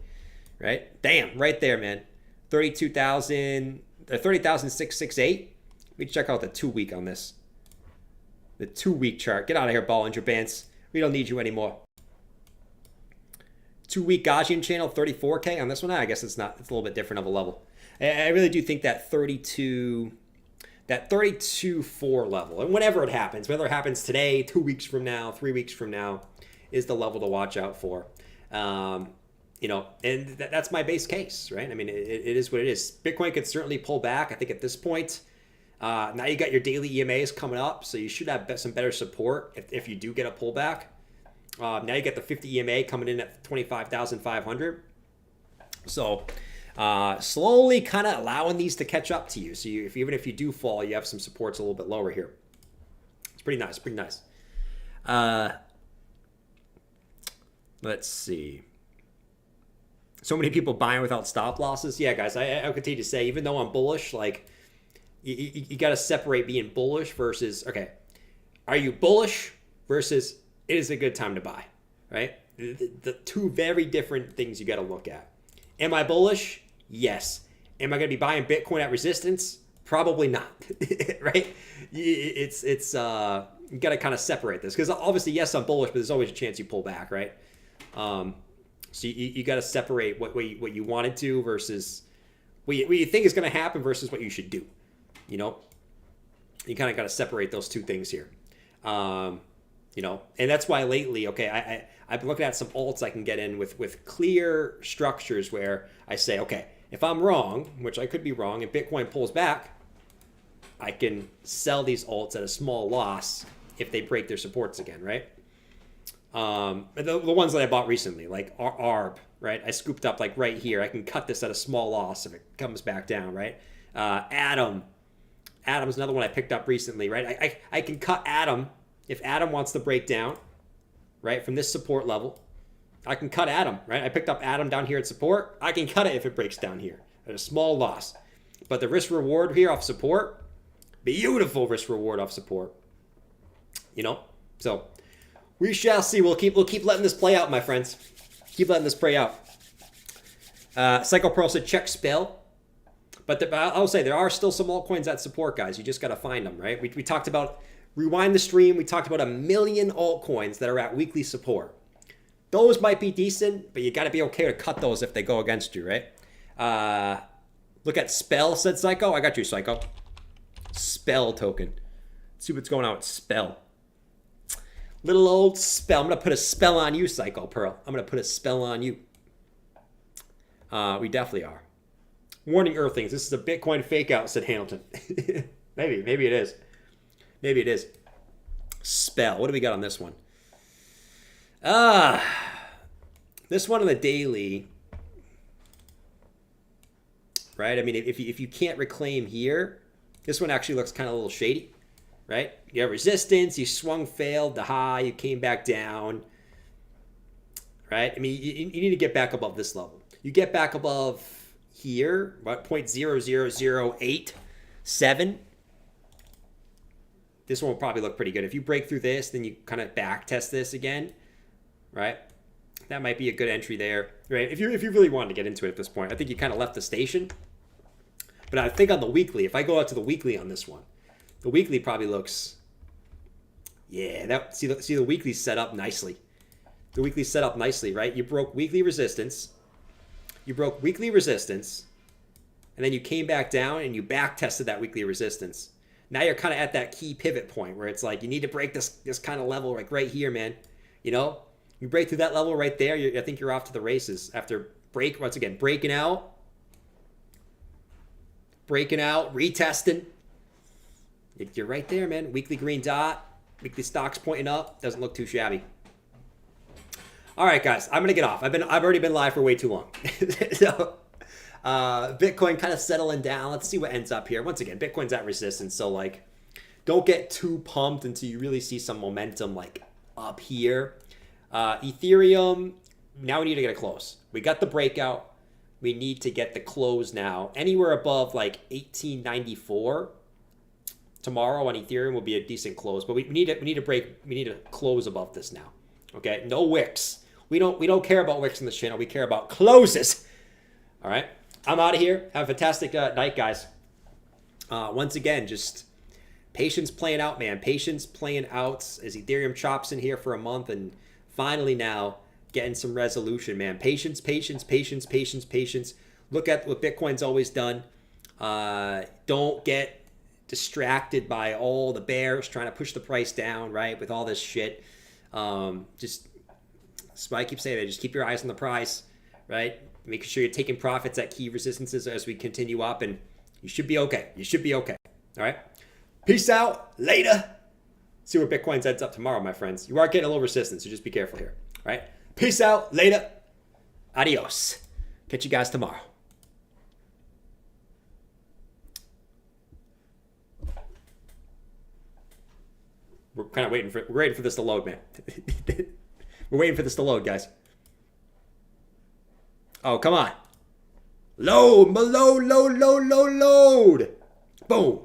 right? Damn, right there, man. 30,668. We check out the 2 week on this. The 2 week chart. Get out of here, Bollinger Bands. We don't need you anymore. 2 week Gaussian channel, 34K on this one. I guess it's not. It's a little bit different of a level. I really do think that 32.4 level, and whenever it happens, whether it happens today, 2 weeks from now, 3 weeks from now, is the level to watch out for. And that's my base case, right? I mean, it is what it is. Bitcoin could certainly pull back. I think at this point, now you got your daily EMAs coming up, so you should have some better support if you do get a pullback. Now you get the 50 EMA coming in at 25,500. So slowly kind of allowing these to catch up to you. So even if you do fall, you have some supports a little bit lower here. It's pretty nice, pretty nice. Let's see. So many people buying without stop losses. Yeah, guys, I'll continue to say, even though I'm bullish, like you got to separate being bullish versus, okay, are you bullish versus it is a good time to buy, right? The two very different things you got to look at. Am I bullish? Yes. Am I going to be buying Bitcoin at resistance? Probably not, right? It's you got to kind of separate this because obviously, yes, I'm bullish, but there's always a chance you pull back, right? So you got to separate what you wanted to versus what you think is going to happen versus what you should do. You kind of got to separate those two things here. And that's why lately, okay, I've been looking at some alts I can get in with clear structures where I say, okay, if I'm wrong, which I could be wrong, and Bitcoin pulls back, I can sell these alts at a small loss if they break their supports again, right? The ones that I bought recently, like ARB, right? I scooped up like right here. I can cut this at a small loss if it comes back down, right? Atom's another one I picked up recently, right? I can cut Atom if Atom wants to break down, right, from this support level. I can cut Atom, right? I picked up Atom down here at support. I can cut it if it breaks down here at a small loss. But the risk reward here off support, beautiful risk reward off support. So we shall see. We'll keep letting this play out, my friends. Keep letting this play out. Psycho Pearl said check spell. But I'll say there are still some altcoins that support, guys. You just got to find them, right? We talked about, rewind the stream, we talked about 1 million altcoins that are at weekly support. Those might be decent, but you got to be okay to cut those if they go against you, right? Look at Spell, said Psycho. I got you, Psycho. Spell token. Let's see what's going on with Spell. Little old Spell. I'm going to put a spell on you, Psycho Pearl. I'm going to put a spell on you. We definitely are. Warning Earthlings. This is a Bitcoin fake out, said Hamilton. Maybe it is. Maybe it is. Spell. What do we got on this one? This one on the daily, right? I mean, if you can't reclaim here, this one actually looks kind of a little shady, right? You have resistance, you swung, failed, the high, you came back down, right? I mean, you need to get back above this level. You get back above here, about 0.00087. This one will probably look pretty good. If you break through this, then you kind of back test this again, right? That might be a good entry there, right? If you really wanted to get into it at this point, I think you kind of left the station. But I think on the weekly, if I go out to the weekly on this one, the weekly probably looks, yeah, see the weekly set up nicely. the weekly set up nicely, right? You broke weekly resistance. You broke weekly resistance. And then you came back down and you back tested that weekly resistance. Now you're kind of at that key pivot point where it's like you need to break this kind of level like right here, man. You know, you break through that level right there. I think you're off to the races after once again, breaking out, retesting. You're right there, man. Weekly green dot, weekly stocks pointing up. Doesn't look too shabby. All right, guys, I'm gonna get off. I've already been live for way too long. So, Bitcoin kind of settling down. Let's see what ends up here. Once again, Bitcoin's at resistance, so like, don't get too pumped until you really see some momentum like up here. Ethereum, now we need to get a close. We got the breakout. We need to get the close now. Anywhere above like 1894 tomorrow on Ethereum will be a decent close, but we need to close above this now. Okay, no wicks. We don't care about wicks in this channel. We care about closes. All right, I'm out of here. Have a fantastic night, guys. Once again, just patience playing out, man. Patience playing out as Ethereum chops in here for a month and finally now getting some resolution, man. Patience, patience, patience, patience, patience. Look at what Bitcoin's always done. Don't get distracted by all the bears trying to push the price down, right? With all this shit. That's why I keep saying that. Just keep your eyes on the price, right? Making sure you're taking profits at key resistances as we continue up, and you should be okay. You should be okay. All right? Peace out. Later. See where Bitcoin ends up tomorrow, my friends. You are getting a little resistance, so just be careful here. All right? Peace out. Later. Adios. Catch you guys tomorrow. We're kind of waiting for this to load, man. We're waiting for this to load, guys. Oh, come on. Load. Boom.